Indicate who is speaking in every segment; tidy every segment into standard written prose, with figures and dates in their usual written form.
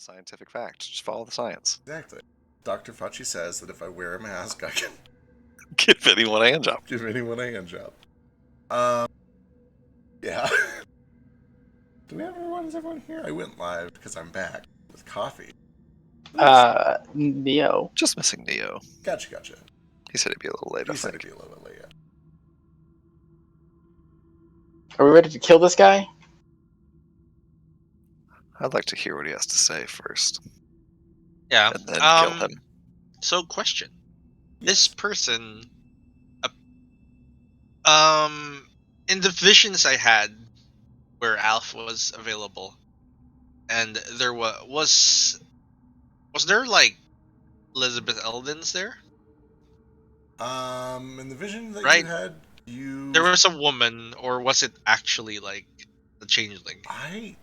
Speaker 1: scientific fact. Just follow the science.
Speaker 2: Exactly. Dr. Fauci says that if I wear a mask, I can
Speaker 1: Give anyone a hand job.
Speaker 2: give anyone a hand job. Yeah. Do we have everyone? Is everyone here? I went live because I'm back with coffee.
Speaker 3: Neo.
Speaker 1: Just missing Neo.
Speaker 2: Gotcha.
Speaker 1: He said he'd be a little late, I
Speaker 2: He said
Speaker 1: think.
Speaker 2: it'd be a little bit late, yeah.
Speaker 3: Are we ready to kill this guy?
Speaker 1: I'd like to hear what he has to say first.
Speaker 4: Yeah.
Speaker 1: And then kill him.
Speaker 4: So, question:
Speaker 2: Yes.
Speaker 4: This person, in the visions I had, where Alf was available, and there was there like Elizabeth Eldens there?
Speaker 2: In the vision that
Speaker 4: Right.
Speaker 2: you had,
Speaker 4: There was a woman, or was it actually like the changeling?
Speaker 2: I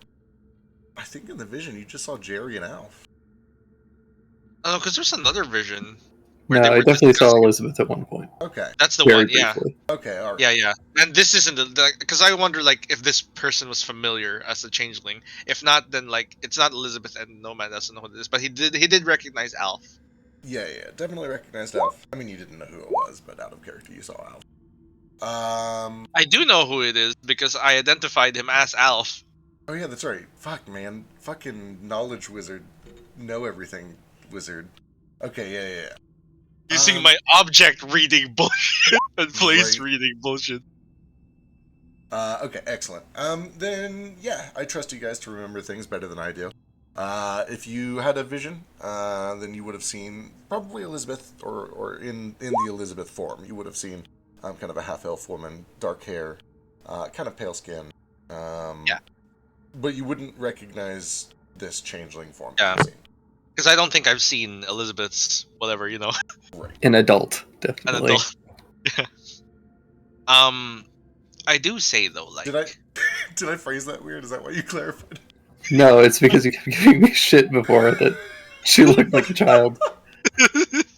Speaker 2: think in the vision you just saw Jerry and Alf.
Speaker 4: Oh, because there's another vision. where
Speaker 5: No,
Speaker 4: they
Speaker 5: I
Speaker 4: were
Speaker 5: definitely saw
Speaker 4: discussing-
Speaker 5: Elizabeth at one point.
Speaker 2: Okay.
Speaker 4: That's the
Speaker 5: Very
Speaker 4: one, yeah.
Speaker 5: briefly.
Speaker 2: Okay, alright.
Speaker 4: Yeah. And this isn't because I wonder like if this person was familiar as a changeling. If not, then like it's not Elizabeth, and Nomad doesn't know who it is. But he did recognize Alf.
Speaker 2: Yeah, definitely recognized Alf. I mean, you didn't know who it was, but out of character you saw Alf.
Speaker 4: I do know who it is because I identified him as Alf.
Speaker 2: Oh yeah, that's right. Fuck, man. Fucking knowledge wizard. Know everything wizard. Okay, yeah.
Speaker 4: Using my object reading bullshit and place
Speaker 2: Right.
Speaker 4: reading bullshit.
Speaker 2: Okay, excellent. Then, yeah, I trust you guys to remember things better than I do. If you had a vision, then you would have seen probably Elizabeth, or in the Elizabeth form, you would have seen kind of a half-elf woman, dark hair, kind of pale skin.
Speaker 4: Yeah.
Speaker 2: But you wouldn't recognize this changeling form.
Speaker 4: Yeah.
Speaker 2: You've seen.
Speaker 4: Because I don't think I've seen Elizabeth's whatever,
Speaker 2: Right.
Speaker 5: An adult,
Speaker 4: an
Speaker 5: definitely.
Speaker 4: adult. Yeah. I do say though, like
Speaker 2: Did I phrase that weird? Is that why you clarified?
Speaker 5: No, it's because you kept giving me shit before that she looked like a child.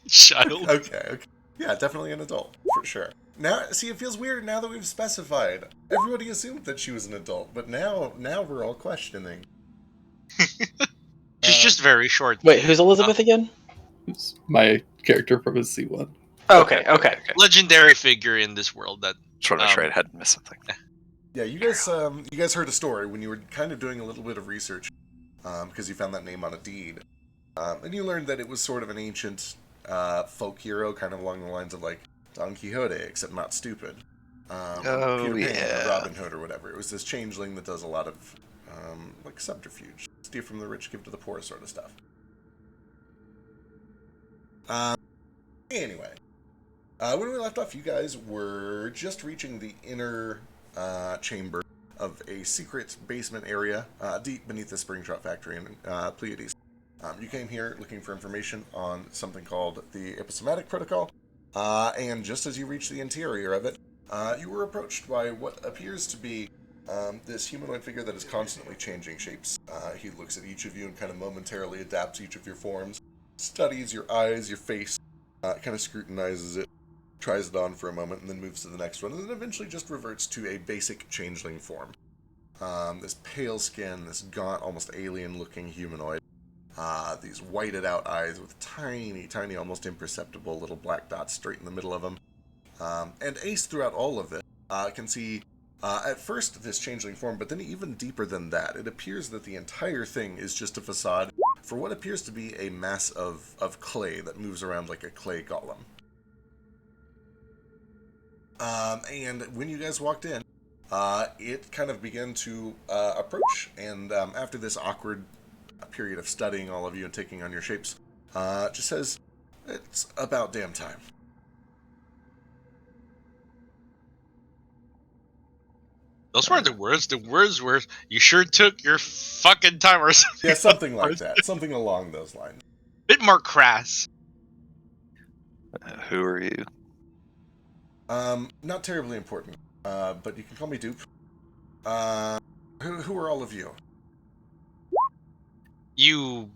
Speaker 4: child.
Speaker 2: Okay. Yeah, definitely an adult, for sure. Now, see, it feels weird now that we've specified. Everybody assumed that she was an adult, but now we're all questioning.
Speaker 4: She's just very short.
Speaker 3: Wait, who's Elizabeth again?
Speaker 5: It's my character from C1.
Speaker 3: Okay.
Speaker 4: Legendary figure in this world that
Speaker 1: Just want to make sure I hadn't missed something.
Speaker 2: Yeah, you guys heard a story when you were kind of doing a little bit of research, because you found that name on a deed, and you learned that it was sort of an ancient folk hero, kind of along the lines of like Don Quixote, except not stupid. Peter Pan
Speaker 1: yeah.
Speaker 2: or Robin Hood or whatever. It was this changeling that does a lot of like subterfuge, steal from the rich, give to the poor sort of stuff. Anyway, when we left off, you guys were just reaching the inner chamber of a secret basement area deep beneath the Springtrap factory in Pleiades. You came here looking for information on something called the Epistematic Protocol, and just as you reached the interior of it, you were approached by what appears to be this humanoid figure that is constantly changing shapes. He looks at each of you and kind of momentarily adapts each of your forms, studies your eyes, your face, kind of scrutinizes it, tries it on for a moment, and then moves to the next one, and then eventually just reverts to a basic changeling form. This pale skin, this gaunt, almost alien-looking humanoid, these whited-out eyes with tiny, almost imperceptible little black dots straight in the middle of them. And Ace, throughout all of it, can see, at first, this changeling form, but then even deeper than that. It appears that the entire thing is just a facade for what appears to be a mass of clay that moves around like a clay golem. And when you guys walked in, it kind of began to approach, and after this awkward period of studying all of you and taking on your shapes, just says, "It's about damn time."
Speaker 4: Those weren't the words. The words were, "You sure took your fucking time," or something.
Speaker 2: Yeah, something like that. Something along those lines.
Speaker 4: Bit more crass.
Speaker 1: Who are you?
Speaker 2: Not terribly important, but you can call me Dupe. Who are all of you?
Speaker 4: You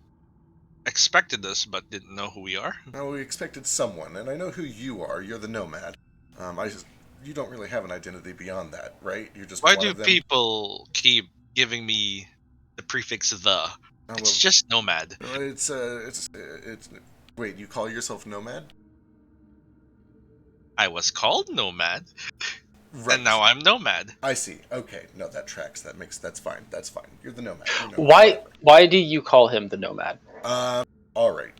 Speaker 4: expected us, but didn't know who we are.
Speaker 2: Well, we expected someone, and I know who you are. You're the Nomad. You don't really have an identity beyond that, right? You're just
Speaker 4: Why
Speaker 2: one
Speaker 4: do
Speaker 2: of them.
Speaker 4: people keep giving me the prefix "the"?
Speaker 2: Oh,
Speaker 4: It's just Nomad.
Speaker 2: it's. Wait, you call yourself Nomad?
Speaker 4: I was called Nomad,
Speaker 2: Right.
Speaker 4: and now I'm Nomad.
Speaker 2: I see. Okay, no, that tracks. That's fine. That's fine. You're the Nomad. You're Nomad.
Speaker 3: Why?
Speaker 2: Whatever.
Speaker 3: Why do you call him the Nomad?
Speaker 2: All right.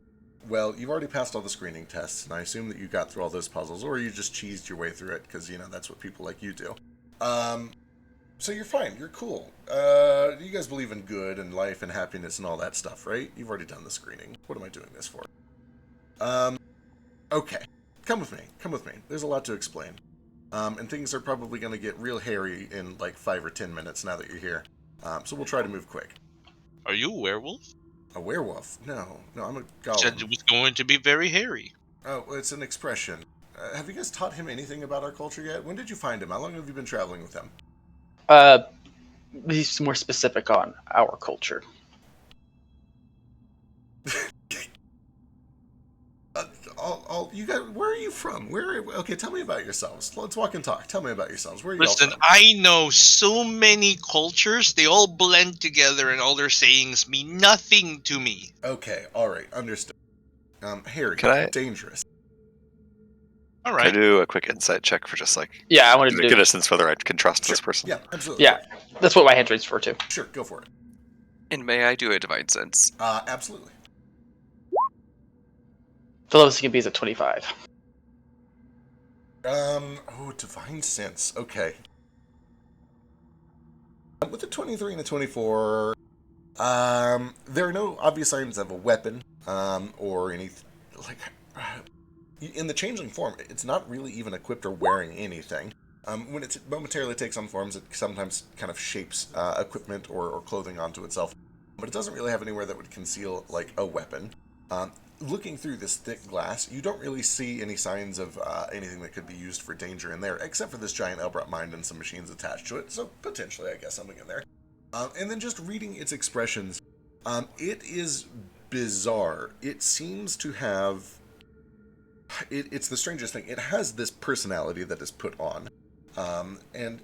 Speaker 2: Well, you've already passed all the screening tests, and I assume that you got through all those puzzles, or you just cheesed your way through it because that's what people like you do. So you're fine. You're cool. You guys believe in good and life and happiness and all that stuff, right? You've already done the screening. What am I doing this for? Okay. Come with me. Come with me. There's a lot to explain. And things are probably going to get real hairy in like 5 or 10 minutes now that you're here. So we'll try to move quick.
Speaker 4: Are you a werewolf?
Speaker 2: A werewolf? No, I'm a
Speaker 4: Said
Speaker 2: golem.
Speaker 4: it was going to be very hairy.
Speaker 2: Oh, it's an expression. Have you guys taught him anything about our culture yet? When did you find him? How long have you been traveling with him?
Speaker 3: He's more specific on our culture.
Speaker 2: You guys, where are you from? Okay, tell me about yourselves. Let's walk and talk. Tell me about yourselves. Where are you all
Speaker 4: Listen,
Speaker 2: from?
Speaker 4: I know so many cultures. They all blend together, and all their sayings mean nothing to me.
Speaker 2: Okay, all right, understood. Harry,
Speaker 1: Can I-
Speaker 2: dangerous.
Speaker 4: All
Speaker 1: Can I
Speaker 4: right.
Speaker 1: do a quick insight check for just like
Speaker 3: Yeah, I wanted to
Speaker 1: get
Speaker 3: do.
Speaker 1: a sense whether I can trust this
Speaker 2: Sure.
Speaker 1: person?
Speaker 2: Yeah, absolutely.
Speaker 3: Yeah, that's what my hand raised for too.
Speaker 2: Sure, go for it.
Speaker 1: And may I do a divine sense?
Speaker 2: Absolutely.
Speaker 3: The lowest it can be is a 25.
Speaker 2: Divine sense. Okay. With a 23 and a 24, there are no obvious signs of a weapon, or anything. Like, in the changeling form, it's not really even equipped or wearing anything. When it momentarily takes on forms, it sometimes kind of shapes equipment or clothing onto itself. But it doesn't really have anywhere that would conceal, like, a weapon. Looking through this thick glass, you don't really see any signs of anything that could be used for danger in there, except for this giant Elbrat mind and some machines attached to it, so potentially, I guess, something in there. And then just reading its expressions, it is bizarre. It seems to have... It's the strangest thing. It has this personality that is put on, and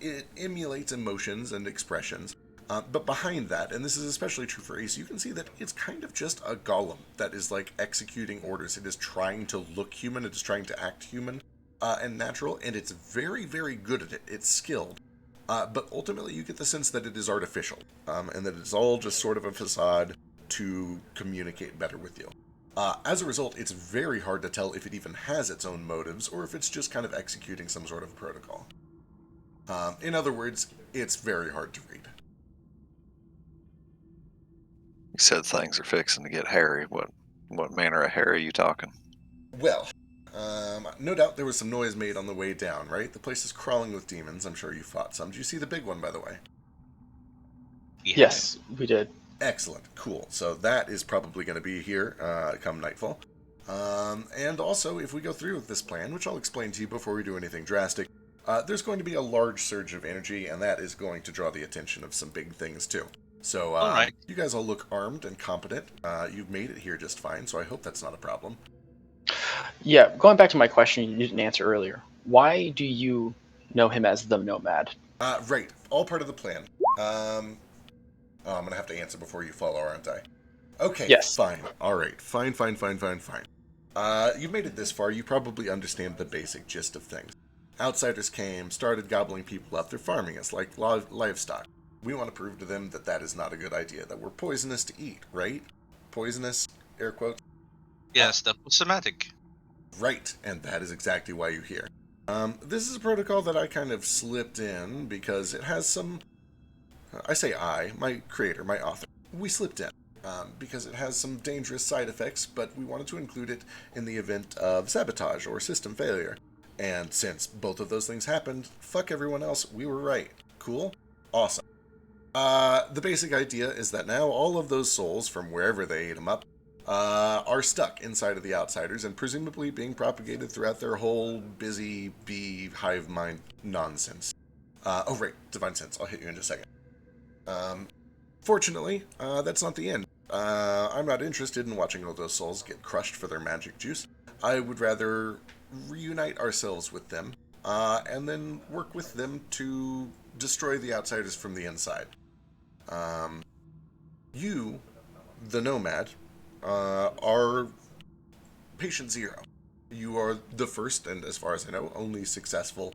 Speaker 2: it emulates emotions and expressions. But behind that, and this is especially true for Ace, you can see that it's kind of just a golem that is like executing orders. It is trying to look human, it is trying to act human and natural, and it's very, very good at it. It's skilled. But ultimately you get the sense that it is artificial, and that it's all just sort of a facade to communicate better with you. As a result, it's very hard to tell if it even has its own motives, or if it's just kind of executing some sort of protocol. In other words, it's very hard to read.
Speaker 1: You said things are fixing to get hairy. What manner of hair are you talking?
Speaker 2: Well, no doubt there was some noise made on the way down, right? The place is crawling with demons. I'm sure you fought some. Did you see the big one, by the way?
Speaker 4: Yeah.
Speaker 3: Yes, we did.
Speaker 2: Excellent. Cool. So that is probably going to be here come nightfall. And also, if we go through with this plan, which I'll explain to you before we do anything drastic, there's going to be a large surge of energy, and that is going to draw the attention of some big things, too. So,
Speaker 4: Alright.
Speaker 2: You guys all look armed and competent. You've made it here just fine, so I hope that's not a problem.
Speaker 3: Yeah, going back to my question you didn't answer earlier. Why do you know him as the Nomad?
Speaker 2: Right. All part of the plan. I'm going to have to answer before you follow, aren't I? Okay,
Speaker 3: Yes.
Speaker 2: fine. All right. Fine. You've made it this far. You probably understand the basic gist of things. Outsiders came, started gobbling people up. They're farming us like livestock. We want to prove to them that that is not a good idea, that we're poisonous to eat, right? Poisonous, air quotes.
Speaker 4: Yes, that was semantic.
Speaker 2: Right, and that is exactly why you're here. This is a protocol that I kind of slipped in because it has some... my creator, my author, we slipped in because it has some dangerous side effects, but we wanted to include it in the event of sabotage or system failure. And since both of those things happened, fuck everyone else, we were right. Cool? Awesome. The basic idea is that now all of those souls from wherever they ate them up are stuck inside of the Outsiders and presumably being propagated throughout their whole busy bee hive mind nonsense. Right, Divine Sense. I'll hit you in just a second. Fortunately, that's not the end. I'm not interested in watching all those souls get crushed for their magic juice. I would rather reunite ourselves with them, and then work with them to destroy the Outsiders from the inside. You, the Nomad, are patient zero. You are the first, and as far as I know, only successful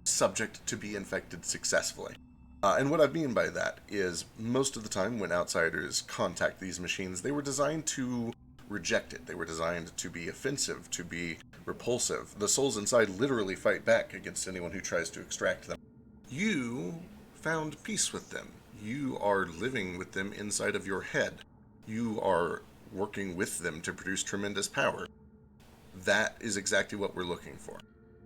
Speaker 2: subject to be infected successfully. And what I mean by that is most of the time when outsiders contact these machines, they were designed to reject it. They were designed to be offensive, to be repulsive. The souls inside literally fight back against anyone who tries to extract them. You found peace with them. You are living with them inside of your head. You are working with them to produce tremendous power. That is exactly what we're looking for.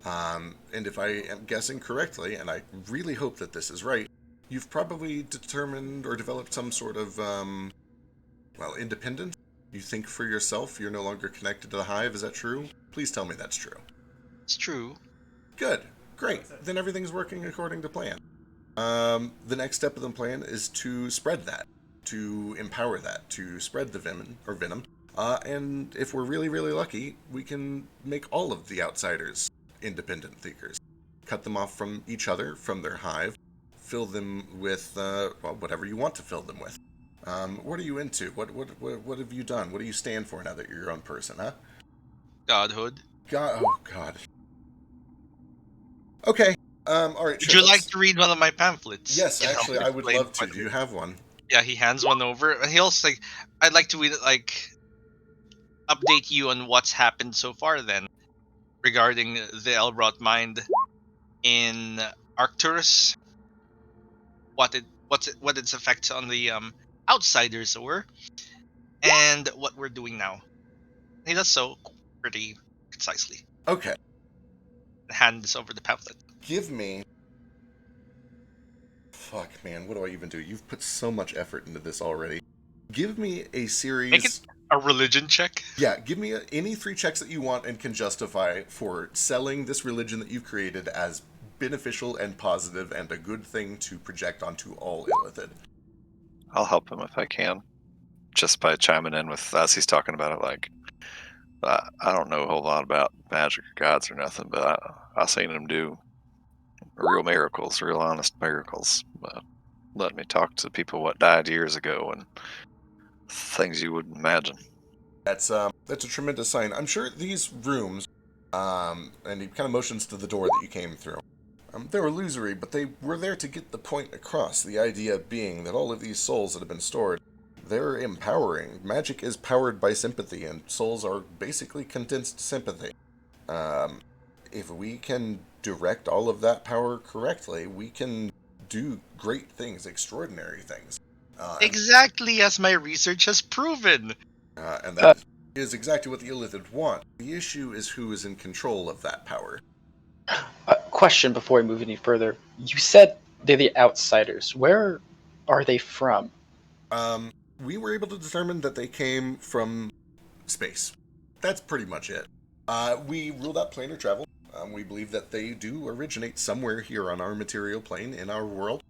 Speaker 2: And if I am guessing correctly, and I really hope that this is right, you've probably determined or developed some sort of, independence. You think for yourself, you're no longer connected to the hive, is that true? Please tell me that's true.
Speaker 4: It's true.
Speaker 2: Good. Great. Then everything's working according to plan. The next step of the plan is to spread that, to empower that, to spread the venom. And if we're really, really lucky, we can make all of the outsiders independent thinkers. Cut them off from each other, from their hive, fill them with, whatever you want to fill them with. What are you into? What have you done? What do you stand for now that you're your own person, huh?
Speaker 4: Godhood.
Speaker 2: Oh, God. Okay. Alright,
Speaker 4: Would
Speaker 2: sure.
Speaker 4: you like to read one of my pamphlets?
Speaker 2: Yes,
Speaker 4: It helps
Speaker 2: actually, I would
Speaker 4: explain
Speaker 2: love to.
Speaker 4: what-
Speaker 2: Do you have one?
Speaker 4: Yeah, he hands one over, and he also I'd like to read it, update you on what's happened so far. Then, regarding the Elbrot mind in Arcturus, what its effects on the outsiders were, and what we're doing now. He does so pretty concisely.
Speaker 2: Okay.
Speaker 4: Hands over the pamphlet.
Speaker 2: Give me... Fuck, man, what do I even do? You've put so much effort into this already. Give me a series...
Speaker 4: Make it a religion check.
Speaker 2: Yeah, give me any 3 checks that you want and can justify for selling this religion that you've created as beneficial and positive and a good thing to project onto all Illithid.
Speaker 1: I'll help him if I can, just by chiming in with as he's talking about it. I don't know a whole lot about magic or gods or nothing, but I've seen him do real miracles, real honest miracles. Let me talk to people what died years ago and things you wouldn't imagine.
Speaker 2: That's a tremendous sign. I'm sure these rooms, and he kind of motions to the door that you came through. They were illusory, but they were there to get the point across. The idea being that all of these souls that have been stored, they're empowering. Magic is powered by sympathy, and souls are basically condensed sympathy. If we can direct all of that power correctly, we can do great things, extraordinary things.
Speaker 4: Exactly as my research has proven.
Speaker 2: And that is exactly what the Illithid want. The issue is who is in control of that power.
Speaker 3: Question before we move any further. You said they're the outsiders. Where are they from?
Speaker 2: We were able to determine that they came from space. That's pretty much it. We ruled out planar travel. We believe that they do originate somewhere here on our material plane in our world,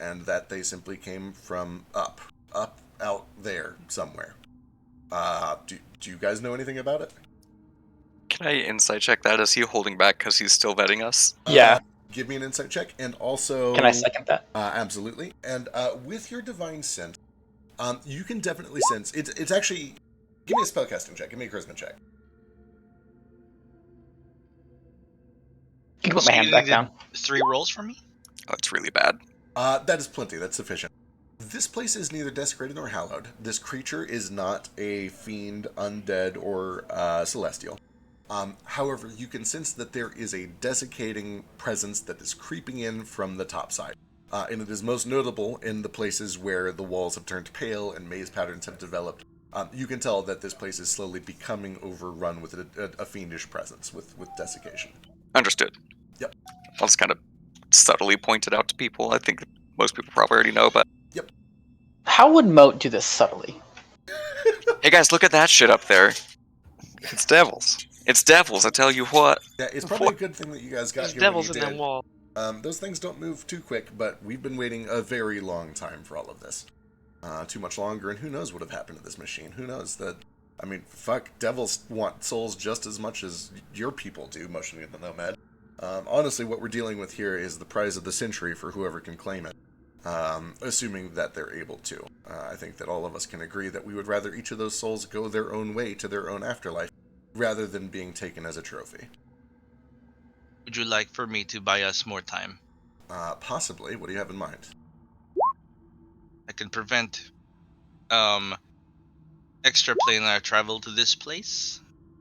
Speaker 2: and that they simply came from up out there somewhere. Do you guys know anything about it?
Speaker 5: Can I insight check that? Is he holding back because he's still vetting us?
Speaker 3: Yeah.
Speaker 2: Give me an insight check, and also...
Speaker 3: Can I second that?
Speaker 2: Absolutely. And with your divine sense, you can definitely sense... It's actually... Give me a spellcasting check. Give me a charisma check.
Speaker 3: You can put my hand back down.
Speaker 4: 3 rolls for me?
Speaker 5: Oh, it's really bad.
Speaker 2: That is plenty. That's sufficient. This place is neither desecrated nor hallowed. This creature is not a fiend, undead, or celestial. However, you can sense that there is a desiccating presence that is creeping in from the top side. And it is most notable in the places where the walls have turned pale and maze patterns have developed. You can tell that this place is slowly becoming overrun with a fiendish presence, with desiccation.
Speaker 5: Understood.
Speaker 2: Yep.
Speaker 5: I'll just kind of subtly point it out to people. I think most people probably already know, but...
Speaker 2: Yep.
Speaker 3: How would Moat do this subtly?
Speaker 5: Hey guys, look at that shit up there.
Speaker 1: It's devils.
Speaker 5: It's devils, I tell you what.
Speaker 2: Yeah, it's probably a good thing that you guys got
Speaker 4: There's
Speaker 2: here
Speaker 4: devils
Speaker 2: when
Speaker 4: in
Speaker 2: you
Speaker 4: that
Speaker 2: did.
Speaker 4: wall.
Speaker 2: Those things don't move too quick, but we've been waiting a very long time for all of this. Too much longer, and who knows what would have happened to this machine? Who knows that... I mean, fuck, devils want souls just as much as your people do, motioning at the Nomad. Honestly, what we're dealing with here is the prize of the century for whoever can claim it. assuming that they're able to. I think that all of us can agree that we would rather each of those souls go their own way to their own afterlife, rather than being taken as a trophy.
Speaker 4: Would you like for me to buy us more time?
Speaker 2: Possibly. What do you have in mind?
Speaker 4: I can prevent extraplanar travel to this place,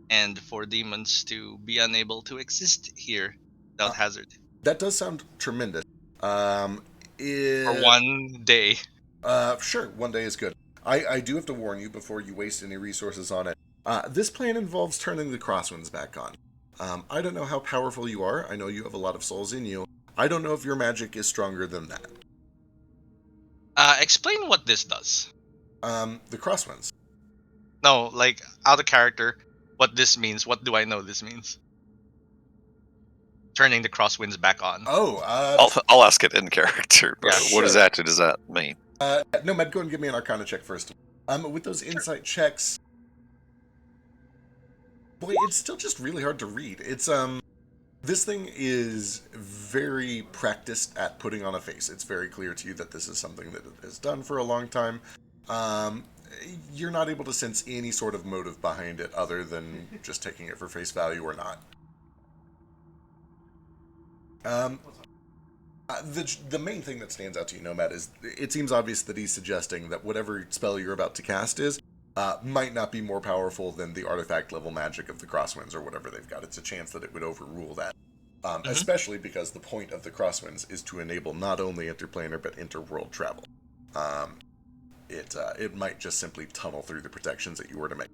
Speaker 4: and for demons to be unable to exist here without hazard.
Speaker 2: That does sound tremendous.
Speaker 4: For one day.
Speaker 2: Sure, one day is good. I do have to warn you before you waste any resources on it. This plan involves turning the Crosswinds back on. I don't know how powerful you are. I know you have a lot of souls in you. I don't know if your magic is stronger than that.
Speaker 4: Explain what this does.
Speaker 2: The Crosswinds.
Speaker 4: No, like, out of character, what this means. What do I know this means? Turning the Crosswinds back on.
Speaker 1: I'll ask it in character.
Speaker 4: Yeah,
Speaker 1: what exactly does that mean?
Speaker 2: Nomad, go and give me an Arcana check first. With those insight checks, boy, it's still just really hard to read. It's this thing is very practiced at putting on a face. It's very clear to you that this is something that it has done for a long time. You're not able to sense any sort of motive behind it other than just taking it for face value or not. The main thing that stands out to you, Nomad, is it seems obvious that he's suggesting that whatever spell you're about to cast might not be more powerful than the artifact level magic of the Crosswinds or whatever they've got. It's a chance that it would overrule that. Especially because the point of the Crosswinds is to enable not only interplanar but interworld travel. It might just simply tunnel through the protections that you were to make.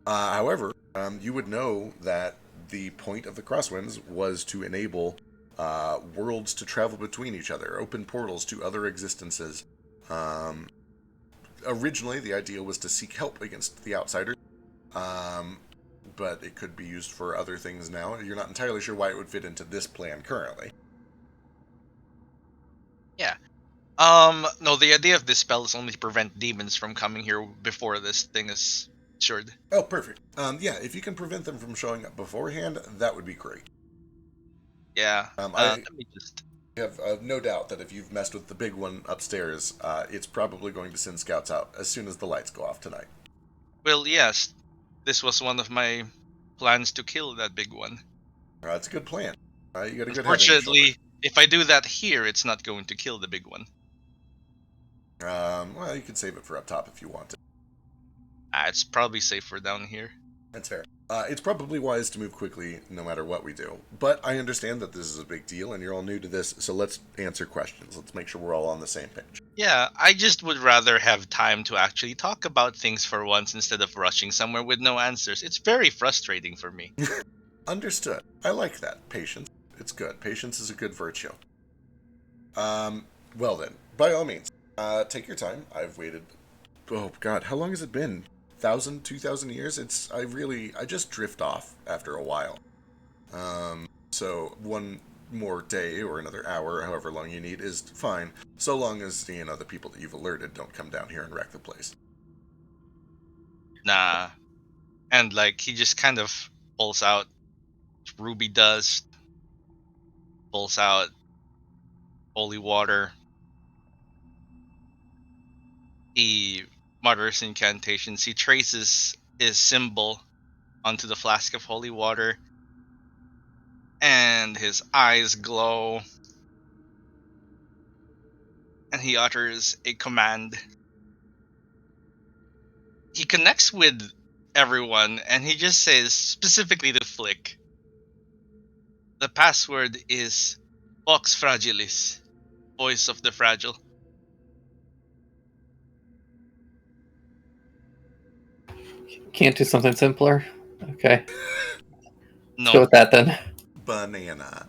Speaker 2: However, you would know that the point of the Crosswinds was to enable worlds to travel between each other, open portals to other existences. Originally, the idea was to seek help against the outsiders, but it could be used for other things now. You're not entirely sure why it would fit into this plan currently.
Speaker 4: Yeah. No, the idea of this spell is only to prevent demons from coming here before this thing is cured.
Speaker 2: Oh, perfect. Yeah, if you can prevent them from showing up beforehand, that would be great.
Speaker 4: Yeah.
Speaker 2: I
Speaker 4: let me just
Speaker 2: have no doubt that if you've messed with the big one upstairs, it's probably going to send scouts out as soon as the lights go off tonight.
Speaker 4: Well, yes. This was one of my plans to kill that big one.
Speaker 2: That's a good plan. You got a good head on your
Speaker 4: Unfortunately,
Speaker 2: shoulder.
Speaker 4: if I do that here, it's not going to kill the big one.
Speaker 2: Well, you can save it for up top if you want to.
Speaker 4: It's probably safer down here.
Speaker 2: That's fair. It's probably wise to move quickly no matter what we do. But I understand that this is a big deal and you're all new to this, so let's answer questions. Let's make sure we're all on the same page.
Speaker 4: Yeah, I just would rather have time to actually talk about things for once instead of rushing somewhere with no answers. It's very frustrating for me.
Speaker 2: Understood. I like that. Patience. It's good. Patience is a good virtue. Well then, by all means, take your time. I've waited. Oh God, how long has it been? 1,000, 2,000 years? I just drift off after a while. So one more day or another hour, however long you need, is fine. So long as, the people that you've alerted don't come down here and wreck the place.
Speaker 4: Nah. And, he just kind of pulls out ruby dust, pulls out holy water. He mutters incantations. He traces his symbol onto the flask of holy water, and his eyes glow. And he utters a command. He connects with everyone, and he just says specifically to Flick, the password is Vox Fragilis, voice of the fragile.
Speaker 5: Can't do something simpler? Okay.
Speaker 4: No.
Speaker 5: Let's go with that then.
Speaker 2: Banana.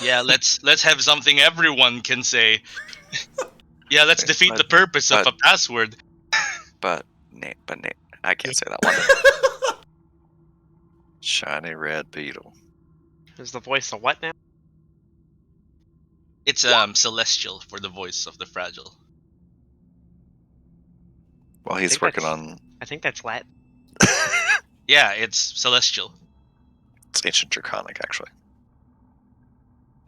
Speaker 4: Yeah, let's have something everyone can say. Yeah, let's defeat the purpose of a password.
Speaker 1: But I can't say that one. Shiny red beetle.
Speaker 6: Is the voice a what now?
Speaker 4: It's celestial for the voice of the fragile.
Speaker 1: Well, he's working on.
Speaker 6: I think that's Latin.
Speaker 4: Yeah, it's celestial.
Speaker 1: It's ancient draconic, actually.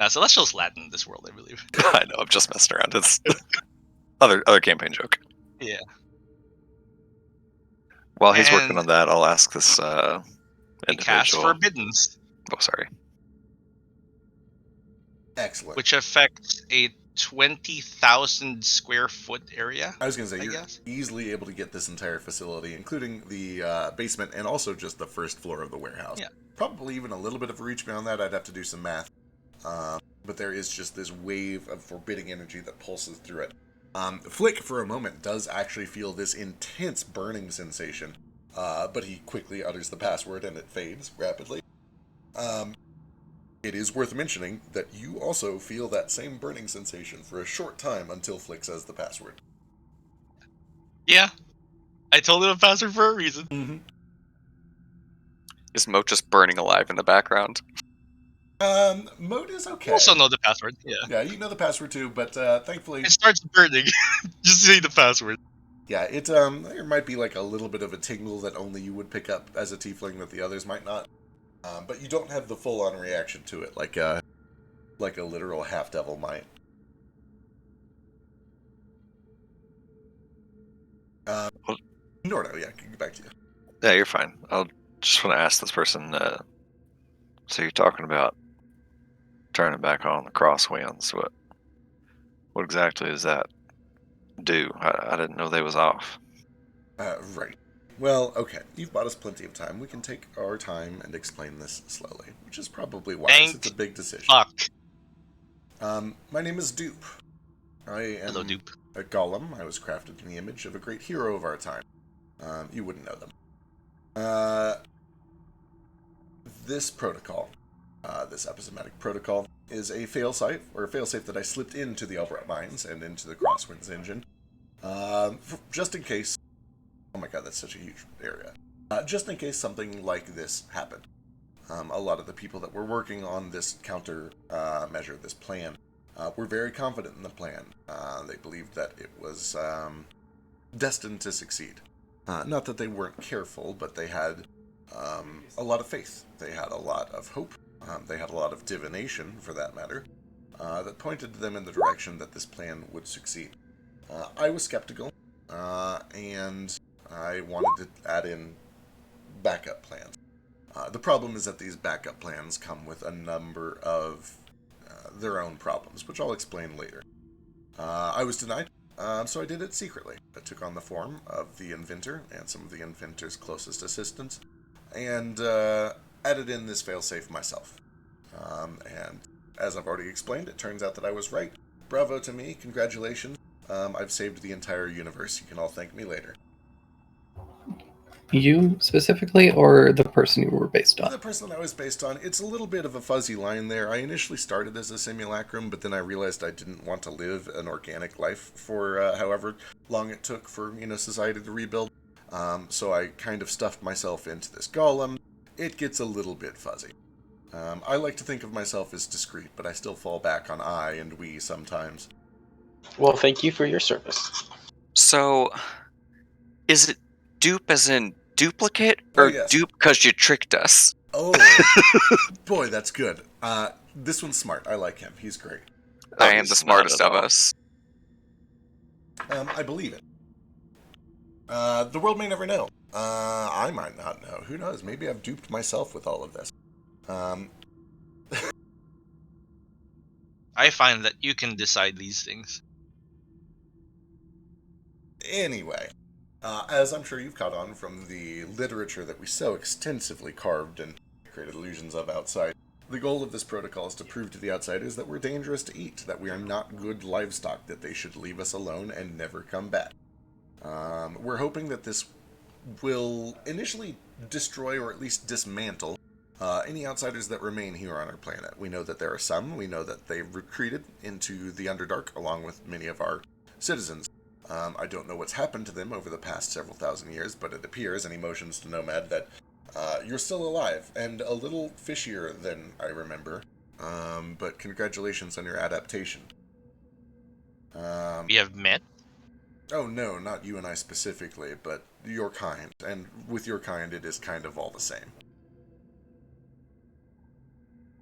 Speaker 4: Celestial's Latin in this world, I believe.
Speaker 1: I know, I'm just messing around. It's other campaign joke.
Speaker 4: Yeah.
Speaker 1: While he's working
Speaker 4: And
Speaker 1: on that, I'll ask this
Speaker 4: we cast
Speaker 1: individual.
Speaker 4: Forbiddance,
Speaker 1: Oh, sorry.
Speaker 2: Excellent.
Speaker 4: which affects a 20,000 square foot area.
Speaker 2: I was going to say,
Speaker 4: I
Speaker 2: you're
Speaker 4: guess.
Speaker 2: easily able to get this entire facility, including the basement and also just the first floor of the warehouse.
Speaker 4: Yeah.
Speaker 2: Probably even a little bit of a reach beyond that. I'd have to do some math. But there is just this wave of forbidding energy that pulses through it. Flick, for a moment, does actually feel this intense burning sensation, but he quickly utters the password and it fades rapidly. It is worth mentioning that you also feel that same burning sensation for a short time until Flick says the password.
Speaker 4: Yeah. I told him a password for a reason.
Speaker 2: Mm-hmm.
Speaker 1: Is Moat just burning alive in the background?
Speaker 2: Mode is okay.
Speaker 4: I also know the password. Yeah.
Speaker 2: Yeah, you know the password too, but thankfully,
Speaker 4: It starts burning. Just say the password.
Speaker 2: yeah, there might be like a little bit of a tingle that only you would pick up as a tiefling that the others might not. But you don't have the full-on reaction to it like a literal half-devil might. Nordo, yeah, get back to you.
Speaker 1: Yeah, you're fine. I'll just want to ask this person. So you're talking about turning back on the Crosswinds. What exactly does that do? I didn't know they was off.
Speaker 2: Right. Well, okay. You've bought us plenty of time. We can take our time and explain this slowly, which is probably wise. It's a big decision.
Speaker 4: Fuck.
Speaker 2: My name is Dupe. I am
Speaker 4: Hello, Dupe.
Speaker 2: a golem. I was crafted in the image of a great hero of our time. You wouldn't know them. This protocol, this epistemic protocol, is a failsafe, or a failsafe that I slipped into the Elbrat Mines and into the Crosswinds engine, just in case. Oh my god, that's such a huge area. Just in case something like this happened. A lot of the people that were working on this counter measure, this plan, were very confident in the plan. They believed that it was destined to succeed. Not that they weren't careful, but they had a lot of faith. They had a lot of hope. They had a lot of divination, for that matter, that pointed them in the direction that this plan would succeed. I was skeptical, and I wanted to add in backup plans. The problem is that these backup plans come with a number of their own problems, which I'll explain later. I was denied, so I did it secretly. I took on the form of the inventor and some of the inventor's closest assistants, and added in this failsafe myself. And as I've already explained, it turns out that I was right. Bravo to me, congratulations. I've saved the entire universe. You can all thank me later.
Speaker 5: You specifically, or the person you were based on?
Speaker 2: The person I was based on, it's a little bit of a fuzzy line there. I initially started as a simulacrum, but then I realized I didn't want to live an organic life for however long it took for society to rebuild. So I kind of stuffed myself into this golem. It gets a little bit fuzzy. I like to think of myself as discreet, but I still fall back on I and we sometimes.
Speaker 3: Well, thank you for your service.
Speaker 1: So, is it dupe as in duplicate, or
Speaker 2: yes.
Speaker 1: dupe because you tricked us?
Speaker 2: Oh, boy, that's good. This one's smart. I like him. He's great.
Speaker 1: I am the smartest of us.
Speaker 2: I believe it. The world may never know. I might not know. Who knows? Maybe I've duped myself with all of this.
Speaker 4: I find that you can decide these things.
Speaker 2: Anyway, as I'm sure you've caught on from the literature that we so extensively carved and created illusions of outside, the goal of this protocol is to prove to the outsiders that we're dangerous to eat, that we are not good livestock, that they should leave us alone and never come back. We're hoping that this will initially destroy or at least dismantle any outsiders that remain here on our planet. We know that there are some. We know that they've retreated into the Underdark along with many of our citizens. I don't know what's happened to them over the past several thousand years, but it appears, and emotions to Nomad, that you're still alive, and a little fishier than I remember. But congratulations on your adaptation.
Speaker 4: We have met?
Speaker 2: Oh no, not you and I specifically, but your kind. And with your kind, it is kind of all the same.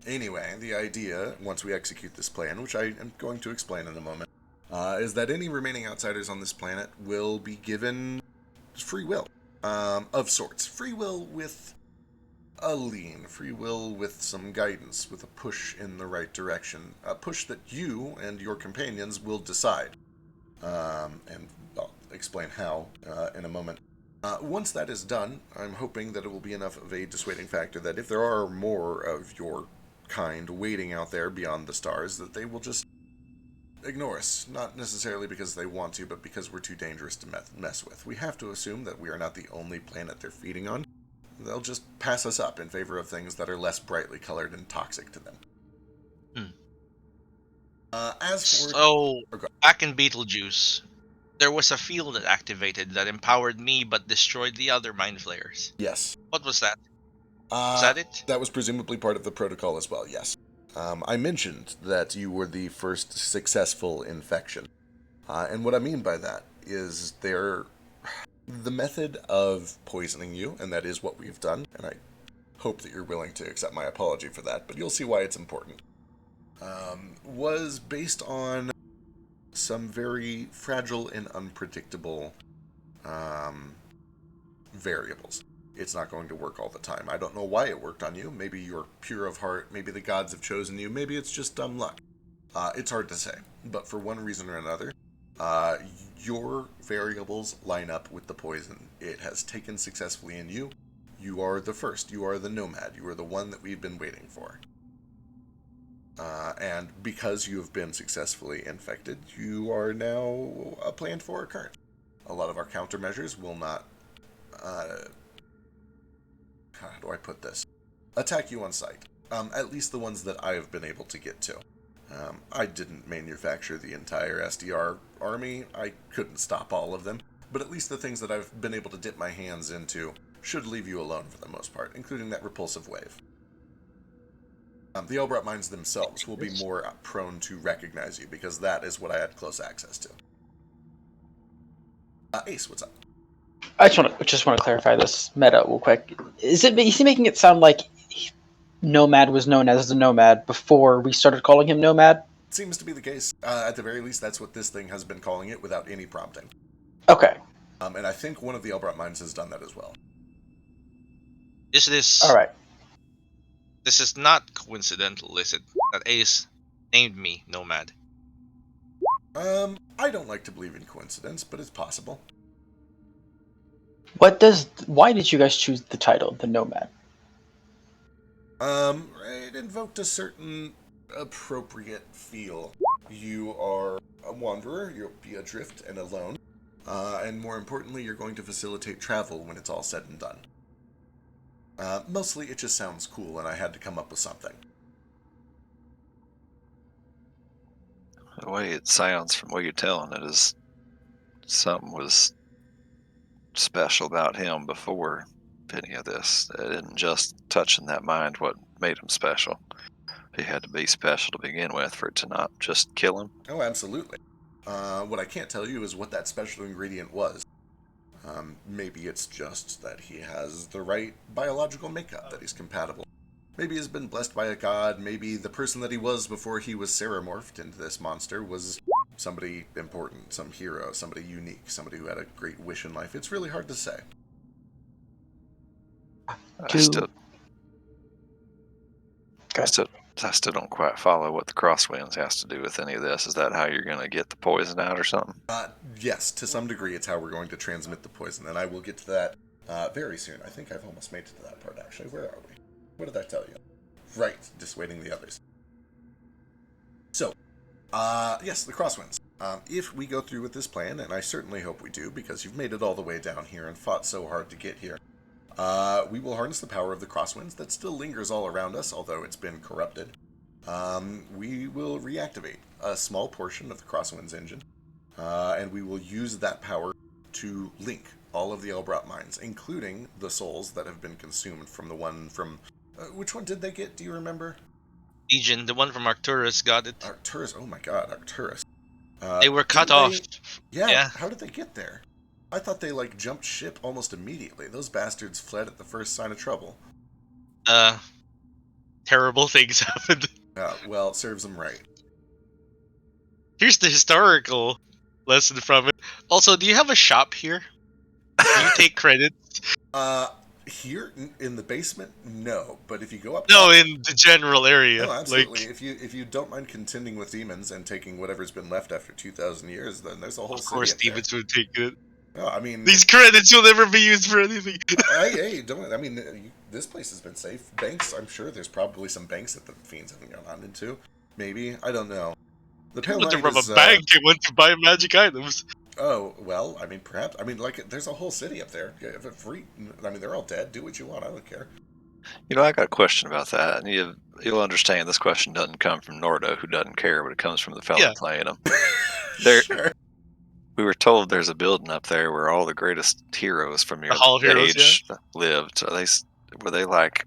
Speaker 2: Anyway, the idea, once we execute this plan, which I am going to explain in a moment, is that any remaining outsiders on this planet will be given free will, of sorts. Free will with a lean, free will with some guidance, with a push in the right direction. A push that you and your companions will decide. And I'll explain how in a moment. Once that is done, I'm hoping that it will be enough of a dissuading factor that if there are more of your kind waiting out there beyond the stars, that they will just ignore us. Not necessarily because they want to, but because we're too dangerous to mess with. We have to assume that we are not the only planet they're feeding on. They'll just pass us up in favor of things that are less brightly colored and toxic to them. As for...
Speaker 4: So, back in Beetlejuice, there was a field that activated that empowered me but destroyed the other mind flayers.
Speaker 2: Yes.
Speaker 4: What was that? Was that it?
Speaker 2: That was presumably part of the protocol as well, yes. I mentioned that you were the first successful infection. And what I mean by that is the method of poisoning you, and that is what we've done, and I hope that you're willing to accept my apology for that, but you'll see why it's important, was based on some very fragile and unpredictable variables. It's not going to work all the time. I don't know why it worked on you. Maybe you're pure of heart. Maybe the gods have chosen you. Maybe it's just dumb luck. It's hard to say. But for one reason or another, your variables line up with the poison. It has taken successfully in you. You are the first. You are the nomad. You are the one that we've been waiting for. And because you have been successfully infected, you are now a planned for occurrence. A lot of our countermeasures will not... how do I put this? Attack you on sight. At least the ones that I have been able to get to. I didn't manufacture the entire SDR army. I couldn't stop all of them. But at least the things that I've been able to dip my hands into should leave you alone for the most part, including that repulsive wave. The Elbrat mines themselves will be more prone to recognize you, because that is what I had close access to. Ace, what's up?
Speaker 3: I just want to clarify this meta real quick. Is he making it sound like Nomad was known as the Nomad before we started calling him Nomad?
Speaker 2: Seems to be the case. At the very least, that's what this thing has been calling it without any prompting.
Speaker 3: Okay.
Speaker 2: And I think one of the Elbrat mines has done that as well.
Speaker 4: Is this...
Speaker 3: All right.
Speaker 4: This is not coincidental, is it? That Ace named me Nomad.
Speaker 2: I don't like to believe in coincidence, but it's possible.
Speaker 3: Why did you guys choose the title, the Nomad?
Speaker 2: It invoked a certain appropriate feel. You are a wanderer, you'll be adrift and alone, and more importantly, you're going to facilitate travel when it's all said and done. Mostly it just sounds cool, and I had to come up with something.
Speaker 1: The way it sounds from what you're telling it is something was special about him before any of this. It isn't just touching that mind what made him special. He had to be special to begin with for it to not just kill him.
Speaker 2: Oh, absolutely. What I can't tell you is what that special ingredient was. Maybe it's just that he has the right biological makeup, that he's compatible. Maybe he's been blessed by a god. Maybe the person that he was before he was seramorphed into this monster was somebody important, some hero, somebody unique, somebody who had a great wish in life. It's really hard to say.
Speaker 1: I still don't quite follow what the Crosswinds has to do with any of this. Is that how you're going to get the poison out or something?
Speaker 2: Yes, to some degree it's how we're going to transmit the poison, and I will get to that very soon. I think I've almost made it to that part, actually. Where are we? What did I tell you? Right, dissuading the others. So, yes, the Crosswinds. If we go through with this plan, and I certainly hope we do, because you've made it all the way down here and fought so hard to get here, we will harness the power of the Crosswinds that still lingers all around us, although it's been corrupted. We will reactivate a small portion of the Crosswinds engine, and we will use that power to link all of the Elbrat mines, including the souls that have been consumed from the one from... which one did they get? Do you remember?
Speaker 4: Legion, the one from Arcturus, got it.
Speaker 2: Arcturus, oh my god, Arcturus.
Speaker 4: They were cut off.
Speaker 2: Yeah, how did they get there? I thought they, jumped ship almost immediately. Those bastards fled at the first sign of trouble.
Speaker 4: terrible things happened.
Speaker 2: Well, it serves them right.
Speaker 4: Here's the historical lesson from it. Also, do you have a shop here? Do you take credit?
Speaker 2: Here in the basement, no. But if you go up
Speaker 4: No,
Speaker 2: top,
Speaker 4: in the general area.
Speaker 2: oh, absolutely.
Speaker 4: Like,
Speaker 2: If you don't mind contending with demons and taking whatever's been left after 2,000 years, then there's a whole
Speaker 4: of
Speaker 2: city
Speaker 4: course,
Speaker 2: up there.
Speaker 4: demons would take it.
Speaker 2: Oh, I mean,
Speaker 4: These credits will never be used for anything.
Speaker 2: hey, don't. I mean, this place has been safe. Banks, I'm sure there's probably some banks that the fiends haven't gone on into. Maybe, I don't know. The
Speaker 4: I
Speaker 2: Pale
Speaker 4: went to
Speaker 2: Knight
Speaker 4: rob
Speaker 2: is.
Speaker 4: a bank and went to buy magic items.
Speaker 2: Oh well, I mean, perhaps. I mean, like, there's a whole city up there. Yeah, if it free. I mean, they're all dead. Do what you want. I don't care.
Speaker 1: You know, I got a question about that, and you'll understand this question doesn't come from Nordo, who doesn't care, but it comes from the fella
Speaker 4: Yeah.
Speaker 1: playing them. There,
Speaker 2: Sure.
Speaker 1: we were told there's a building up there where all the greatest heroes from your
Speaker 4: Hall of Heroes,
Speaker 1: age lived. Were they like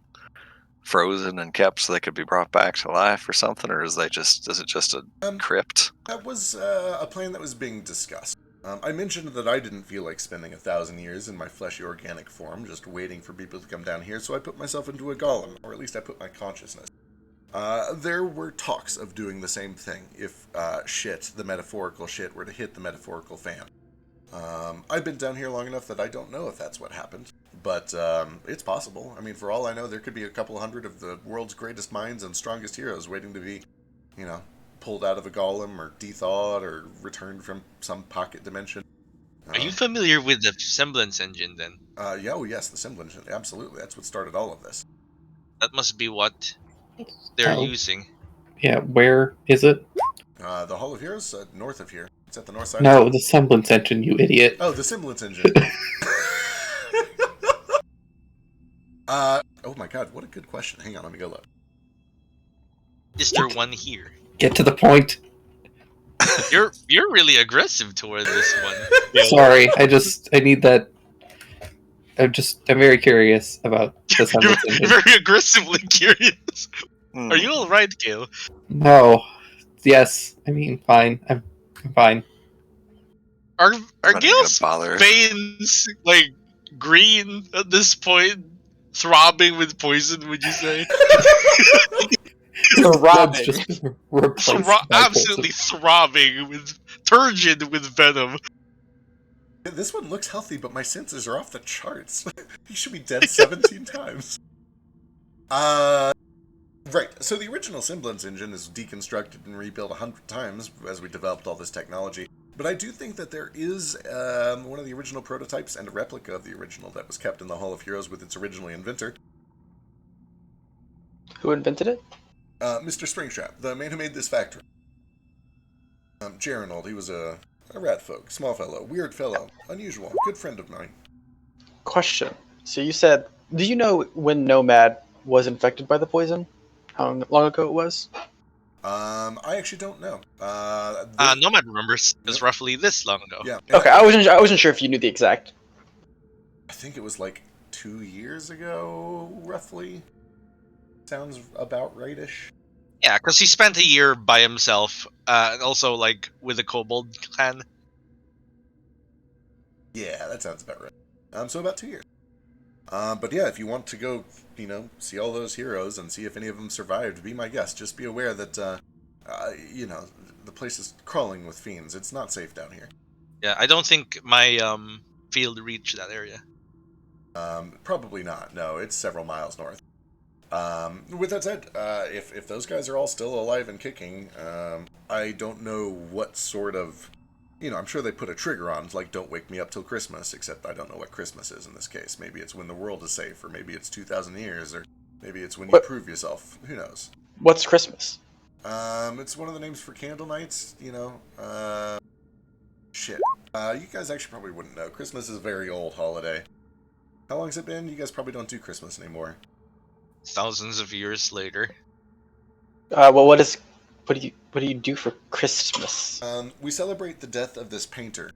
Speaker 1: frozen and kept so they could be brought back to life or something, or is it just a crypt?
Speaker 2: That was a plan that was being discussed. I mentioned that I didn't feel like spending 1,000 years in my fleshy organic form, just waiting for people to come down here, so I put myself into a golem, or at least I put my consciousness. There were talks of doing the same thing if the metaphorical shit, were to hit the metaphorical fan. I've been down here long enough that I don't know if that's what happened, but it's possible. I mean, for all I know, there could be a couple hundred of the world's greatest minds and strongest heroes waiting to be, pulled out of a golem or de-thawed or returned from some pocket dimension.
Speaker 4: Are you familiar with the Semblance engine then?
Speaker 2: Yes, the semblance, absolutely. That's what started all of this.
Speaker 4: That must be what they're
Speaker 5: Oh.
Speaker 4: using.
Speaker 5: Yeah, where is it?
Speaker 2: The Hall of Heroes, north of here. It's at the north side.
Speaker 5: No, the semblance engine, you idiot.
Speaker 2: Oh, the semblance engine. Oh my god, what a good question. Hang on, let me go look.
Speaker 4: Is there one here?
Speaker 5: Get to the point.
Speaker 4: You're really aggressive toward this one. Yeah.
Speaker 5: Sorry, I need that. I'm very curious about the
Speaker 4: You're
Speaker 5: semblance engine.
Speaker 4: very aggressively curious.
Speaker 1: Hmm.
Speaker 4: Are you all right, Kale?
Speaker 5: No. Yes. I mean, fine. I'm fine.
Speaker 4: Are
Speaker 1: I'm not even
Speaker 4: Gale's
Speaker 1: gonna bother.
Speaker 4: veins like green at this point, throbbing with poison? Would you say?
Speaker 3: Throbbing.
Speaker 5: That's just replaced by
Speaker 4: Absolutely throbbing with turgid with venom.
Speaker 2: This one looks healthy, but my senses are off the charts. He should be dead 17 times. Right, so the original semblance engine is deconstructed and rebuilt 100 times as we developed all this technology. But I do think that there is one of the original prototypes and a replica of the original that was kept in the Hall of Heroes with its original inventor.
Speaker 3: Who invented it?
Speaker 2: Mr. Springtrap, the man who made this factory. Gerinold, he was a rat folk, small fellow, weird fellow, unusual, good friend of mine.
Speaker 3: Question. So you said, do you know when Nomad was infected by the poison? How long ago it was?
Speaker 2: I actually don't know.
Speaker 4: Nomad remembers. It was roughly this long ago.
Speaker 2: Yeah.
Speaker 3: Okay, I wasn't sure if you knew the exact.
Speaker 2: I think it was like 2 years ago, roughly. Sounds about rightish.
Speaker 4: Yeah, because he spent a year by himself, and also like with the Kobold clan.
Speaker 2: Yeah, that sounds about right. So about 2 years. But yeah, if you want to go, see all those heroes and see if any of them survived, be my guest. Just be aware that, the place is crawling with fiends. It's not safe down here.
Speaker 4: Yeah, I don't think my field reached that area.
Speaker 2: Probably not. No, it's several miles north. With that said, if those guys are all still alive and kicking, I don't know what sort of, I'm sure they put a trigger on, like, don't wake me up till Christmas, except I don't know what Christmas is in this case. Maybe it's when the world is safe, or maybe it's 2,000 years, or maybe it's when you prove yourself. Who knows?
Speaker 3: What's Christmas?
Speaker 2: It's one of the names for candle nights, shit. You guys actually probably wouldn't know. Christmas is a very old holiday. How long has it been? You guys probably don't do Christmas anymore.
Speaker 4: Thousands of years later.
Speaker 3: Well, what do you do for Christmas?
Speaker 2: We celebrate the death of this painter,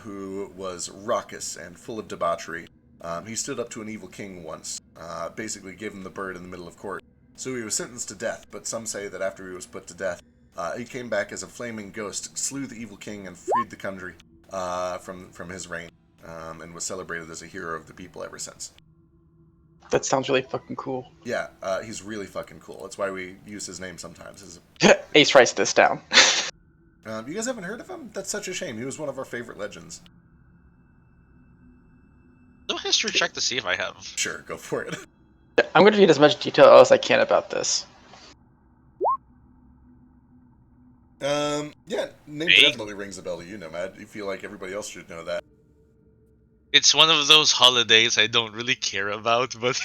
Speaker 2: who was raucous and full of debauchery. He stood up to an evil king once, basically gave him the bird in the middle of court. So he was sentenced to death, but some say that after he was put to death, he came back as a flaming ghost, slew the evil king, and freed the country from his reign, and was celebrated as a hero of the people ever since.
Speaker 3: That sounds really fucking cool.
Speaker 2: Yeah, he's really fucking cool. That's why we use his name sometimes.
Speaker 3: Ace writes this down.
Speaker 2: You guys haven't heard of him? That's such a shame. He was one of our favorite legends.
Speaker 4: Do a history check to see if I have.
Speaker 2: Sure, go for it.
Speaker 3: I'm going to read as much detail as I can about this.
Speaker 2: Yeah, name
Speaker 4: Hey.
Speaker 2: definitely rings a bell to you, Nomad. You feel like everybody else should know that.
Speaker 4: It's one of those holidays I don't really care about, but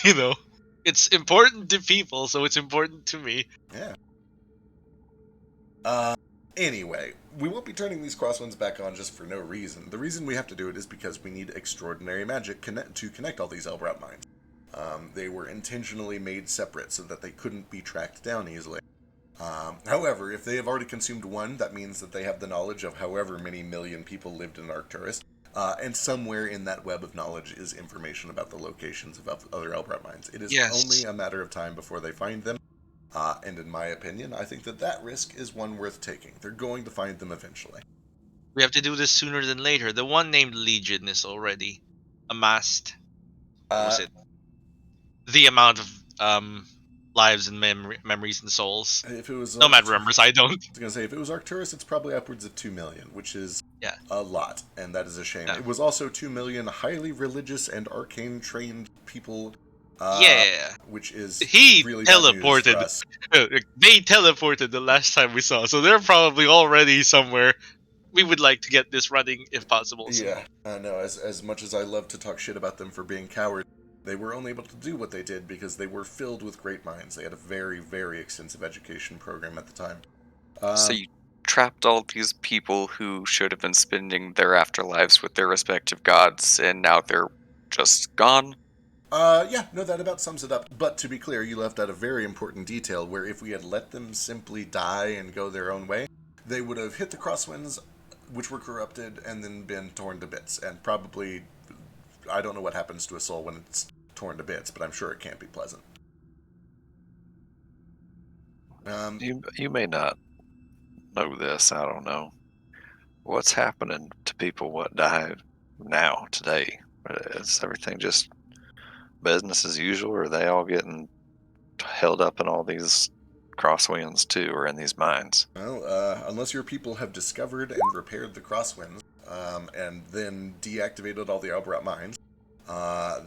Speaker 4: it's important to people, so it's important to me.
Speaker 2: Yeah. Anyway, we won't be turning these Crosswinds back on just for no reason. The reason we have to do it is because we need extraordinary magic to connect all these Elbrat mines. They were intentionally made separate so that they couldn't be tracked down easily. However, if they have already consumed one, that means that they have the knowledge of however many million people lived in Arcturus, and somewhere in that web of knowledge is information about the locations of other Elbrat mines. It is only a matter of time before they find them, and in my opinion, I think that risk is one worth taking. They're going to find them eventually.
Speaker 4: We have to do this sooner than later. The one named Legion is already amassed. What was it? The amount of lives and memories and souls.
Speaker 2: If it was
Speaker 4: Nomad remembers, I don't.
Speaker 2: I was going to say, if it was Arcturus, it's probably upwards of 2 million, which is a lot, and that is a shame.
Speaker 4: Yeah.
Speaker 2: It was also 2 million highly religious and arcane trained people. Which is
Speaker 4: he
Speaker 2: really bad news for
Speaker 4: teleported.
Speaker 2: us.
Speaker 4: They teleported the last time we saw, so they're probably already somewhere. We would like to get this running if possible.
Speaker 2: Yeah, I know. As much as I love to talk shit about them for being cowards, they were only able to do what they did because they were filled with great minds. They had a very, very extensive education program at the time.
Speaker 5: So you trapped all these people who should have been spending their afterlives with their respective gods, and now they're just gone?
Speaker 2: Yeah, no, that about sums it up. But to be clear, you left out a very important detail where if we had let them simply die and go their own way, they would have hit the Crosswinds, which were corrupted, and then been torn to bits. And probably, I don't know what happens to a soul when it's torn to bits, but I'm sure it can't be pleasant.
Speaker 1: You may not know this, I don't know. What's happening to people what died now, today? Is everything just business as usual, or are they all getting held up in all these crosswinds too, or in these mines?
Speaker 2: Well, unless your people have discovered and repaired the Crosswinds, and then deactivated all the Elbrat mines,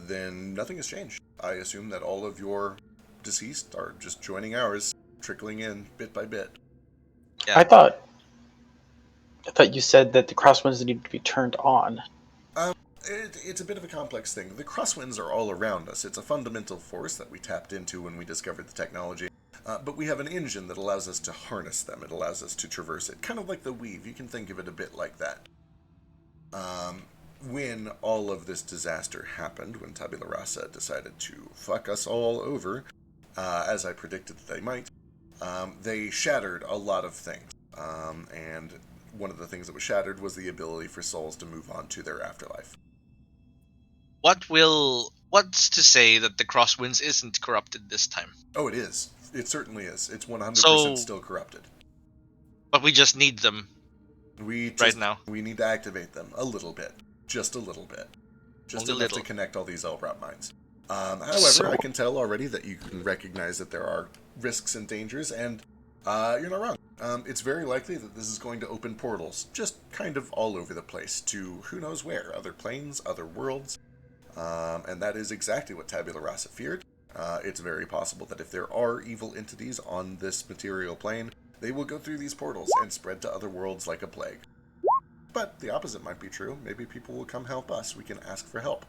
Speaker 2: then nothing has changed. I assume that all of your deceased are just joining ours, trickling in bit by bit.
Speaker 4: Yeah.
Speaker 3: I thought you said that the crosswinds needed to be turned on.
Speaker 2: It's a bit of a complex thing. The Crosswinds are all around us. It's a fundamental force that we tapped into when we discovered the technology. But we have an engine that allows us to harness them. It allows us to traverse it. Kind of like the weave. You can think of it a bit like that. When all of this disaster happened, when Tabula Rasa decided to fuck us all over, as I predicted that they might, they shattered a lot of things. And one of the things that was shattered was the ability for souls to move on to their afterlife.
Speaker 4: What's to say that the Crosswinds isn't corrupted this time?
Speaker 2: Oh, it is. It certainly is. It's 100%
Speaker 4: So-
Speaker 2: still corrupted.
Speaker 4: But we just need them. Right now.
Speaker 2: We need to activate them a little bit. Just a little bit. Just
Speaker 4: Only
Speaker 2: enough to
Speaker 4: little.
Speaker 2: connect all these Elbrat mines. However,
Speaker 5: So-
Speaker 2: I can tell already that you can recognize that there are risks and dangers, and you're not wrong. It's very likely that this is going to open portals, just kind of all over the place, to who knows where. Other planes, other worlds. And that is exactly what Tabula Rasa feared. It's very possible that if there are evil entities on this material plane, they will go through these portals and spread to other worlds like a plague. But the opposite might be true. Maybe people will come help us. We can ask for help.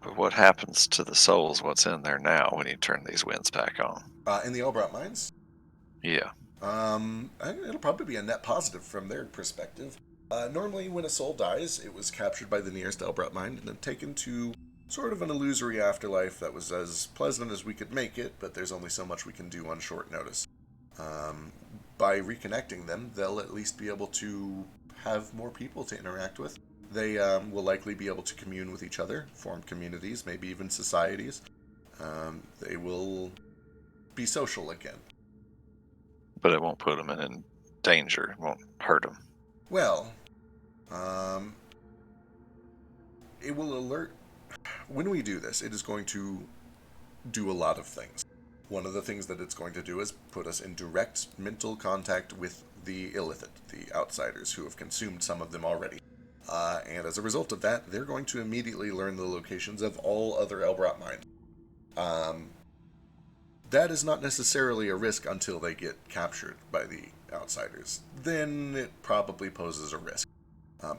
Speaker 1: But what happens to the souls? What's in there now when you turn these winds back on?
Speaker 2: In the Elbrat mines,
Speaker 1: Yeah.
Speaker 2: it'll probably be a net positive from their perspective. Normally, when a soul dies, it was captured by the nearest Elbrat mine and then taken to sort of an illusory afterlife that was as pleasant as we could make it, but there's only so much we can do on short notice. By reconnecting them, they'll at least be able to have more people to interact with. They will likely be able to commune with each other, form communities, maybe even societies. They will be social again.
Speaker 1: But it won't put them in danger. It won't hurt them.
Speaker 2: Well, it will alert. When we do this, it is going to do a lot of things. One of the things that it's going to do is put us in direct mental contact with the illicit, the outsiders who have consumed some of them already. And as a result of that, they're going to immediately learn the locations of all other Elbrot mines. That is not necessarily a risk until they get captured by the outsiders. Then it probably poses a risk.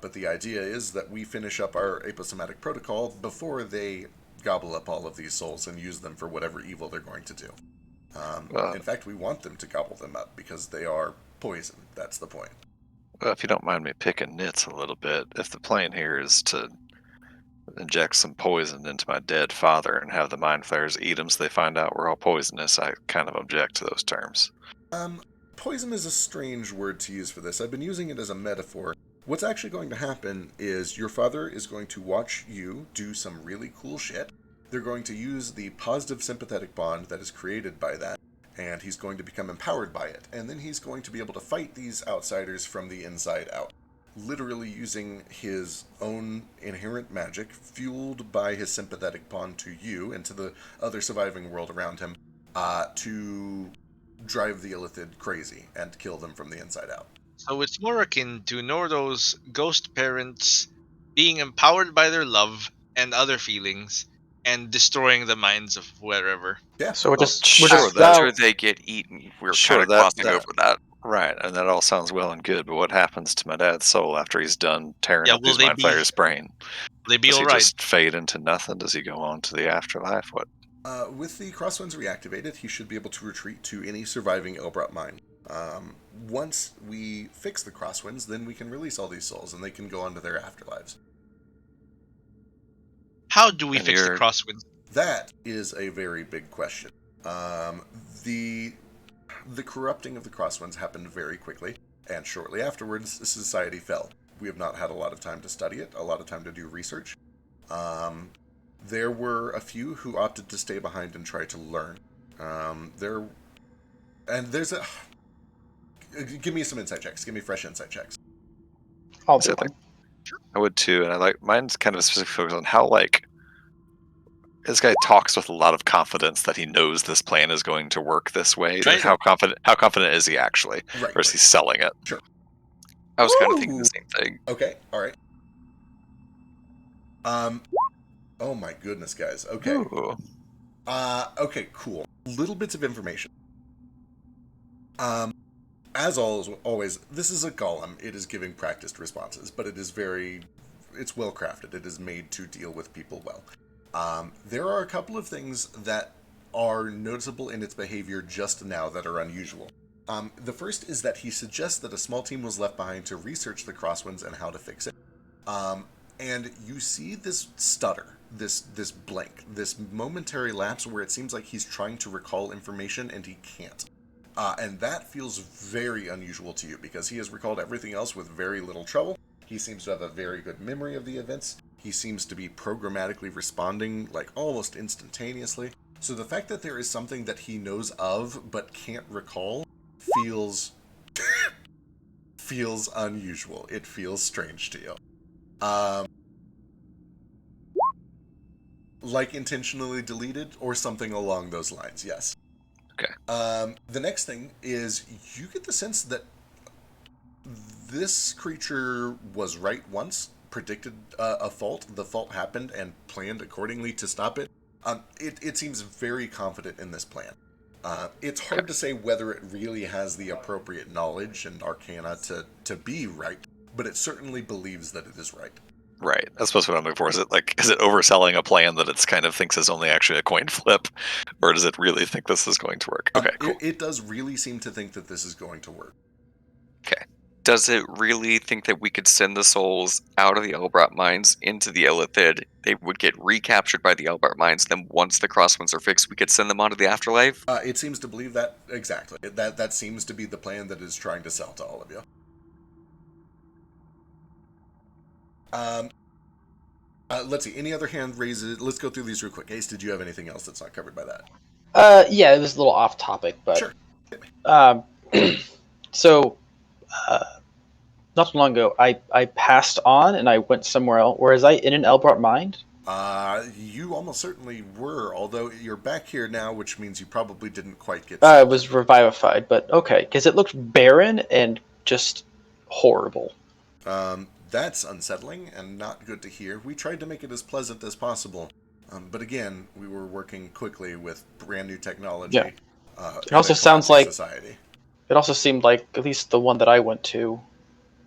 Speaker 2: But the idea is that we finish up our aposomatic protocol before they gobble up all of these souls and use them for whatever evil they're going to do. In fact, we want them to gobble them up because they are poison. That's the point.
Speaker 1: Well, if you don't mind me picking nits a little bit, if the plan here is to inject some poison into my dead father and have the mind flayers eat them so they find out we're all poisonous, I kind of object to those terms.
Speaker 2: Poison is a strange word to use for this. I've been using it as a metaphor. What's actually going to happen is your father is going to watch you do some really cool shit. They're going to use the positive sympathetic bond that is created by that, and he's going to become empowered by it. And then he's going to be able to fight these outsiders from the inside out, literally using his own inherent magic, fueled by his sympathetic bond to you and to the other surviving world around him, to drive the illithid crazy and kill them from the inside out.
Speaker 4: So it's more akin to Nordo's ghost parents being empowered by their love and other feelings and destroying the minds of wherever.
Speaker 2: Yeah.
Speaker 3: So we're just
Speaker 5: After they get eaten, we're
Speaker 1: Sure,
Speaker 5: kind of glossing over that.
Speaker 1: Right, and that all sounds well and good, but what happens to my dad's soul after he's done tearing up
Speaker 4: will
Speaker 1: his
Speaker 4: they
Speaker 1: mind
Speaker 4: be-
Speaker 1: flayer's brain?
Speaker 4: They be
Speaker 1: Does he
Speaker 4: alright.
Speaker 1: just fade into nothing? Does he go on to the afterlife? What?
Speaker 2: With the Crosswinds reactivated, he should be able to retreat to any surviving Elbrot mine. Once we fix the Crosswinds, then we can release all these souls, and they can go on to their afterlives.
Speaker 4: How do we
Speaker 1: And
Speaker 4: fix the
Speaker 1: you're-
Speaker 4: Crosswinds?
Speaker 2: That is a very big question. The corrupting of the Crosswinds happened very quickly, and shortly afterwards, society fell. We have not had a lot of time to study it, a lot of time to do research. There were a few who opted to stay behind and try to learn. Give me some insight checks. Give me fresh insight checks.
Speaker 3: I'll do
Speaker 1: So I
Speaker 3: one.
Speaker 1: think I would too, and I like mine's kind of specific focus on how this guy talks with a lot of confidence that he knows this plan is going to work this way.
Speaker 4: Right.
Speaker 1: Like how confident is he actually,
Speaker 2: Right.
Speaker 1: or is he selling it?
Speaker 2: Sure.
Speaker 5: I was kind of thinking the same thing.
Speaker 2: Okay. All right. Oh my goodness, guys. Okay.
Speaker 1: Ooh.
Speaker 2: Okay, cool. Little bits of information. As always, this is a golem. It is giving practiced responses, but it's well crafted. It is made to deal with people well. There are a couple of things that are noticeable in its behavior just now that are unusual. The first is that he suggests that a small team was left behind to research the Crosswinds and how to fix it. And you see this stutter, this blank, this momentary lapse where it seems like he's trying to recall information and he can't. And that feels very unusual to you because he has recalled everything else with very little trouble. He seems to have a very good memory of the events. He seems to be programmatically responding like almost instantaneously. So the fact that there is something that he knows of but can't recall feels unusual. It feels strange to you. Like intentionally deleted or something along those lines, yes.
Speaker 1: Okay.
Speaker 2: The next thing is you get the sense that this creature was right once, predicted a fault, the fault happened, and planned accordingly to stop it. It seems very confident in this plan. It's hard to say whether it really has the appropriate knowledge and arcana to be right, but it certainly believes that it is right.
Speaker 1: Right. That's supposed to what I'm looking for. Is it overselling a plan that it's kind of thinks is only actually a coin flip, or does it really think this is going to work? Okay, cool.
Speaker 2: It does really seem to think that this is going to work.
Speaker 5: Okay. Does it really think that we could send the souls out of the Elbrot mines into the Illithid? They would get recaptured by the Elbrot mines. Then once the Crosswinds are fixed, we could send them onto the afterlife?
Speaker 2: It seems to believe that exactly. That seems to be the plan that is trying to sell to all of you. Let's see. Any other hand raises? Let's go through these real quick. Ace, did you have anything else that's not covered by that?
Speaker 3: Yeah, it was a little off topic, but
Speaker 2: Sure.
Speaker 3: So not too long ago, I passed on and I went somewhere else. Or was I in an Elbrot mine?
Speaker 2: You almost certainly were, although you're back here now, which means you probably didn't quite get
Speaker 3: It was revivified, but okay, because it looked barren and just horrible.
Speaker 2: That's unsettling and not good to hear. We tried to make it as pleasant as possible. But again, we were working quickly with brand new technology.
Speaker 3: Yeah.
Speaker 2: It
Speaker 3: also sounds like
Speaker 2: society.
Speaker 3: It also seemed like, at least the one that I went to,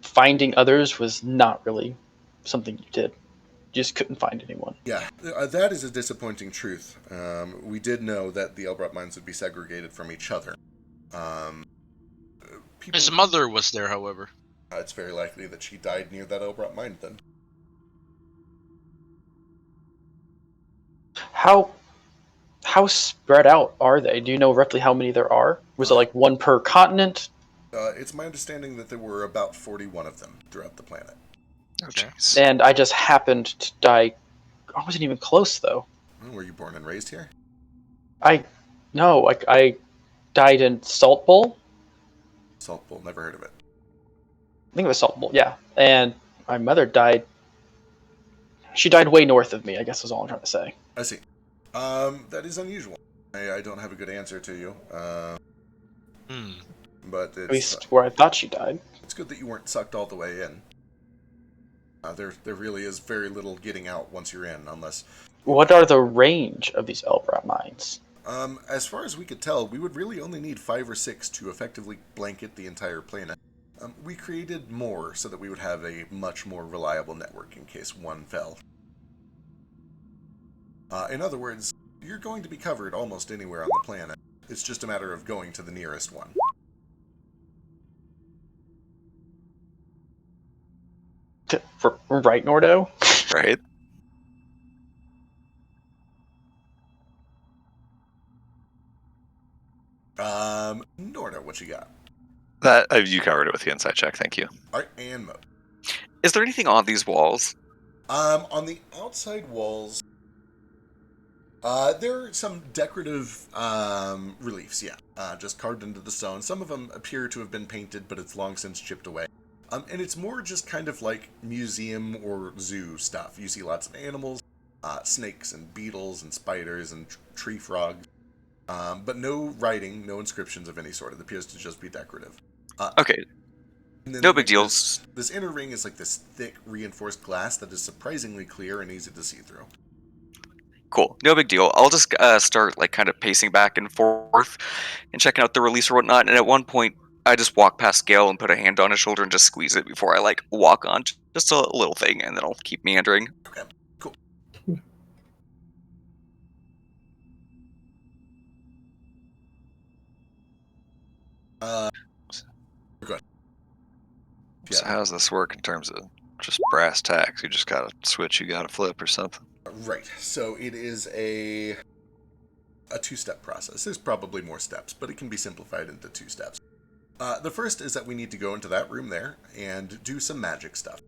Speaker 3: finding others was not really something you did. You just couldn't find anyone.
Speaker 2: Yeah, that is a disappointing truth. We did know that the Elbrot mines would be segregated from each other.
Speaker 4: His mother was there, however.
Speaker 2: It's very likely that she died near that Elbrot mine then.
Speaker 3: How spread out are they? Do you know roughly how many there are? Was it like one per continent?
Speaker 2: It's my understanding that there were about 41 of them throughout the planet.
Speaker 1: Oh, jeez.
Speaker 3: And I just happened to die. I wasn't even close, though.
Speaker 2: Were you born and raised here?
Speaker 3: No, I died in Salt Bowl.
Speaker 2: Salt Bowl, never heard of it.
Speaker 3: I think it was Salt Bowl, yeah. And my mother died. She died way north of me, I guess is all I'm trying to say.
Speaker 2: I see. That is unusual. I don't have a good answer to you. But it's,
Speaker 3: at least where I thought she died.
Speaker 2: It's good that you weren't sucked all the way in. There really is very little getting out once you're in, unless...
Speaker 3: What are the range of these Elbrot mines?
Speaker 2: As far as we could tell, we would really only need 5 or 6 to effectively blanket the entire planet. We created more so that we would have a much more reliable network in case one fell. In other words, you're going to be covered almost anywhere on the planet. It's just a matter of going to the nearest one.
Speaker 3: Right, Nordo?
Speaker 1: Right?
Speaker 2: Nordo, what you got?
Speaker 1: That you covered it with the insight check. Thank you.
Speaker 2: Art and mode.
Speaker 5: Is there anything on these walls?
Speaker 2: On the outside walls, there are some decorative reliefs, yeah, just carved into the stone. Some of them appear to have been painted, but it's long since chipped away. And it's more just kind of like museum or zoo stuff. You see lots of animals, snakes and beetles and spiders and tree frogs, but no writing, no inscriptions of any sort. It appears to just be decorative.
Speaker 5: Okay. No big deal.
Speaker 2: This inner ring is like this thick, reinforced glass that is surprisingly clear and easy to see through.
Speaker 5: Cool. No big deal. I'll just start like kind of pacing back and forth and checking out the release or whatnot. And at one point, I just walk past Gale and put a hand on his shoulder and just squeeze it before I like walk on. Just a little thing, and then I'll keep meandering.
Speaker 2: Okay, cool. Go ahead.
Speaker 1: So how does this work in terms of just brass tacks? You just got a switch you got to flip or something?
Speaker 2: Right. So it is a two-step process. There's probably more steps, but it can be simplified into 2 steps. The first is that we need to go into that room there and do some magic stuff.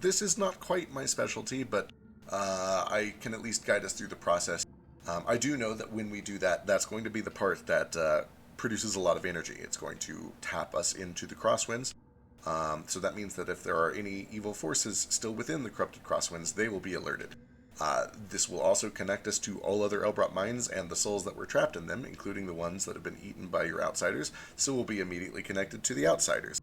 Speaker 2: This is not quite my specialty, but I can at least guide us through the process. I do know that when we do that, that's going to be the part that produces a lot of energy. It's going to tap us into the Crosswinds. So that means that if there are any evil forces still within the corrupted Crosswinds, they will be alerted. This will also connect us to all other Elbrot mines and the souls that were trapped in them, including the ones that have been eaten by your outsiders, so we'll be immediately connected to the outsiders.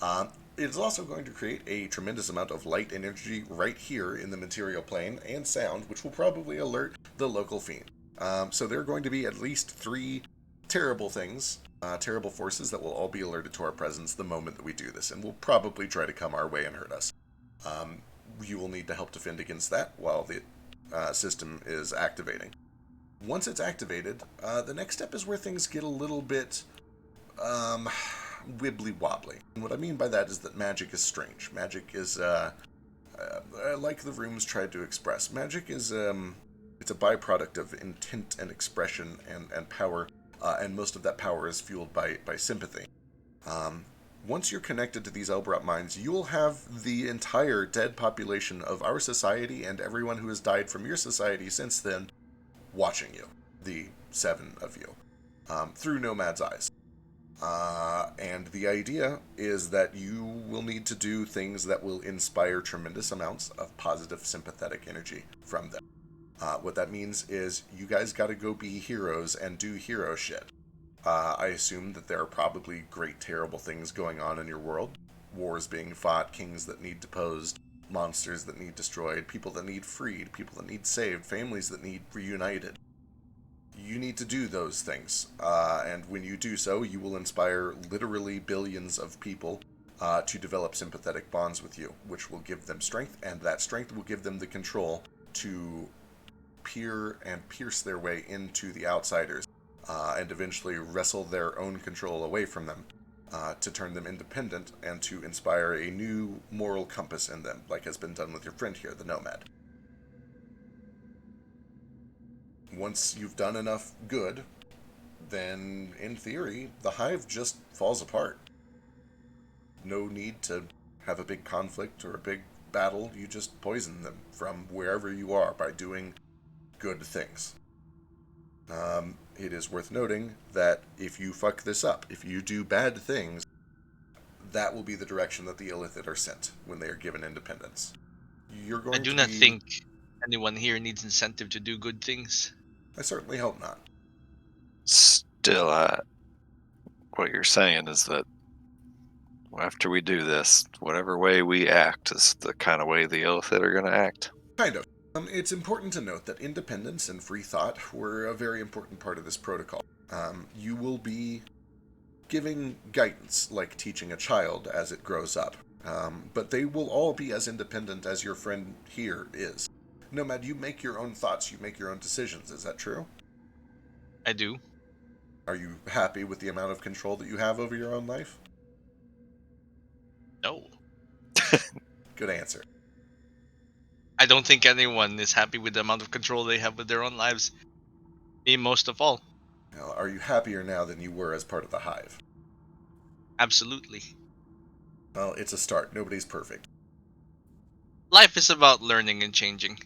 Speaker 2: It is also going to create a tremendous amount of light and energy right here in the material plane, and sound, which will probably alert the local fiend. So there are going to be at least 3 terrible things, terrible forces that will all be alerted to our presence the moment that we do this, and will probably try to come our way and hurt us. You will need to help defend against that while the system is activating. Once it's activated, the next step is where things get a little bit wibbly-wobbly. And what I mean by that is that magic is strange. Magic is, like the rooms tried to express, magic is, it's a byproduct of intent and expression and power, and most of that power is fueled by sympathy. Once you're connected to these Elbrot mines, you will have the entire dead population of our society and everyone who has died from your society since then watching you, the 7 of you, through Nomad's eyes. And the idea is that you will need to do things that will inspire tremendous amounts of positive sympathetic energy from them. What that means is you guys got to go be heroes and do hero shit. I assume that there are probably great, terrible things going on in your world. Wars being fought, kings that need deposed, monsters that need destroyed, people that need freed, people that need saved, families that need reunited. You need to do those things. And when you do so, you will inspire literally billions of people to develop sympathetic bonds with you, which will give them strength, and that strength will give them the control to peer and pierce their way into the outsiders and eventually wrestle their own control away from them to turn them independent and to inspire a new moral compass in them, like has been done with your friend here, the Nomad. Once you've done enough good, then in theory, the hive just falls apart. No need to have a big conflict or a big battle. You just poison them from wherever you are by doing good things. It is worth noting that if you fuck this up, if you do bad things, that will be the direction that the Illithid are sent when they are given independence. You're going
Speaker 4: I do
Speaker 2: to
Speaker 4: not
Speaker 2: be...
Speaker 4: think anyone here needs incentive to do good things.
Speaker 2: I certainly hope not.
Speaker 1: Still, what you're saying is that after we do this, whatever way we act is the kind of way the Illithid are going to act.
Speaker 2: Kind of. It's important to note that independence and free thought were a very important part of this protocol. You will be giving guidance, like teaching a child as it grows up. But they will all be as independent as your friend here is. Nomad, you make your own thoughts, you make your own decisions. Is that true?
Speaker 4: I do.
Speaker 2: Are you happy with the amount of control that you have over your own life?
Speaker 4: No.
Speaker 2: Good answer.
Speaker 4: I don't think anyone is happy with the amount of control they have with their own lives. Me most of all.
Speaker 2: Now, are you happier now than you were as part of the hive?
Speaker 4: Absolutely.
Speaker 2: Well, it's a start. Nobody's perfect.
Speaker 4: Life is about learning and changing.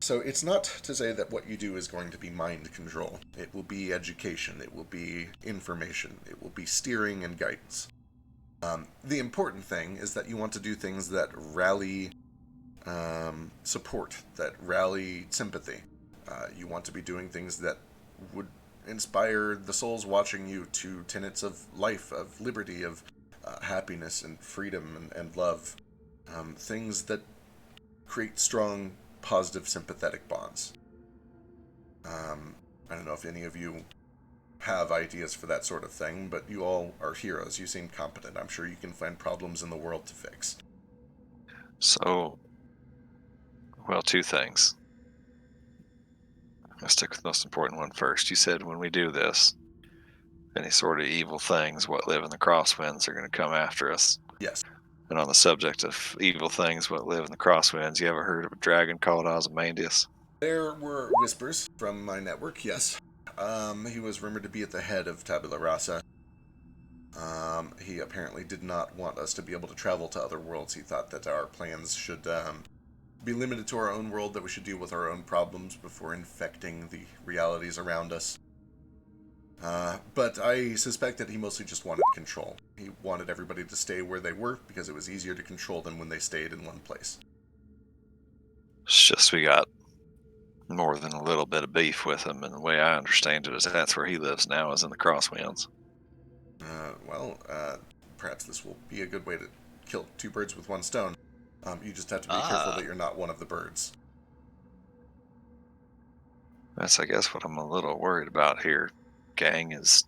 Speaker 2: So it's not to say that what you do is going to be mind control. It will be education. It will be information. It will be steering and guidance. The important thing is that you want to do things that rally support, that rally sympathy. You want to be doing things that would inspire the souls watching you to tenets of life, of liberty, of happiness and freedom and love. Things that create strong, positive, sympathetic bonds. I don't know if any of you have ideas for that sort of thing, but you all are heroes. You seem competent. I'm sure you can find problems in the world to fix.
Speaker 1: So, well, two things. I'll stick with the most important one first. You said when we do this, any sort of evil things what live in the Crosswinds are going to come after us.
Speaker 2: Yes.
Speaker 1: And on the subject of evil things what live in the Crosswinds, you ever heard of a dragon called Ozymandias?
Speaker 2: There were whispers from my network, yes. He was rumored to be at the head of Tabula Rasa. He apparently did not want us to be able to travel to other worlds. He thought that our plans should be limited to our own world, that we should deal with our own problems before infecting the realities around us. But I suspect that he mostly just wanted control. He wanted everybody to stay where they were because it was easier to control them when they stayed in one place.
Speaker 1: It's just we got more than a little bit of beef with him, and the way I understand it is that's where he lives now, is in the Crosswinds.
Speaker 2: Perhaps this will be a good way to kill two birds with one stone. You just have to be careful that you're not one of the birds.
Speaker 1: That's, I guess, what I'm a little worried about here, gang, is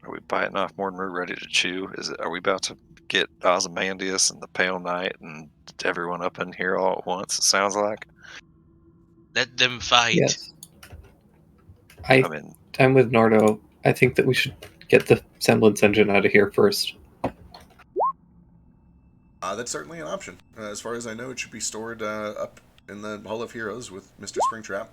Speaker 1: are we biting off more than we're ready to chew? Are we about to get Ozymandias and the Pale Knight and everyone up in here all at once, it sounds like?
Speaker 4: Let them fight.
Speaker 7: Yes.
Speaker 1: I mean,
Speaker 7: I'm with Nardo. I think that we should get the semblance engine out of here first.
Speaker 2: That's certainly an option. As far as I know, it should be stored up in the Hall of Heroes with Mr. Springtrap.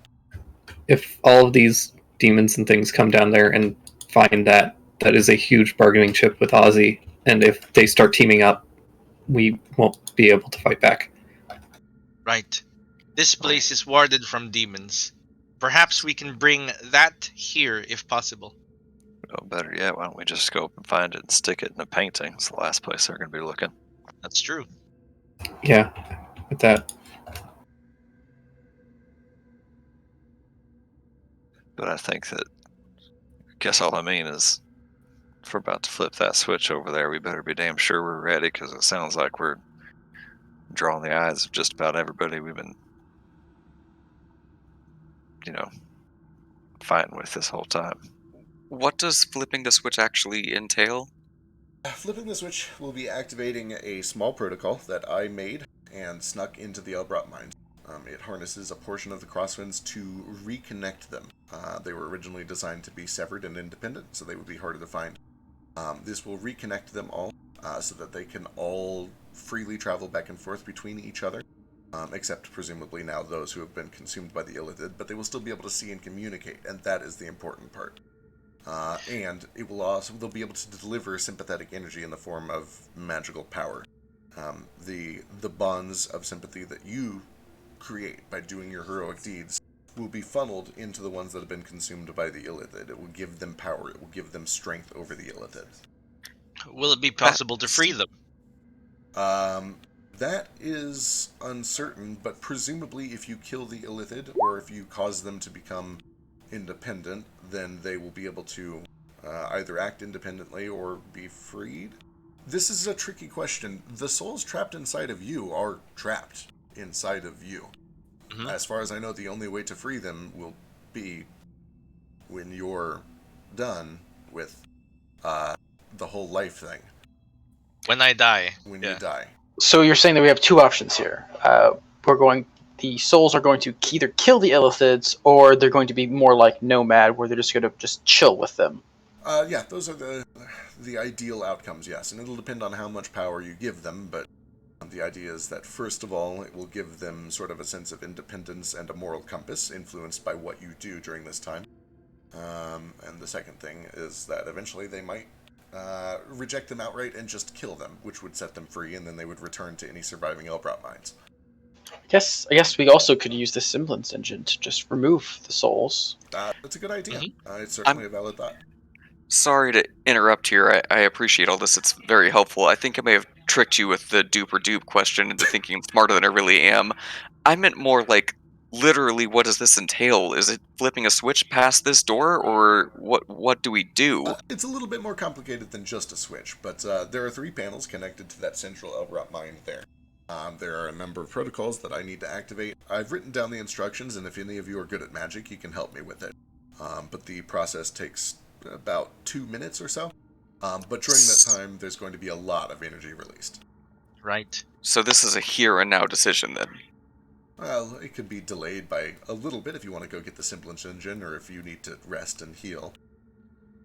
Speaker 7: If all of these demons and things come down there and find that is a huge bargaining chip with Ozzy, and if they start teaming up, we won't be able to fight back.
Speaker 4: Right. This place is warded from demons. Perhaps we can bring that here if possible.
Speaker 1: Oh, better yet, why don't we just go up and find it and stick it in a painting? It's the last place they're going to be looking.
Speaker 4: That's true.
Speaker 7: Yeah, with that.
Speaker 1: But I think that, guess all I mean is, if we're about to flip that switch over there, we better be damn sure we're ready, because it sounds like we're drawing the eyes of just about everybody we've been, fighting with this whole time.
Speaker 5: What does flipping the switch actually entail?
Speaker 2: Flipping the switch will be activating a small protocol that I made and snuck into the Elbrot mines. It harnesses a portion of the Crosswinds to reconnect them. They were originally designed to be severed and independent, so they would be harder to find. This will reconnect them all so that they can all freely travel back and forth between each other, except presumably now those who have been consumed by the Illithid, but they will still be able to see and communicate, and that is the important part. And it will also, they'll be able to deliver sympathetic energy in the form of magical power. The bonds of sympathy that you create by doing your heroic deeds will be funneled into the ones that have been consumed by the Illithid. It will give them power. It will give them strength over the Illithid.
Speaker 4: Will it be possible to free them?
Speaker 2: That is uncertain, but presumably if you kill the Illithid, or if you cause them to become independent, then they will be able to either act independently or be freed. This is a tricky question. The souls trapped inside of you are trapped inside of you.
Speaker 4: Mhm.
Speaker 2: As far as I know, the only way to free them will be when you're done with the whole life thing.
Speaker 4: When I die.
Speaker 2: When
Speaker 4: Yeah.
Speaker 2: you die.
Speaker 3: So you're saying that we have two options here. The souls are going to either kill the Illithids, or they're going to be more like Nomad, where they're just going to just chill with them.
Speaker 2: Yeah, those are the ideal outcomes, yes. And it'll depend on how much power you give them, but the idea is that, first of all, it will give them sort of a sense of independence and a moral compass influenced by what you do during this time. And the second thing is that eventually they might reject them outright and just kill them, which would set them free, and then they would return to any surviving Elbrot mines.
Speaker 3: I guess we also could use the semblance engine to just remove the souls.
Speaker 2: That's a good idea.
Speaker 4: Mhm.
Speaker 2: It's certainly a valid thought.
Speaker 5: Sorry to interrupt here. I appreciate all this. It's very helpful. I think I may have tricked you with the duper dupe question into thinking I'm smarter than I really am. I meant more like literally, what does this entail? Is it flipping a switch past this door, or what do we do?
Speaker 2: It's a little bit more complicated than just a switch, but there are 3 panels connected to that central Elbrot mine there. There are a number of protocols that I need to activate. I've written down the instructions, and if any of you are good at magic, you can help me with it. But the process takes about 2 minutes or so. But during that time, there's going to be a lot of energy released.
Speaker 4: Right.
Speaker 5: So this is a here and now decision then.
Speaker 2: Well, it could be delayed by a little bit if you want to go get the semblance engine, or if you need to rest and heal.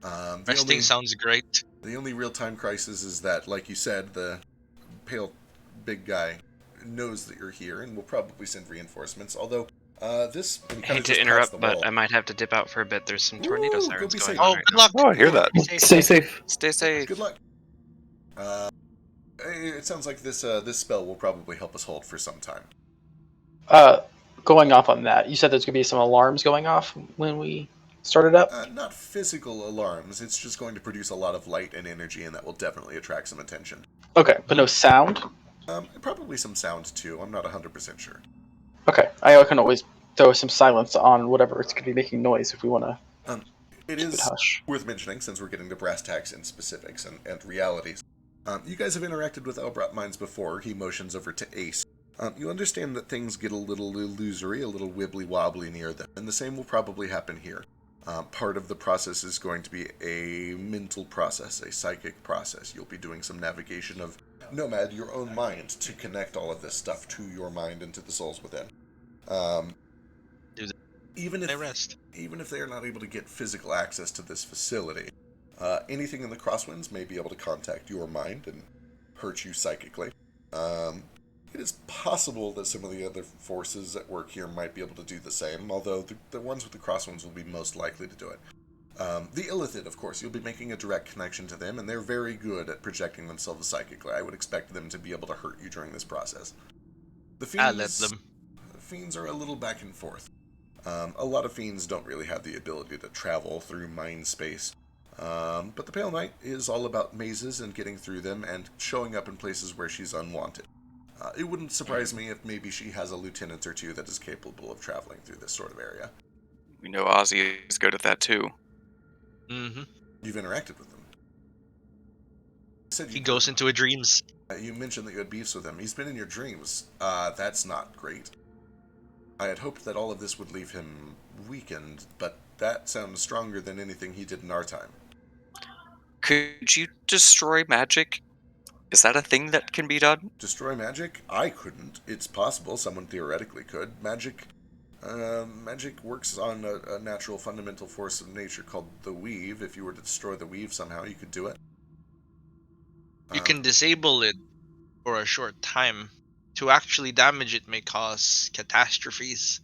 Speaker 4: Resting sounds great.
Speaker 2: The only real-time crisis is that, like you said, the pale big guy knows that you're here and will probably send reinforcements, although this...
Speaker 6: I hate to interrupt, but I might have to dip out for a bit. There's some tornado
Speaker 2: Ooh,
Speaker 6: sirens
Speaker 2: go be
Speaker 6: going
Speaker 2: safe.
Speaker 6: on
Speaker 4: Oh,
Speaker 6: right
Speaker 4: good
Speaker 6: now.
Speaker 4: luck.
Speaker 1: Oh, I hear that.
Speaker 7: Stay safe.
Speaker 5: Stay safe.
Speaker 2: Good luck. It sounds like this spell will probably help us hold for some time.
Speaker 3: Going off on that, you said there's going to be some alarms going off when we start it up?
Speaker 2: Not physical alarms, it's just going to produce a lot of light and energy, and that will definitely attract some attention.
Speaker 3: Okay, but no sound?
Speaker 2: Probably some sound too, I'm not 100% sure.
Speaker 3: Okay, I can always throw some silence on whatever it's going to be making noise if we want to
Speaker 2: It
Speaker 3: keep it
Speaker 2: is
Speaker 3: hush.
Speaker 2: worth mentioning, since we're getting to brass tacks and specifics and realities. You guys have interacted with Elbrot Mines before. He motions over to Ace. You understand that things get a little illusory, a little wibbly-wobbly near them, and the same will probably happen here. Part of the process is going to be a mental process, a psychic process. You'll be doing some navigation of Nomad, your own mind, to connect all of this stuff to your mind and to the souls within. Even if they are not able to get physical access to this facility, anything in the Crosswinds may be able to contact your mind and hurt you psychically. It is possible that some of the other forces at work here might be able to do the same, although the ones with the Crosswinds will be most likely to do it. The Illithid, of course, you'll be making a direct connection to them, and they're very good at projecting themselves psychically. I would expect them to be able to hurt you during this process. The Fiends are a little back and forth. A lot of Fiends don't really have the ability to travel through mind space. But the Pale Knight is all about mazes and getting through them and showing up in places where she's unwanted. It wouldn't surprise me if maybe she has a lieutenant or two that is capable of traveling through this sort of area.
Speaker 5: We know Ozzy is good at that too.
Speaker 4: Mm-hmm.
Speaker 2: You've interacted with him.
Speaker 4: He goes into her dreams.
Speaker 2: You mentioned that you had beefs with him. He's been in your dreams. That's not great. I had hoped that all of this would leave him weakened, but that sounds stronger than anything he did in our time.
Speaker 5: Could you destroy magic? Is that a thing that can be done?
Speaker 2: Destroy magic? I couldn't. It's possible. Someone theoretically could. Magic works on a natural fundamental force of nature called the weave. If you were to destroy the weave somehow, you could do it.
Speaker 4: You can disable it for a short time. To actually damage it may cause catastrophes.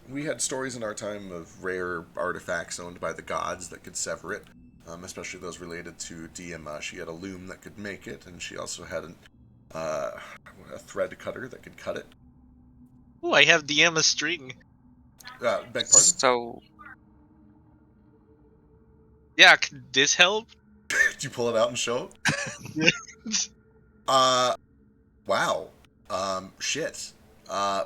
Speaker 2: We had stories in our time of rare artifacts owned by the gods that could sever it, especially those related to Diem. She had a loom that could make it, and she also had a thread cutter that could cut it.
Speaker 4: Oh, I have Diem string.
Speaker 2: Beg pardon?
Speaker 5: So,
Speaker 4: Yeah, could this help?
Speaker 2: Did you pull it out and show it? Wow. Shit.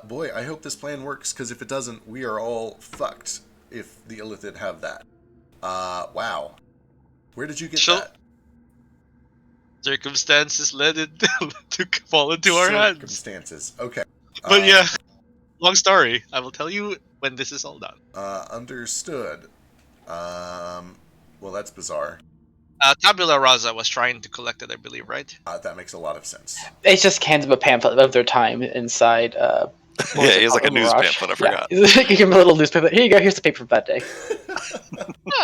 Speaker 2: Boy, I hope this plan works, because if it doesn't, we are all fucked if the Illithid have that. Wow. Where did you get that?
Speaker 4: Circumstances led it to fall into our hands.
Speaker 2: Circumstances. Okay.
Speaker 4: But yeah, long story. I will tell you when this is all done.
Speaker 2: Understood. Well, that's bizarre.
Speaker 4: Tabula Rasa was trying to collect it, I believe, right?
Speaker 2: That makes a lot of sense.
Speaker 3: It's just hands of a pamphlet of their time inside.
Speaker 1: Yeah, he has like a news pamphlet, I forgot.
Speaker 3: Yeah. Give him a little news pamphlet. Here you go, here's the paper for that day.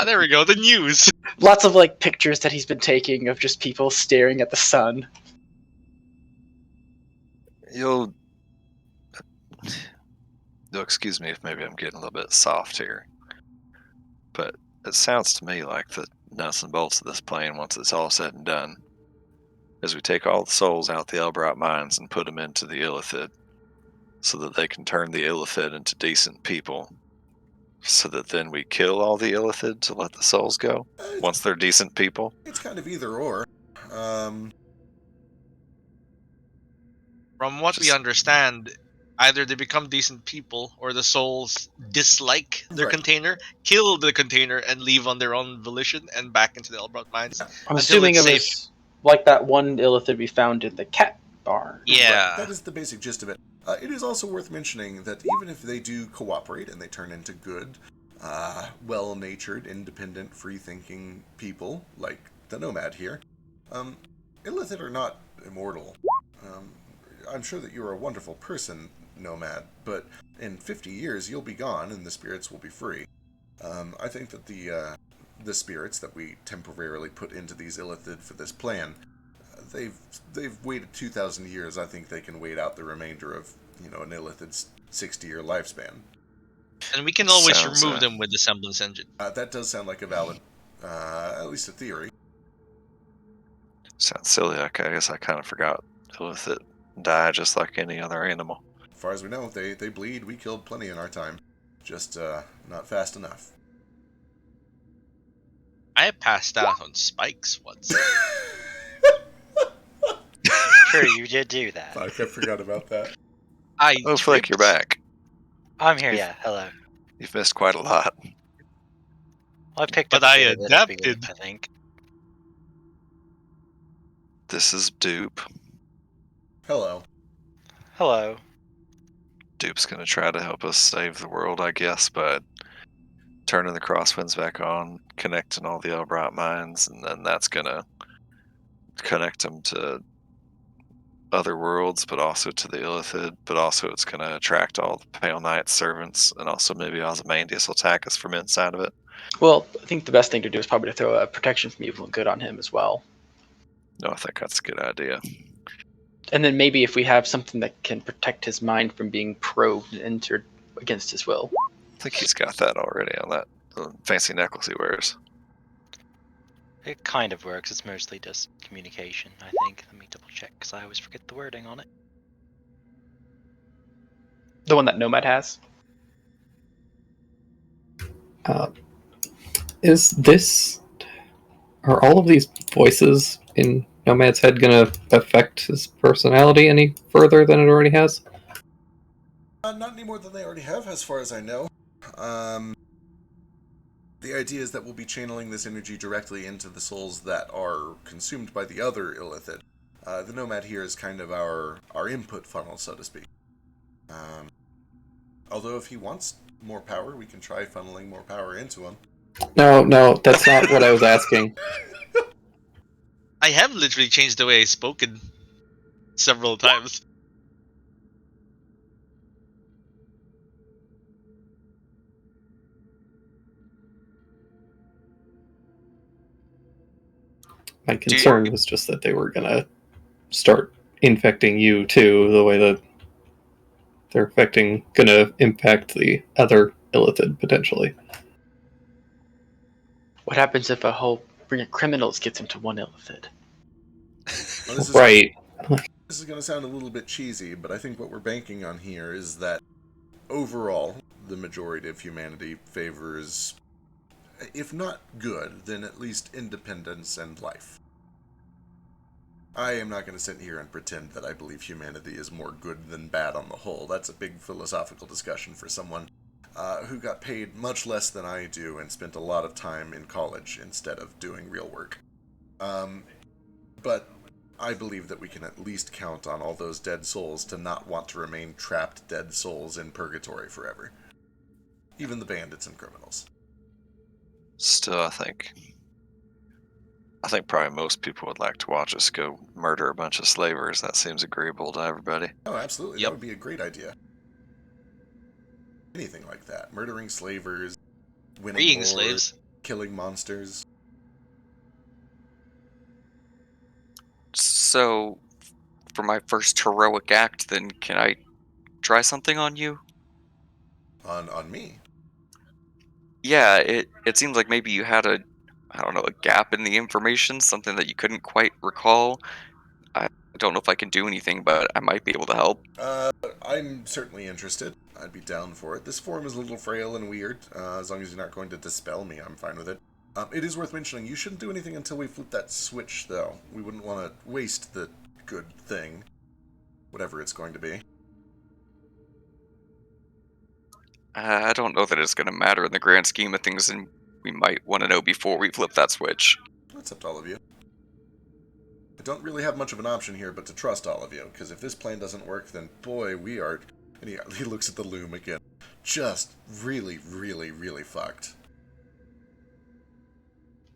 Speaker 4: There we go, the news.
Speaker 3: Lots of like pictures that he's been taking of just people staring at the sun.
Speaker 1: You'll excuse me if maybe I'm getting a little bit soft here, but it sounds to me like the nuts and bolts of this plan, once it's all said and done, is we take all the souls out the Elbrot mines and put them into the Illithid, so that they can turn the Illithid into decent people, so that then we kill all the Illithid to let the souls go once they're decent people.
Speaker 2: It's kind of either or.
Speaker 4: From what we understand, either they become decent people or the souls dislike their container, kill the container, and leave on their own volition and back into the Elbrot mines.
Speaker 3: I'm assuming it was like that one Illithid we found in the cat barn.
Speaker 4: Yeah.
Speaker 2: Right. That is the basic gist of it. It is also worth mentioning that even if they do cooperate and they turn into good, well-natured, independent, free-thinking people, like the Nomad here, Illithid are not immortal. I'm sure that you're a wonderful person, Nomad, but in 50 years you'll be gone and the spirits will be free. I think that the spirits that we temporarily put into these Illithid for this plan, they've waited 2,000 years. I think they can wait out the remainder of, an Illithid's 60-year lifespan.
Speaker 4: And we can always remove them with the semblance engine.
Speaker 2: That does sound like a valid, at least a theory.
Speaker 1: Sounds silly. I guess I kind of forgot Illithid die just like any other animal.
Speaker 2: As far as we know, they bleed. We killed plenty in our time. Just not fast enough.
Speaker 4: I passed out on spikes once.
Speaker 8: True, you did do that.
Speaker 2: I forgot about that.
Speaker 1: Oh, Flick, you're back.
Speaker 8: I'm here, yeah. Hello.
Speaker 1: You've missed quite a lot.
Speaker 8: Well, I picked
Speaker 4: but
Speaker 8: up
Speaker 4: I
Speaker 8: a bit
Speaker 4: adapted.
Speaker 8: I think.
Speaker 1: This is Dupe.
Speaker 2: Hello.
Speaker 8: Hello.
Speaker 1: Dupe's gonna try to help us save the world, I guess, but turning the Crosswinds back on, connecting all the Elbrot mines, and then that's gonna connect them to other worlds, but also to the Illithid, but also it's gonna attract all the Pale Knight servants, and also maybe Ozymandias will attack us from inside of it.
Speaker 3: Well, I think the best thing to do is probably to throw a protection from evil and good on him as well.
Speaker 1: No, I think that's a good idea.
Speaker 3: And then maybe if we have something that can protect his mind from being probed and entered against his will.
Speaker 1: I think he's got that already on that fancy necklace he wears.
Speaker 8: It kind of works. It's mostly just communication, I think. Let me double check, because I always forget the wording on it.
Speaker 3: The one that Nomad has?
Speaker 7: Is this Are all of these voices in Nomad's head going to affect his personality any further than it already has?
Speaker 2: Not any more than they already have, as far as I know. The idea is that we'll be channeling this energy directly into the souls that are consumed by the other Illithid. The Nomad here is kind of our input funnel, so to speak. Although if he wants more power, we can try funneling more power into him.
Speaker 7: No, that's not what I was asking.
Speaker 4: I have literally changed the way I've spoken several times.
Speaker 7: My concern was just that they were going to start infecting you too, the way that they're going to impact the other Illithid potentially.
Speaker 3: What happens if a whole ring of criminals gets into one Illithid?
Speaker 2: Well,
Speaker 7: Right.
Speaker 2: This is going to sound a little bit cheesy, but I think what we're banking on here is that overall, the majority of humanity favors, if not good, then at least independence and life. I am not going to sit here and pretend that I believe humanity is more good than bad on the whole. That's a big philosophical discussion for someone who got paid much less than I do and spent a lot of time in college instead of doing real work. But I believe that we can at least count on all those dead souls to not want to remain trapped dead souls in purgatory forever. Even the bandits and criminals.
Speaker 1: Still, I think probably most people would like to watch us go murder a bunch of slavers. That seems agreeable to everybody.
Speaker 2: Oh, absolutely.
Speaker 4: Yep.
Speaker 2: That would be a great idea. Anything like that. Murdering slavers, winning
Speaker 4: Freeing
Speaker 2: wars,
Speaker 4: slaves.
Speaker 2: killing monsters.
Speaker 5: So, for my first heroic act, then can I try something on you?
Speaker 2: On me?
Speaker 5: Yeah, it seems like maybe you had a gap in the information, something that you couldn't quite recall. I don't know if I can do anything, but I might be able to help.
Speaker 2: I'm certainly interested. I'd be down for it. This form is a little frail and weird. As long as you're not going to dispel me, I'm fine with it. It is worth mentioning, you shouldn't do anything until we flip that switch, though. We wouldn't want to waste the good thing. Whatever it's going to be.
Speaker 5: I don't know that it's going to matter in the grand scheme of things, and we might want to know before we flip that switch.
Speaker 2: That's up to all of you. I don't really have much of an option here but to trust all of you, because if this plan doesn't work, then boy, we are... And he looks at the loom again. Just really, really, really fucked.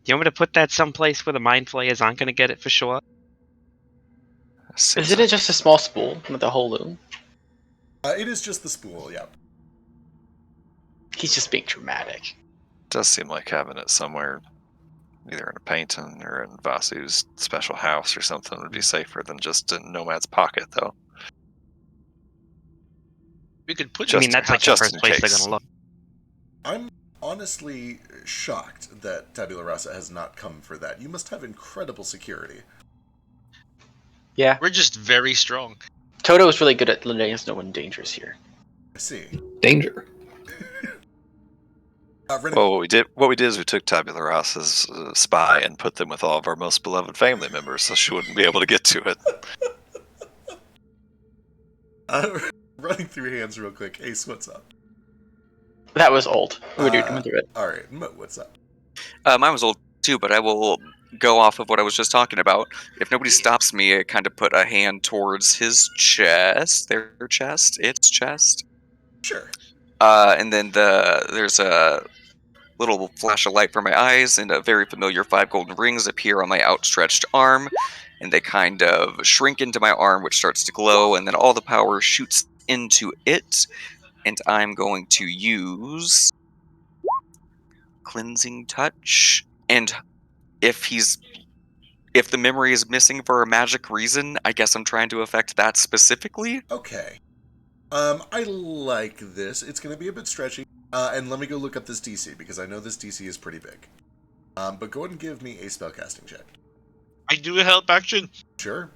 Speaker 6: You want me to put that someplace where the mind flayers aren't going to get it for sure?
Speaker 3: Isn't it just a small spool with the whole loom?
Speaker 2: It is just the spool, yeah.
Speaker 3: He's just being dramatic.
Speaker 1: Does seem like having it somewhere, either in a painting or in Vasu's special house or something, would be safer than just in Nomad's pocket, though.
Speaker 4: We could put.
Speaker 6: I mean, that's like the
Speaker 1: just
Speaker 6: first
Speaker 1: in
Speaker 6: place they're
Speaker 1: case.
Speaker 6: going to look.
Speaker 2: I'm honestly shocked that Tabula Rasa has not come for that. You must have incredible security.
Speaker 3: Yeah.
Speaker 4: We're just very strong.
Speaker 3: Toto is really good at letting us know when dangerous here.
Speaker 2: I see.
Speaker 7: Danger.
Speaker 1: Well, what we did is we took Tabula Rasa's spy and put them with all of our most beloved family members, so she wouldn't be able to get to it.
Speaker 2: Running through hands real quick. Ace, what's up?
Speaker 3: That was old. We went through it.
Speaker 2: Alright, Mo, what's up?
Speaker 5: Mine was old too, but I will go off of what I was just talking about. If nobody stops me, I kind of put a hand towards his chest. Its chest.
Speaker 2: Sure.
Speaker 5: And then there's a little flash of light from my eyes, and a very familiar 5 golden rings appear on my outstretched arm, and they kind of shrink into my arm, which starts to glow, and then all the power shoots into it, and I'm going to use Cleansing Touch, and if the memory is missing for a magic reason, I guess I'm trying to affect that specifically.
Speaker 2: Okay. I like this. It's going to be a bit stretchy. And let me go look up this DC, because I know this DC is pretty big. But go ahead and give me a spellcasting check.
Speaker 4: I do a help action.
Speaker 2: Sure.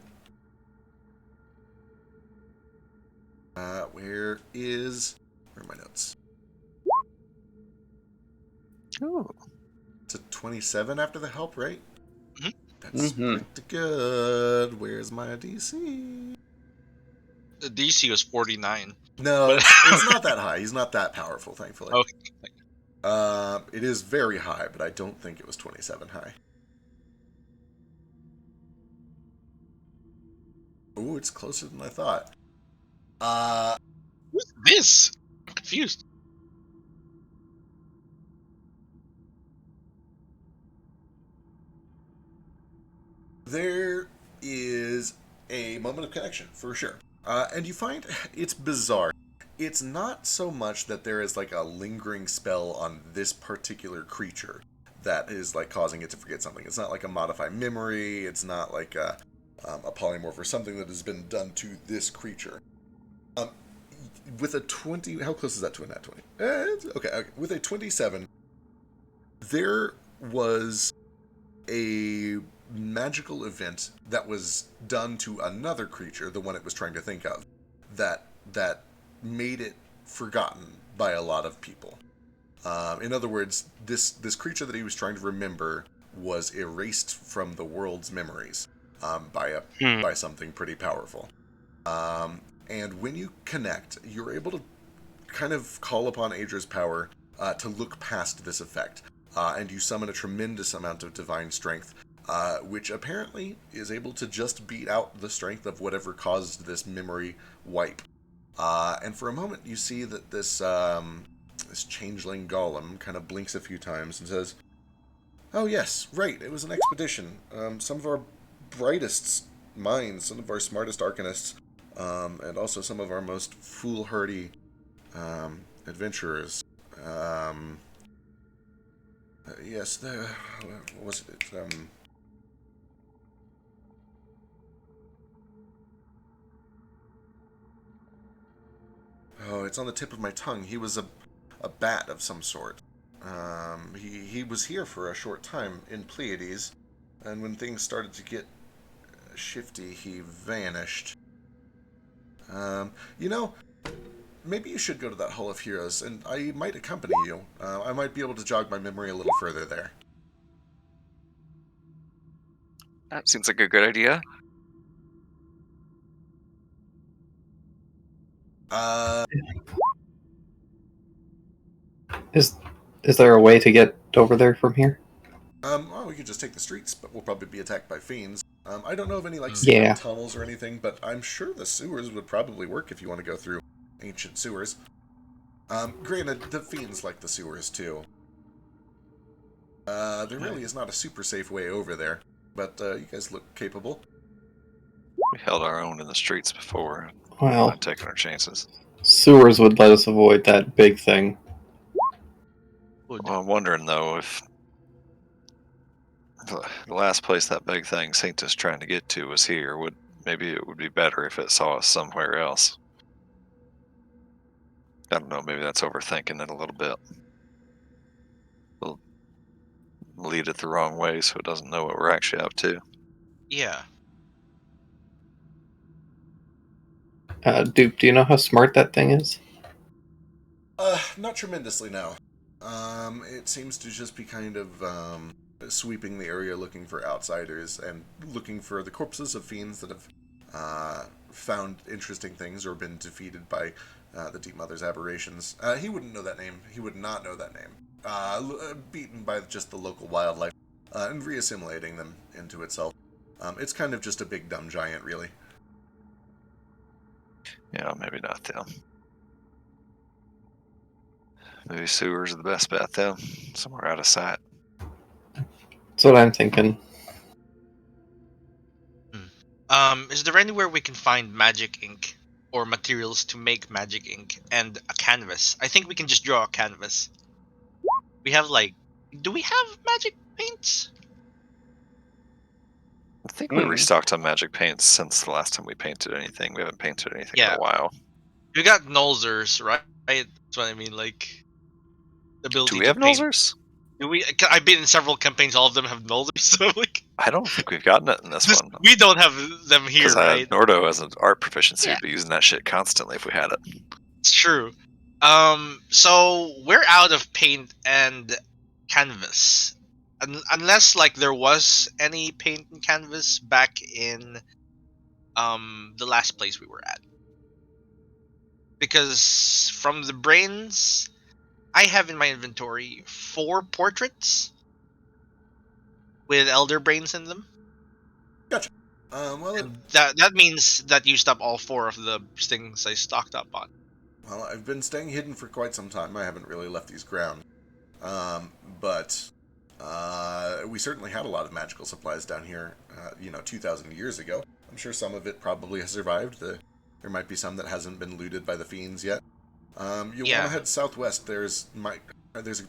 Speaker 2: Where are my notes?
Speaker 1: Ooh.
Speaker 2: It's a 27 after the help, right? That's pretty good. Where's my DC?
Speaker 4: The DC was 49.
Speaker 2: No,
Speaker 4: But-
Speaker 2: it's not that high. He's not that powerful, thankfully.
Speaker 4: Okay.
Speaker 2: It is very high, but I don't think it was 27 high. Ooh, it's closer than I thought.
Speaker 4: What's this? I'm confused.
Speaker 2: There is a moment of connection, for sure. And you find it's bizarre. It's not so much that there is like a lingering spell on this particular creature that is like causing it to forget something. It's not like a modified memory. It's not like a polymorph or something that has been done to this creature. With a 20, how close is that to a nat 20? Okay. With a 27, there was a magical event that was done to another creature, the one it was trying to think of, that made it forgotten by a lot of people. In other words, this creature that he was trying to remember was erased from the world's memories by something pretty powerful. And when you connect, you're able to kind of call upon Adra's power to look past this effect. And you summon a tremendous amount of divine strength, which apparently is able to just beat out the strength of whatever caused this memory wipe. And for a moment, you see that this changeling golem kind of blinks a few times and says, "Oh yes, right, it was an expedition. Some of our brightest minds, some of our smartest arcanists, and also some of our most foolhardy adventurers. Yes, what was it? Oh, it's on the tip of my tongue. He was a bat of some sort. He was here for a short time in Pleiades, and when things started to get shifty, he vanished. Maybe you should go to that Hall of Heroes, and I might accompany you. I might be able to jog my memory a little further there."
Speaker 5: That seems like a good idea.
Speaker 7: Is there a way to get over there from here?
Speaker 2: Well, we could just take the streets, but we'll probably be attacked by fiends. I don't know of any secret tunnels or anything, but I'm sure the sewers would probably work if you want to go through ancient sewers. Granted, the fiends like the sewers too. There really is not a super safe way over there, but you guys look capable.
Speaker 1: We held our own in the streets before.
Speaker 7: Well,
Speaker 1: Not taking our chances.
Speaker 7: sewers would let us avoid that big thing.
Speaker 1: Well, I'm wondering though if the last place that big thing seemed us trying to get to was here. Maybe it would be better if it saw us somewhere else. I don't know. Maybe that's overthinking it a little bit. We'll lead it the wrong way so it doesn't know what we're actually up to.
Speaker 4: Yeah.
Speaker 7: Dupe, do you know how smart that thing is?
Speaker 2: Not tremendously, no. It seems to just be kind of sweeping the area looking for outsiders and looking for the corpses of fiends that have found interesting things or been defeated by the Deep Mother's aberrations. He wouldn't know that name. He would not know that name. Beaten by just the local wildlife and reassimilating them into itself. It's kind of just a big dumb giant, really.
Speaker 1: Yeah, maybe not them. Maybe sewers are the best bet though. Somewhere out of sight.
Speaker 7: That's what I'm thinking.
Speaker 4: Is there anywhere we can find magic ink or materials to make magic ink and a canvas? I think we can just draw a canvas. We have do we have magic paints?
Speaker 1: I think we restocked on magic paints since the last time we painted anything. We haven't painted anything in a while.
Speaker 4: We got Nolzers, right? That's what I mean, the ability
Speaker 1: Do we have
Speaker 4: to paint.
Speaker 1: Nolzers?
Speaker 4: I've been in several campaigns, all of them have Nolzers, so
Speaker 1: I don't think we've gotten it in this one.
Speaker 4: We don't have them here, right?
Speaker 1: Nordo has an art proficiency,
Speaker 4: Yeah.
Speaker 1: would be using that shit constantly if we had it.
Speaker 4: It's true. So we're out of paint and canvas unless like there was any paint and canvas back in the last place we were at. Because from the brains, I have in my inventory 4 portraits with elder brains in them.
Speaker 2: Gotcha. Well,
Speaker 4: And that means that used up all 4 of the things I stocked up on.
Speaker 2: well, I've been staying hidden for quite some time. I haven't really left these grounds. But we certainly had a lot of magical supplies down here, 2,000 years ago. I'm sure some of it probably has survived. There might be some that hasn't been looted by the fiends yet. You want to head southwest. There's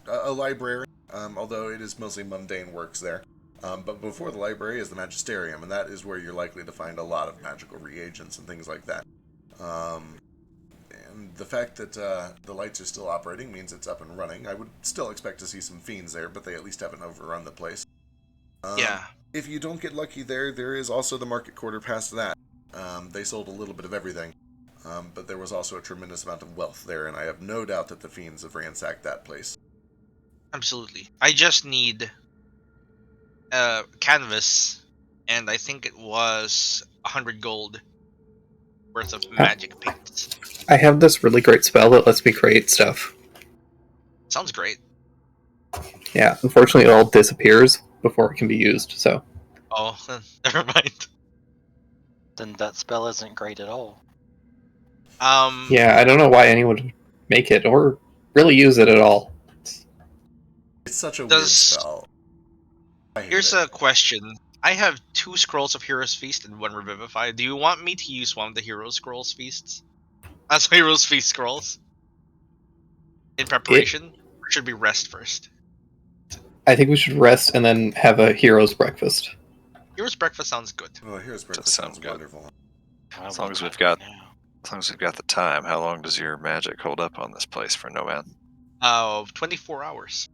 Speaker 2: a library, although it is mostly mundane works there. But before the library is the magisterium, and that is where you're likely to find a lot of magical reagents and things like that. And the fact that the lights are still operating means it's up and running. I would still expect to see some fiends there, but they at least haven't overrun the place. If you don't get lucky there is also the market quarter past that. They sold a little bit of everything, but there was also a tremendous amount of wealth there, and I have no doubt that the fiends have ransacked that place.
Speaker 4: Absolutely. I just need canvas, and I think it was 100 gold worth of magic paints.
Speaker 7: I have this really great spell that lets me create stuff.
Speaker 4: Sounds great.
Speaker 7: Yeah, unfortunately, it all disappears before it can be used. So.
Speaker 4: Oh, never mind.
Speaker 8: Then that spell isn't great at all.
Speaker 7: Yeah, I don't know why anyone would make it or really use it at all.
Speaker 2: It's such a weird spell.
Speaker 4: Here's a question. I have 2 scrolls of Hero's Feast and 1 Revivify. Do you want me to use one of the Hero Scrolls Feasts? As Hero's Feast scrolls? In preparation? Or should we rest first?
Speaker 7: I think we should rest and then have a hero's breakfast.
Speaker 4: Hero's breakfast sounds good.
Speaker 2: Oh, hero's breakfast sounds wonderful.
Speaker 1: As long as we've got the time, how long does your magic hold up on this place for Nomad?
Speaker 4: 24 hours.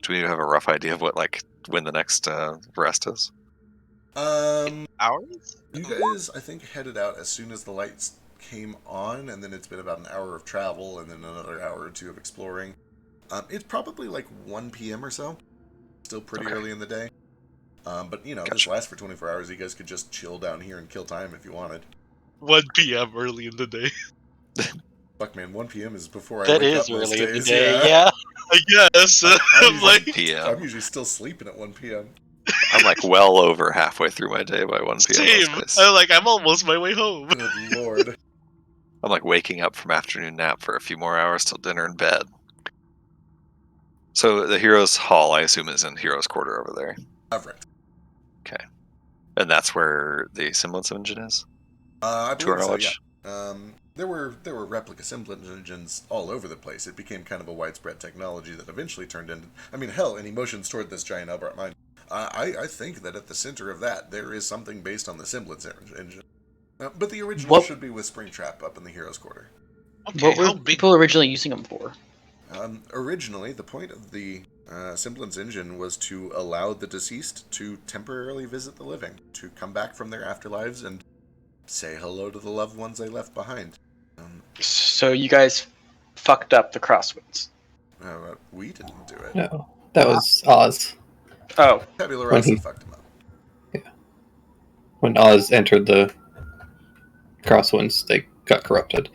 Speaker 1: Do we have a rough idea of when the next rest is?
Speaker 4: Hours?
Speaker 2: You guys, I think, headed out as soon as the lights came on, and then it's been about an hour of travel, and then another hour or 2 of exploring. It's probably like 1 p.m. or so. Still pretty early in the day. But, this lasts for 24 hours. You guys could just chill down here and kill time if you wanted.
Speaker 4: 1 p.m. early in the day.
Speaker 2: Fuck, man, 1 p.m. is before I
Speaker 8: that
Speaker 2: wake
Speaker 8: is
Speaker 2: up most
Speaker 8: early in the
Speaker 2: days.
Speaker 8: day, yeah.
Speaker 4: I guess.
Speaker 2: I'm usually still sleeping at 1 p.m.
Speaker 1: I'm well over halfway through my day by 1 p.m.
Speaker 4: Same. I'm almost my way home.
Speaker 2: Good lord.
Speaker 1: I'm waking up from afternoon nap for a few more hours till dinner and bed. So the Heroes Hall, I assume, is in Heroes Quarter over there.
Speaker 2: Correct.
Speaker 1: Okay. And that's where the semblance engine is?
Speaker 2: I
Speaker 1: to our
Speaker 2: believe
Speaker 1: knowledge?
Speaker 2: So, yeah. There were replica semblance engines all over the place. It became kind of a widespread technology that eventually turned into... any motions toward this giant Elbrat mine. I think that at the center of that, there is something based on the semblance engine. But the original should be with Springtrap up in the Heroes Quarter.
Speaker 3: Okay, what were people originally using them for?
Speaker 2: Originally, the point of the semblance engine was to allow the deceased to temporarily visit the living, to come back from their afterlives and say hello to the loved ones they left behind.
Speaker 3: So you guys fucked up the Crosswinds.
Speaker 2: We didn't do it.
Speaker 7: No, that was Oz.
Speaker 3: Oh.
Speaker 2: Tabula Rasa fucked him up.
Speaker 7: Yeah. When Oz entered the Crosswinds, they got corrupted.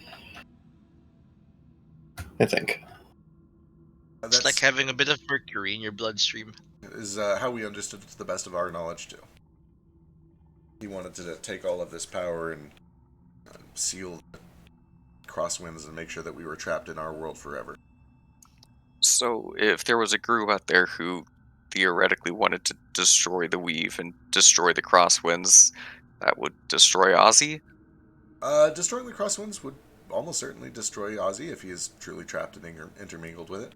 Speaker 7: I think.
Speaker 4: It's like having a bit of mercury in your bloodstream.
Speaker 2: Is how we understood it to the best of our knowledge, too. He wanted to take all of this power and seal Crosswinds and make sure that we were trapped in our world forever.
Speaker 5: So, if there was a group out there who theoretically wanted to destroy the Weave and destroy the Crosswinds, that would destroy Ozzy?
Speaker 2: Destroying the Crosswinds would almost certainly destroy Ozzy if he is truly trapped and intermingled with it.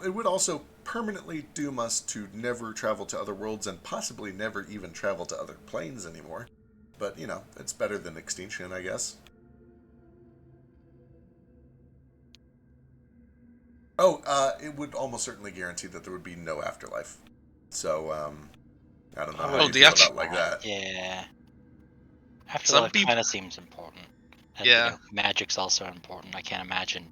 Speaker 2: It would also permanently doom us to never travel to other worlds and possibly never even travel to other planes anymore. But, it's better than extinction, I guess. It would almost certainly guarantee that there would be no afterlife. So, I don't know how you feel about like that.
Speaker 8: Yeah. Afterlife kind of seems important. And, magic's also important. I can't imagine,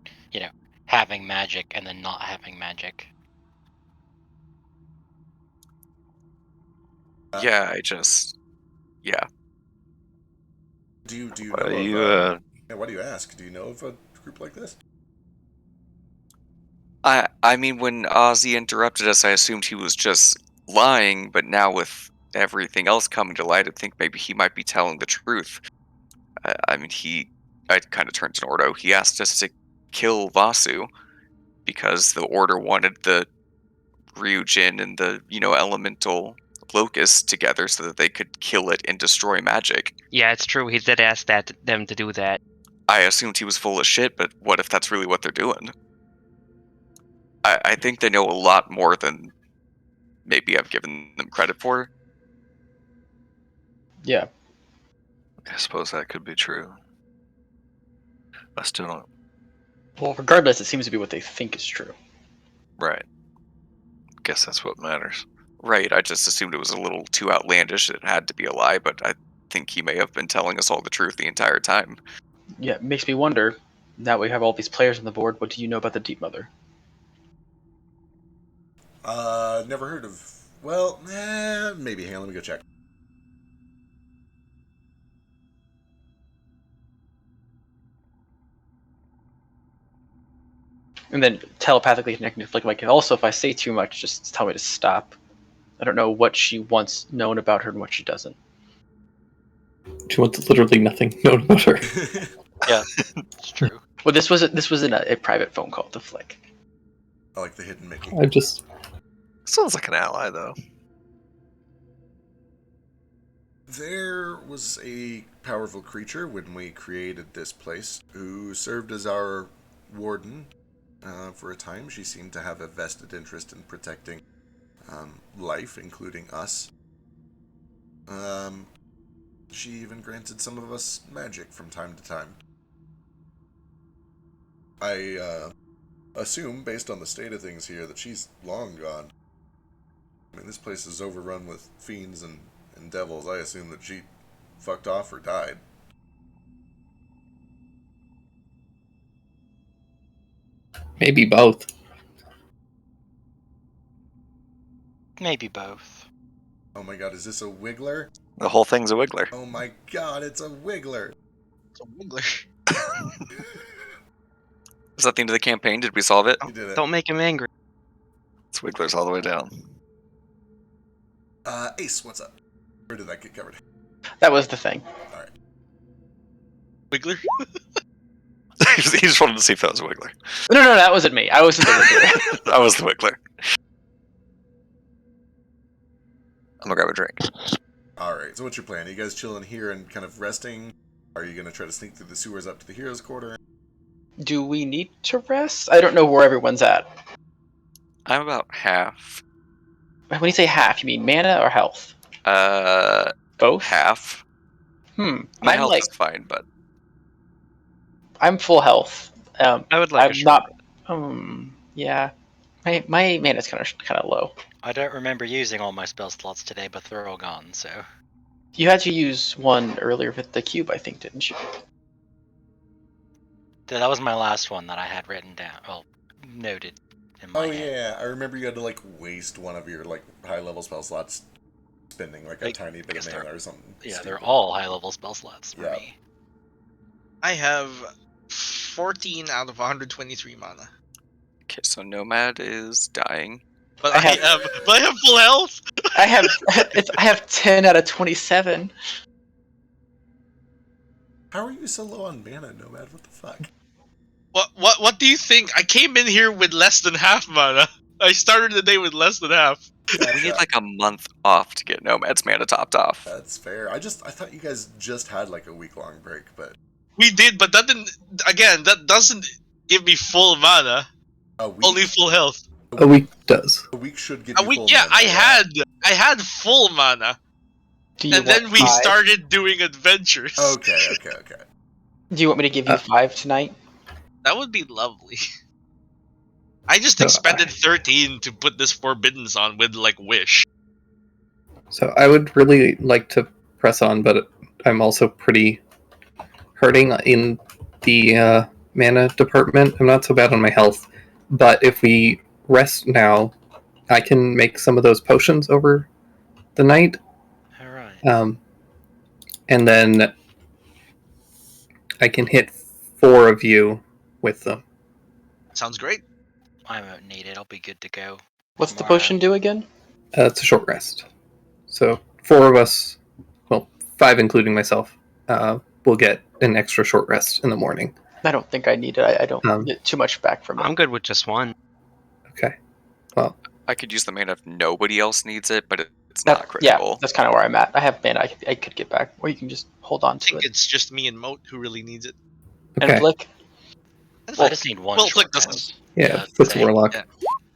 Speaker 8: having magic and then not having magic.
Speaker 5: Yeah.
Speaker 2: Do you know
Speaker 1: Are
Speaker 2: of?
Speaker 1: you,
Speaker 2: Why do you ask? Do you know of a group like this?
Speaker 5: I mean, when Ozzy interrupted us, I assumed he was just lying, but now with everything else coming to light, I think maybe he might be telling the truth. I mean, I kind of turned to Ordo. He asked us to kill Vasu because the Order wanted the Ryujin and the, elemental locust together so that they could kill it and destroy magic.
Speaker 6: Yeah, it's true. He did ask them to do that.
Speaker 5: I assumed he was full of shit, but what if that's really what they're doing? I think they know a lot more than maybe I've given them credit for.
Speaker 3: Yeah.
Speaker 1: I suppose that could be true. I still don't.
Speaker 3: Well, regardless, it seems to be what they think is true.
Speaker 1: Right. Guess that's what matters.
Speaker 5: Right, I just assumed it was a little too outlandish. It had to be a lie, but I think he may have been telling us all the truth the entire time.
Speaker 3: Yeah, it makes me wonder. Now we have all these players on the board. What do you know about the Deep Mother?
Speaker 2: Never heard of. Well, maybe. Hang on, let me go check.
Speaker 3: And then telepathically connecting to Flick, like, also, if I say too much, just tell me to stop. I don't know what she wants known about her and what she doesn't.
Speaker 7: She wants literally nothing known about her.
Speaker 8: Yeah, it's true.
Speaker 3: Well, this was in a private phone call to Flick.
Speaker 2: I like the hidden Mickey.
Speaker 7: I just
Speaker 1: Sounds like an ally, though.
Speaker 2: There was a powerful creature when we created this place who served as our warden for a time. She seemed to have a vested interest in protecting life, including us. She even granted some of us magic from time to time. I assume, based on the state of things here, that she's long gone. I mean, this place is overrun with fiends and devils. I assume that she fucked off or died.
Speaker 7: maybe both.
Speaker 8: Maybe both.
Speaker 2: Oh my god, is this a wiggler?
Speaker 1: The whole thing's a wiggler.
Speaker 2: Oh my god, it's a wiggler!
Speaker 4: It's a wiggler.
Speaker 5: Is that the end of the campaign? Did we solve it?
Speaker 2: You did it.
Speaker 6: Don't make him angry.
Speaker 1: It's wigglers all the way down.
Speaker 2: Ace, what's up? Where did that get covered?
Speaker 3: That was the thing.
Speaker 2: Alright.
Speaker 4: Wiggler?
Speaker 1: He just wanted to see if that was a wiggler.
Speaker 3: No, that wasn't me. I wasn't the wiggler.
Speaker 1: That was the wiggler. I'm gonna grab a drink.
Speaker 2: Alright, so what's your plan? Are you guys chilling here and kind of resting? Are you gonna try to sneak through the sewers up to the Heroes' Quarter?
Speaker 3: Do we need to rest? I don't know where everyone's at.
Speaker 5: I'm about half.
Speaker 3: When you say half, you mean mana or health? Both?
Speaker 5: Half.
Speaker 3: My
Speaker 5: My
Speaker 3: I'm
Speaker 5: health
Speaker 3: like,
Speaker 5: is fine, but
Speaker 3: I'm full health.
Speaker 6: I would like
Speaker 3: I'm
Speaker 6: a short.
Speaker 3: not. Yeah. My mana's kind of low.
Speaker 8: I don't remember using all my spell slots today, but they're all gone, so.
Speaker 3: You had to use one earlier with the cube, I think, didn't you?
Speaker 8: That was my last one that I had written down. Well, noted in my
Speaker 2: Oh
Speaker 8: head.
Speaker 2: yeah, I remember you had to like waste one of your like high-level spell slots spending like a tiny bit of
Speaker 8: because they're-
Speaker 2: mana or something.
Speaker 8: Yeah,
Speaker 2: stupid.
Speaker 8: they're all high-level spell slots for
Speaker 2: Yeah.
Speaker 8: me.
Speaker 4: I have 14 out of 123 mana.
Speaker 5: okay. So Nomad is dying.
Speaker 4: But
Speaker 3: I
Speaker 4: I have full health.
Speaker 3: I have 10 out of 27.
Speaker 2: How are you so low on mana, Nomad? What the fuck?
Speaker 4: What do you think? I came in here with less than half mana. I started the day with less than half.
Speaker 5: We need like a month off to get Nomad's mana topped off.
Speaker 2: That's fair. I thought you guys just had like a week-long break, but
Speaker 4: We did, but that didn't. Again, that doesn't give me full mana.
Speaker 2: a week,
Speaker 4: Only full health.
Speaker 7: A week does.
Speaker 2: a week should give
Speaker 4: A
Speaker 2: you
Speaker 4: week,
Speaker 2: full
Speaker 4: yeah,
Speaker 2: mana.
Speaker 4: I had full mana,
Speaker 3: Do you
Speaker 4: and then
Speaker 3: want
Speaker 4: we
Speaker 3: 5?
Speaker 4: started doing adventures.
Speaker 2: Okay.
Speaker 3: Do you want me to give you 5 tonight?
Speaker 4: That would be lovely. I just
Speaker 7: So
Speaker 4: expended 13 to put this Forbiddance on with like Wish.
Speaker 7: So I would really like to press on, but I'm also pretty hurting in the mana department. I'm not so bad on my health, but if we rest now, I can make some of those potions over the night And then I can hit 4 of you with them.
Speaker 4: Sounds great.
Speaker 8: I won't need it. I'll be good to go.
Speaker 3: What's the
Speaker 8: tomorrow.
Speaker 3: potion do again?
Speaker 7: It's a short rest. So 4 of us, well, 5 including myself, will get an extra short rest in the morning.
Speaker 3: I don't think I need it. I don't get too much back from it.
Speaker 6: I'm good with just one.
Speaker 7: Okay. Well,
Speaker 5: I could use the mana if nobody else needs it, but it's not critical.
Speaker 3: Yeah, that's kind of where I'm at. I have mana I could get back, or you can just hold on
Speaker 4: I
Speaker 3: to
Speaker 4: think
Speaker 3: it.
Speaker 4: it's just me and Moat who really needs it.
Speaker 7: okay.
Speaker 3: And Flick?
Speaker 4: And
Speaker 8: I just need one
Speaker 4: well,
Speaker 8: short
Speaker 4: Flick doesn't.
Speaker 8: rest.
Speaker 7: Yeah,
Speaker 8: I'd
Speaker 7: Flick's
Speaker 8: say.
Speaker 7: Warlock.
Speaker 4: Yeah.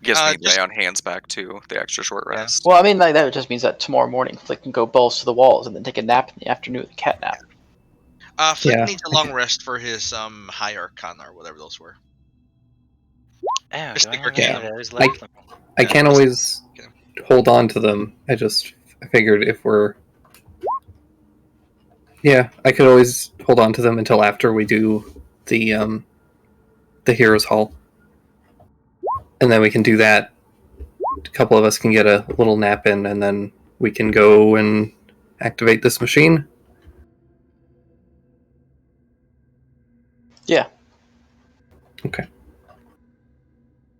Speaker 5: Gives me
Speaker 4: just-
Speaker 5: lay on hands back too, the extra short
Speaker 4: Yeah.
Speaker 5: rest.
Speaker 3: Well, I mean, like, that just means that tomorrow morning Flick can go balls to the walls and then take a nap in the afternoon, a cat nap.
Speaker 4: Flick
Speaker 7: Yeah.
Speaker 4: needs a long rest for his high arcana or whatever those were.
Speaker 8: Oh,
Speaker 4: Just
Speaker 8: do I
Speaker 4: pick
Speaker 8: have
Speaker 4: your
Speaker 8: any
Speaker 4: hand.
Speaker 8: of those left?
Speaker 7: I
Speaker 4: Yeah,
Speaker 7: can't
Speaker 4: just-
Speaker 7: always hold on to them. I figured if we're... Yeah, I could always hold on to them until after we do the Heroes Hall. And then we can do that. A couple of us can get a little nap in, and then we can go and activate this machine.
Speaker 3: Yeah.
Speaker 7: Okay.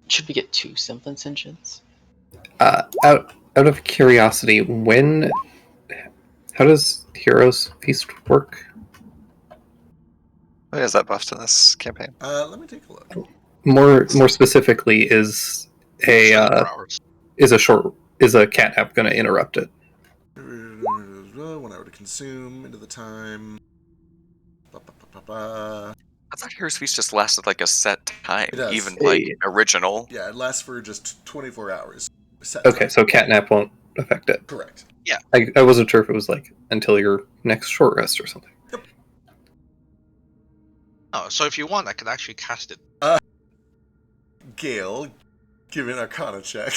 Speaker 3: Should we get 2 semblance engines?
Speaker 7: Out of curiosity, how does Heroes Feast work?
Speaker 1: Oh, yeah, is that buffed in this campaign?
Speaker 2: Let me take a look.
Speaker 7: More specifically, is a
Speaker 4: 24 hours.
Speaker 7: is a cat nap going to interrupt it?
Speaker 2: 1 hour to consume into the time.
Speaker 5: I thought Heroes Feast just lasted like a set time,
Speaker 2: It does.
Speaker 5: even like
Speaker 7: Hey.
Speaker 5: original.
Speaker 2: Yeah, it lasts for just 24 hours. Set
Speaker 7: Okay,
Speaker 2: time.
Speaker 7: so cat nap won't affect it.
Speaker 2: Correct.
Speaker 7: I wasn't sure if it was like until your next short rest or something.
Speaker 4: Oh, so if you want, I could actually cast it.
Speaker 2: Gale, give me an Arcana check.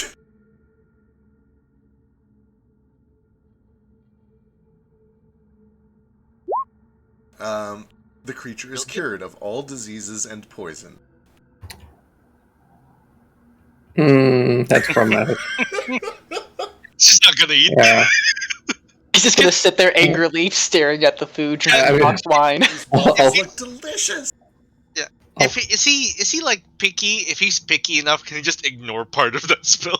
Speaker 2: The creature is
Speaker 4: Okay.
Speaker 2: cured of all diseases and poison.
Speaker 7: That's problematic.
Speaker 4: She's not gonna eat.
Speaker 7: Yeah.
Speaker 3: He's just gonna sit there angrily staring at the food,
Speaker 7: I
Speaker 3: drinking
Speaker 7: mean-
Speaker 3: boxed wine.
Speaker 2: These balls
Speaker 7: I'll-
Speaker 2: look delicious.
Speaker 4: If is he like picky? If he's picky enough, can he just ignore part of that spell?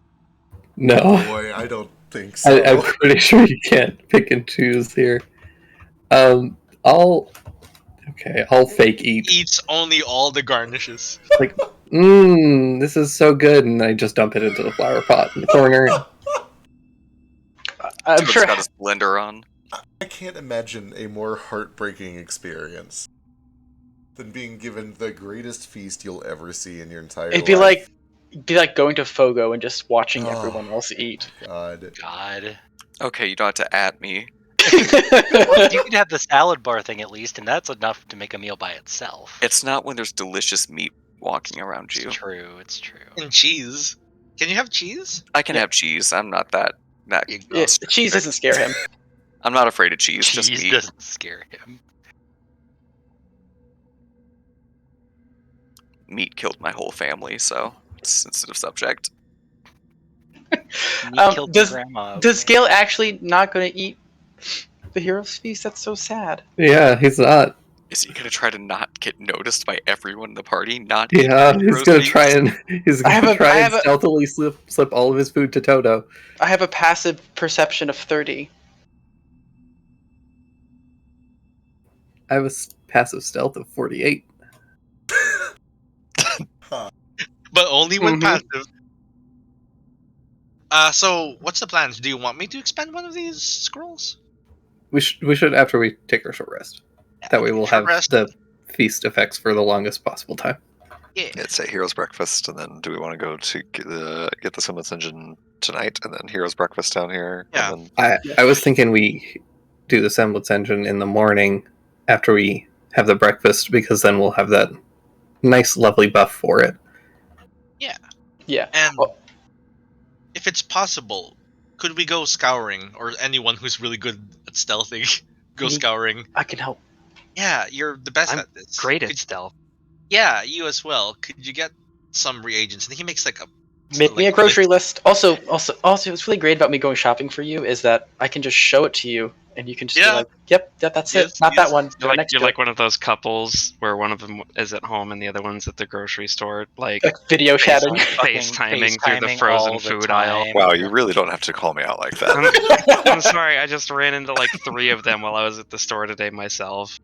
Speaker 7: No.
Speaker 2: Boy, I don't think so.
Speaker 7: I'm pretty sure you can't pick and choose here. I'll fake eat.
Speaker 4: Eats only all the garnishes.
Speaker 7: Like, this is so good, and I just dump it into the flower pot in the corner.
Speaker 3: I'm
Speaker 5: Toad's
Speaker 3: sure.
Speaker 5: got his blender on.
Speaker 2: I can't imagine a more heartbreaking experience than being given the greatest feast you'll ever see in your entire
Speaker 3: It'd be
Speaker 2: life.
Speaker 3: like going to Fogo and just watching
Speaker 2: Oh.
Speaker 3: everyone else eat.
Speaker 2: God.
Speaker 8: God.
Speaker 5: Okay, you don't have to at me.
Speaker 8: Well, you could have the salad bar thing at least, and that's enough to make a meal by itself.
Speaker 5: It's not when there's delicious meat walking around
Speaker 8: It's
Speaker 5: you.
Speaker 8: true. It's true.
Speaker 4: And cheese. Can you have cheese?
Speaker 5: I can have cheese. I'm not that.
Speaker 4: You go.
Speaker 3: Yeah, cheese doesn't scare him.
Speaker 5: I'm not afraid of cheese. Just
Speaker 8: Cheese
Speaker 5: meat.
Speaker 8: doesn't scare him.
Speaker 5: Meat killed my whole family, so it's a sensitive subject.
Speaker 8: Meat killed my
Speaker 3: Does
Speaker 8: grandma.
Speaker 3: does Gale actually not gonna eat the hero's feast? That's so sad.
Speaker 7: Yeah, he's not.
Speaker 5: Is he gonna try to not get noticed by everyone in the party? Not eat
Speaker 7: Yeah, he's
Speaker 5: roast
Speaker 7: gonna
Speaker 5: beef?
Speaker 7: try and
Speaker 3: I have a-
Speaker 7: stealthily slip all of his food to Toto.
Speaker 3: I have a passive perception of 30.
Speaker 7: I have a passive stealth of 48.
Speaker 4: But only when
Speaker 3: Mhm.
Speaker 4: passive. So what's the plans? Do you want me to expend one of these scrolls?
Speaker 7: We should after we take our short rest. That way we'll
Speaker 4: Short
Speaker 7: have
Speaker 4: rest?
Speaker 7: the feast effects for the longest possible time.
Speaker 4: Yeah.
Speaker 1: It's a Heroes Breakfast, and then do we want to go to get the Summits Engine tonight, and then Heroes Breakfast down here?
Speaker 4: Yeah.
Speaker 1: And then,
Speaker 7: I was thinking we do the Semblance Engine in the morning after we have the breakfast, because then we'll have that nice lovely buff for it.
Speaker 3: Yeah.
Speaker 4: And
Speaker 3: Well-
Speaker 4: if it's possible, could we go scouring, or anyone who's really good at stealthing, go
Speaker 3: Me?
Speaker 4: scouring?
Speaker 3: I can help.
Speaker 4: Yeah, you're the best
Speaker 6: I'm
Speaker 4: at this.
Speaker 6: Great at
Speaker 4: Could-
Speaker 6: stealth.
Speaker 4: Yeah, you as well. Could you get some reagents? I think he makes like a
Speaker 3: Make me a
Speaker 4: like,
Speaker 3: grocery list. Also, what's really great about me going shopping for you is that I can just show it to you and you can just be
Speaker 4: Yeah.
Speaker 3: like, "Yep, that's
Speaker 4: Yes,
Speaker 3: it. Not
Speaker 4: yes.
Speaker 3: that one.
Speaker 6: You're
Speaker 3: Next
Speaker 6: you're
Speaker 3: to
Speaker 6: like
Speaker 3: it."
Speaker 6: one of those couples where one of them is at home and the other one's at the grocery store, like
Speaker 3: Like video
Speaker 6: face,
Speaker 3: chatting.
Speaker 6: FaceTiming through the
Speaker 8: FaceTiming
Speaker 6: frozen
Speaker 8: all the
Speaker 6: food aisle.
Speaker 8: time.
Speaker 1: Wow, you really don't have to call me out like that.
Speaker 6: I'm sorry, I just ran into like 3 of them while I was at the store today myself.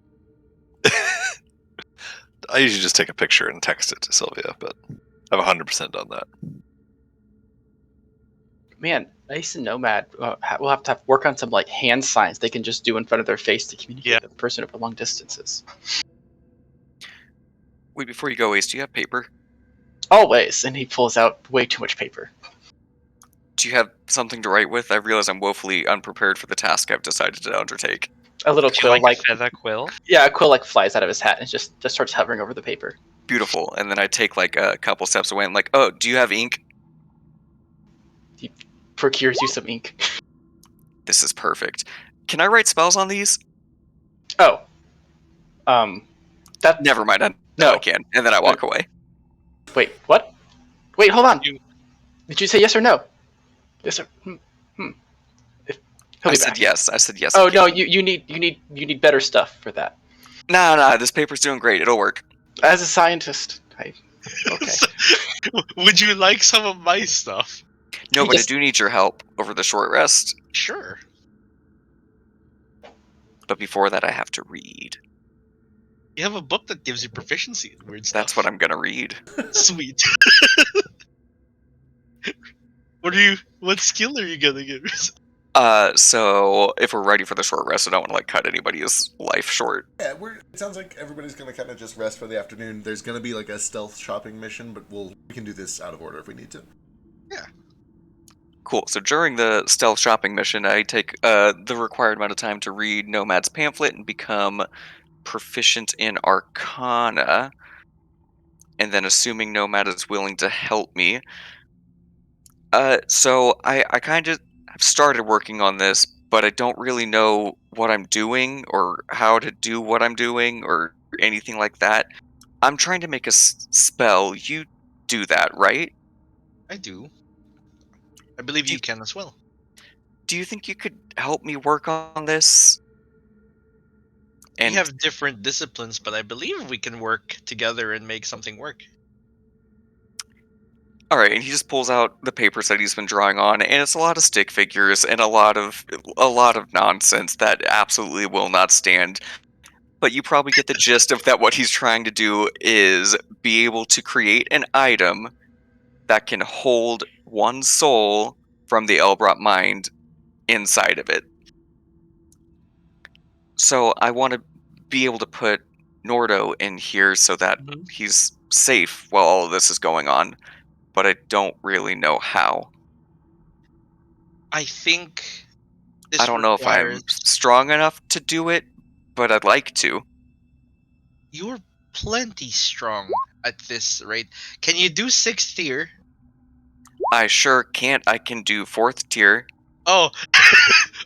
Speaker 1: I usually just take a picture and text it to Sylvia, but I've 100% done that.
Speaker 3: Man, Ace and Nomad will have to work on some like hand signs they can just do in front of their face to communicate
Speaker 4: Yeah.
Speaker 3: with the person over long distances.
Speaker 5: Wait, before you go, Ace, do you have paper?
Speaker 3: Always, and he pulls out way too much paper.
Speaker 5: Do you have something to write with? I realize I'm woefully unprepared for the task I've decided to undertake.
Speaker 3: A little
Speaker 6: Would you
Speaker 3: quill,
Speaker 6: like
Speaker 3: like
Speaker 6: a feather quill?
Speaker 3: yeah, a quill like flies out of his hat and just starts hovering over the paper.
Speaker 5: Beautiful. And then I take like a couple steps away and I'm like, oh, do you have ink?
Speaker 3: He procures you some ink.
Speaker 5: This is perfect. Can I write spells on these?
Speaker 3: Oh, that
Speaker 5: Never mind. I
Speaker 3: No.
Speaker 5: can. And then I walk away.
Speaker 3: Wait, what? Wait, hold on.
Speaker 4: You-
Speaker 3: Did you say yes or no? Yes or He'll
Speaker 5: I
Speaker 3: be
Speaker 5: said
Speaker 3: back.
Speaker 5: yes. I said yes.
Speaker 3: Oh
Speaker 5: I
Speaker 3: no,
Speaker 5: can.
Speaker 3: you need better stuff for that.
Speaker 5: Nah, this paper's doing great. It'll work.
Speaker 3: As a scientist, okay.
Speaker 4: Would you like some of my stuff?
Speaker 5: No,
Speaker 3: He
Speaker 5: but
Speaker 3: just-
Speaker 5: I do need your help over the short rest.
Speaker 4: Sure.
Speaker 5: But before that, I have to read.
Speaker 4: You have a book that gives you proficiency in weird stuff.
Speaker 5: That's what I'm gonna read.
Speaker 4: Sweet. What skill are you gonna give yourself?
Speaker 5: So if we're ready for the short rest, I don't want to like cut anybody's life short.
Speaker 2: Yeah, it sounds like everybody's gonna kind of just rest for the afternoon. There's gonna be like a stealth shopping mission, but we can do this out of order if we need to.
Speaker 5: Cool. So during the stealth shopping mission, I take the required amount of time to read Nomad's pamphlet and become proficient in Arcana. And then assuming Nomad is willing to help me. So I kind of have started working on this, but I don't really know what I'm doing or how to do what I'm doing or anything like that. I'm trying to make a spell. You do that, right?
Speaker 4: I do. I believe
Speaker 5: Do-
Speaker 4: you can as well.
Speaker 5: Do you think you could help me work on this? And
Speaker 4: We have different disciplines, but I believe we can work together and make something work.
Speaker 5: all right, and he just pulls out the papers that he's been drawing on, and it's a lot of stick figures and a lot of nonsense that absolutely will not stand. But you probably get the gist of that. What he's trying to do is be able to create an item that can hold one soul from the Elbrot mind inside of it. So I want to be able to put Nordo in here so that
Speaker 4: Mhm.
Speaker 5: he's safe while all of this is going on, but I don't really know how.
Speaker 4: I think this
Speaker 5: I don't know if I'm
Speaker 4: requires
Speaker 5: strong enough to do it, but I'd like to.
Speaker 4: you're plenty strong at this rate. Can you do 6th tier?
Speaker 5: I sure can't. I can do 4th tier.
Speaker 4: Oh,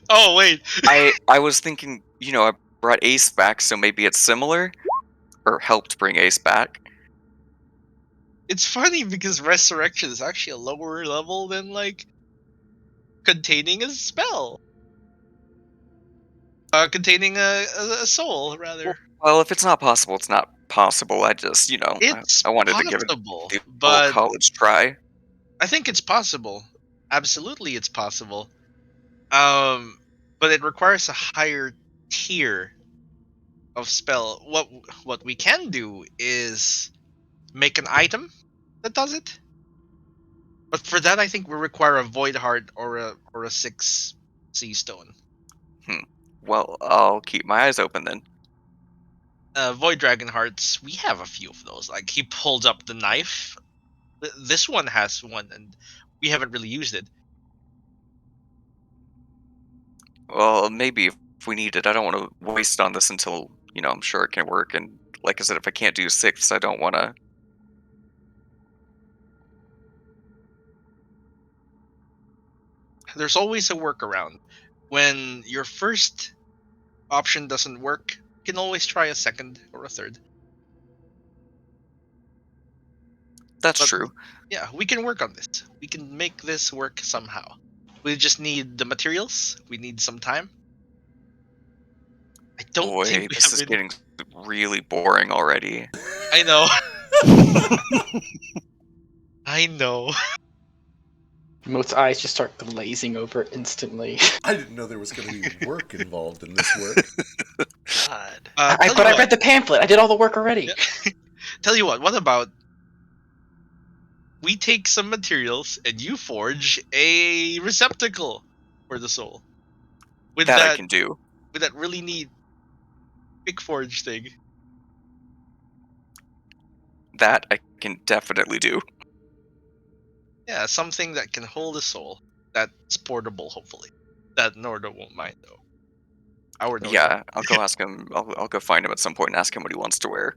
Speaker 4: oh wait.
Speaker 5: I was thinking, I brought Ace back, so maybe it's similar, or helped bring Ace back.
Speaker 4: It's funny because resurrection is actually a lower level than like containing a spell. Containing a soul rather.
Speaker 5: Well, if it's not possible, it's not possible. I just,
Speaker 4: It's
Speaker 5: I wanted to give it
Speaker 4: possible,
Speaker 5: the old
Speaker 4: but
Speaker 5: college try.
Speaker 4: I think it's possible. Absolutely, it's possible. But it requires a higher tier of spell. What we can do is make an item that does it. But for that, I think we require a void heart or a 6 sea stone.
Speaker 5: Well, I'll keep my eyes open then.
Speaker 4: Void dragon hearts, we have a few of those. Like he pulled up the knife. This one has one, and we haven't really used it.
Speaker 5: Well, maybe if we need it. I don't want to waste on this until, I'm sure it can work. And like I said, if I can't do 6th, I don't want to.
Speaker 4: There's always a workaround. When your first option doesn't work, you can always try a second or a third.
Speaker 5: That's
Speaker 4: But-
Speaker 5: true.
Speaker 4: Yeah, we can work on this. We can make this work somehow. We just need the materials. We need some time. I don't
Speaker 5: Boy,
Speaker 4: think we
Speaker 5: this
Speaker 4: have
Speaker 5: is
Speaker 4: any-
Speaker 5: getting really boring already.
Speaker 4: I know. I know.
Speaker 3: Moat's eyes just start glazing over instantly.
Speaker 2: I didn't know there was going to be work involved in this work.
Speaker 8: God.
Speaker 4: Tell
Speaker 3: But
Speaker 4: you
Speaker 3: I read the pamphlet. I did all the work already.
Speaker 4: Yeah. Tell you what about we take some materials and you forge a receptacle for the soul with
Speaker 5: That I
Speaker 4: that
Speaker 5: can do.
Speaker 4: with that really neat big forge thing.
Speaker 5: That I can definitely do.
Speaker 4: Yeah, something that can hold a soul. That's portable, hopefully. That Nordo won't mind though. Our Nordo.
Speaker 5: Yeah, I'll go ask him. I'll go find him at some point and ask him what he wants to wear.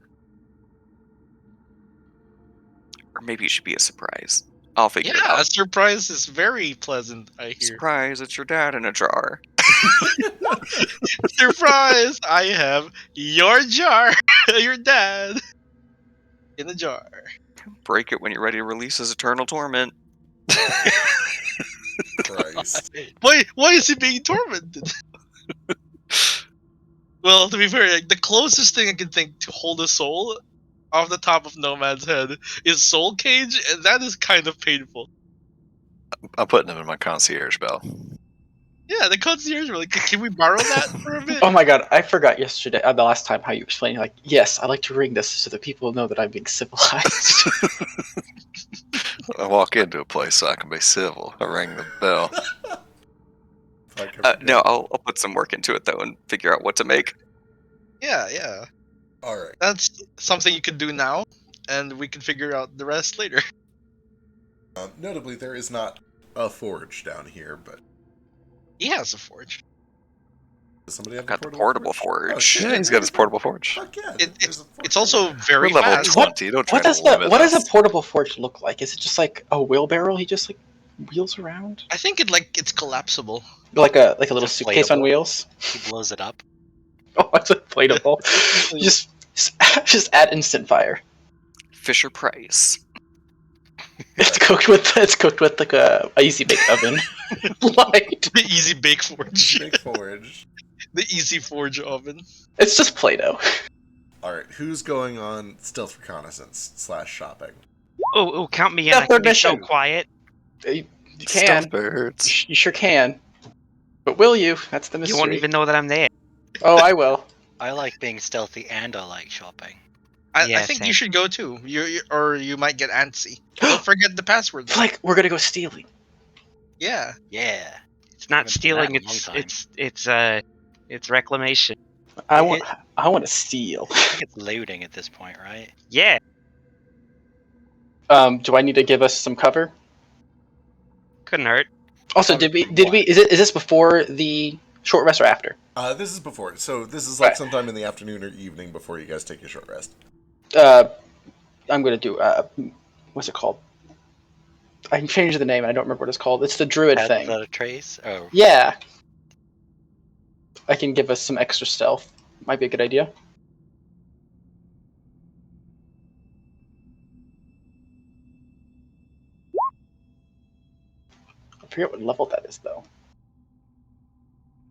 Speaker 5: Or maybe it should be a surprise. I'll figure it
Speaker 4: Yeah, a
Speaker 5: out.
Speaker 4: surprise is very pleasant, I hear.
Speaker 5: Surprise! It's your dad in a jar.
Speaker 4: Surprise! I have your jar, your dad, in a jar.
Speaker 5: Break it when you're ready to release his eternal torment.
Speaker 2: Christ.
Speaker 4: Why is he being tormented? Well, to be fair, like, the closest thing I can think to hold a soul off the top of Nomad's head is Soul Cage, and that is kind of painful.
Speaker 1: I'm putting him in my concierge bell.
Speaker 4: Yeah, the concierge were like, can we borrow that for a bit?
Speaker 3: Oh my god, I forgot yesterday, the last time, how you explained, like, yes, I like to ring this so that people know that I'm being civilized.
Speaker 1: I walk into a place so I can be civil. I ring the bell.
Speaker 5: No, I'll put some work into it though and figure out what to make.
Speaker 4: Yeah.
Speaker 2: All right.
Speaker 4: That's something you can do now, and we can figure out the rest later.
Speaker 2: Notably, there is not a forge down here, but
Speaker 4: He has a forge.
Speaker 2: does somebody have
Speaker 5: Got
Speaker 2: a
Speaker 5: the portable forge.
Speaker 2: Oh, shit,
Speaker 1: Yeah, he's got his portable forge.
Speaker 2: Fuck yeah.
Speaker 4: It's also very
Speaker 1: We're level
Speaker 4: fast.
Speaker 1: 20. Don't try
Speaker 3: What
Speaker 1: to
Speaker 3: does
Speaker 1: limit
Speaker 3: what does
Speaker 1: us.
Speaker 3: a portable forge look like? Is it just like a wheelbarrow he just like wheels around?
Speaker 4: I think it's collapsible.
Speaker 3: Like a little
Speaker 8: It's
Speaker 3: suitcase on
Speaker 8: inflatable.
Speaker 3: wheels?
Speaker 8: He blows it up.
Speaker 3: Oh, it's inflatable. just add instant fire.
Speaker 5: Fisher Price.
Speaker 3: It's cooked with like a easy bake oven. Light.
Speaker 4: The easy bake forge.
Speaker 2: Big forge.
Speaker 4: The easy forge oven.
Speaker 3: It's just Play-Doh.
Speaker 2: All right, who's going on stealth reconnaissance / shopping?
Speaker 6: Oh, count me in.
Speaker 3: Yeah,
Speaker 6: I can be
Speaker 3: third
Speaker 6: so
Speaker 3: mission.
Speaker 6: quiet.
Speaker 3: You can.
Speaker 1: Stealth birds.
Speaker 3: You sure can. But will you? That's the mystery.
Speaker 6: You won't even know that I'm there.
Speaker 3: Oh, I will.
Speaker 8: I like being stealthy and I like shopping.
Speaker 4: I
Speaker 6: Yeah,
Speaker 4: think
Speaker 6: same.
Speaker 4: you should go too. Or you might get antsy. Don't forget the password. though.
Speaker 3: Flick, we're gonna go stealing.
Speaker 4: Yeah.
Speaker 8: Yeah.
Speaker 6: It's not
Speaker 8: Haven't done
Speaker 6: stealing.
Speaker 8: that in a long
Speaker 6: It's reclamation.
Speaker 3: I want to steal.
Speaker 8: I think it's looting at this point, right?
Speaker 6: Yeah.
Speaker 3: Do I need to give us some cover?
Speaker 6: Couldn't hurt.
Speaker 3: Also,
Speaker 2: Cover
Speaker 3: did we? Is this before the short rest or after?
Speaker 2: This is before. So this is like
Speaker 3: Right.
Speaker 2: sometime in the afternoon or evening before you guys take your short rest.
Speaker 3: I'm gonna do what's it called? I can change the name. I don't remember what it's called. It's the druid
Speaker 8: Add
Speaker 3: thing.
Speaker 8: the trace? Oh.
Speaker 3: Yeah. I can give us some extra stealth. Might be a good idea. I forget what level that is, though.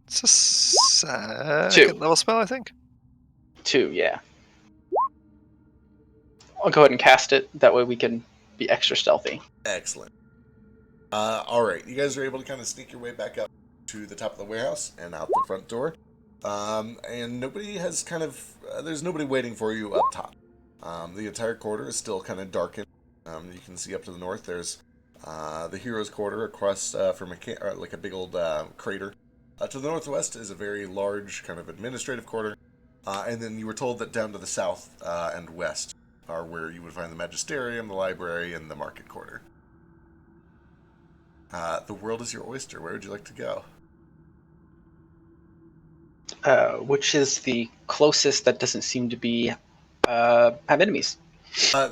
Speaker 1: It's a second
Speaker 3: 2.
Speaker 1: level spell, I think.
Speaker 3: 2, yeah. I'll go ahead and cast it. That way we can be extra stealthy.
Speaker 2: Excellent. All right, you guys are able to kind of sneak your way back up to the top of the warehouse and out the front door. And nobody has there's nobody waiting for you up top. The entire quarter is still kind of darkened. You can see up to the north there's the Heroes' Quarter across from like a big old crater. To the northwest is a very large kind of administrative quarter. And then you were told that down to the south and west are where you would find the Magisterium, the library, and the market quarter. The world is your oyster. Where would you like to go?
Speaker 3: Which is the closest that doesn't seem to be have enemies.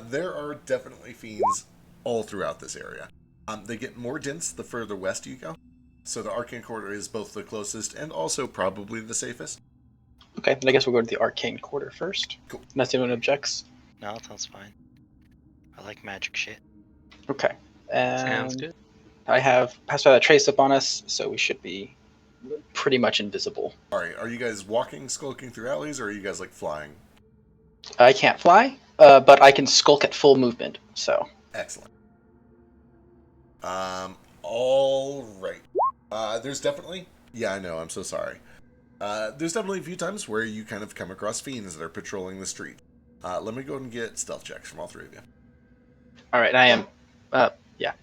Speaker 2: There are definitely fiends all throughout this area. They get more dense the further west you go. So the Arcane Quarter is both the closest and also probably the safest.
Speaker 3: Okay, then I guess we'll go to the Arcane Quarter first.
Speaker 2: Cool.
Speaker 3: Unless anyone objects.
Speaker 8: No, that sounds fine. I like magic shit.
Speaker 3: Okay.
Speaker 6: Sounds good.
Speaker 3: I have passed by that trace up on us, so we should be pretty much invisible.
Speaker 2: All right, are you guys walking, skulking through alleys, or are you guys like flying?
Speaker 3: I can't fly, but I can skulk at full movement. So
Speaker 2: Excellent. All right. There's definitely. Yeah, I know. I'm so sorry. There's definitely a few times where you kind of come across fiends that are patrolling the street. Let me go and get stealth checks from all three of you.
Speaker 3: all right, I am. Yeah.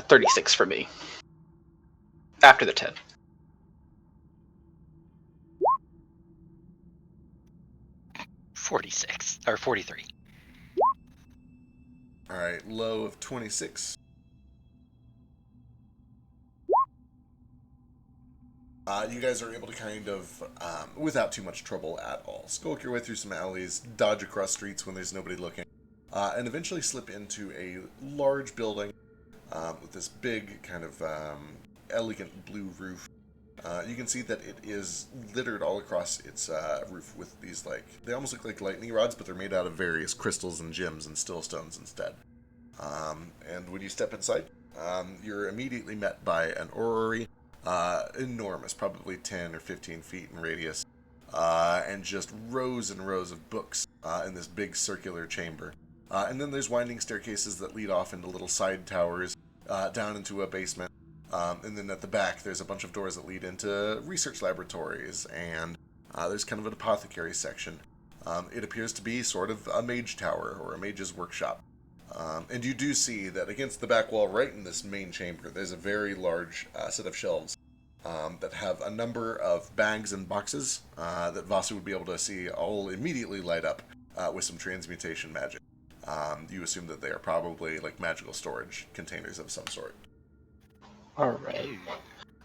Speaker 3: 36 for me. After the 10.
Speaker 8: $46 or 43.
Speaker 2: All right, low of 26. You guys are able to kind of, without too much trouble at all, skulk your way through some alleys, dodge across streets when there's nobody looking, and eventually slip into a large building with this big kind of elegant blue roof. You can see that it is littered all across its roof with these, like, they almost look like lightning rods, but they're made out of various crystals and gems and still stones instead. And when you step inside, you're immediately met by an orrery, enormous, probably 10 or 15 feet in radius, and just rows and rows of books in this big circular chamber. And then there's winding staircases that lead off into little side towers, down into a basement. And then at the back, there's a bunch of doors that lead into research laboratories, and there's kind of an apothecary section. It appears to be sort of a mage tower or a mage's workshop. And you do see that against the back wall, right in this main chamber, there's a very large set of shelves that have a number of bags and boxes that Vasu would be able to see all immediately light up with some transmutation magic. You assume that they are probably like magical storage containers of some sort.
Speaker 3: All right.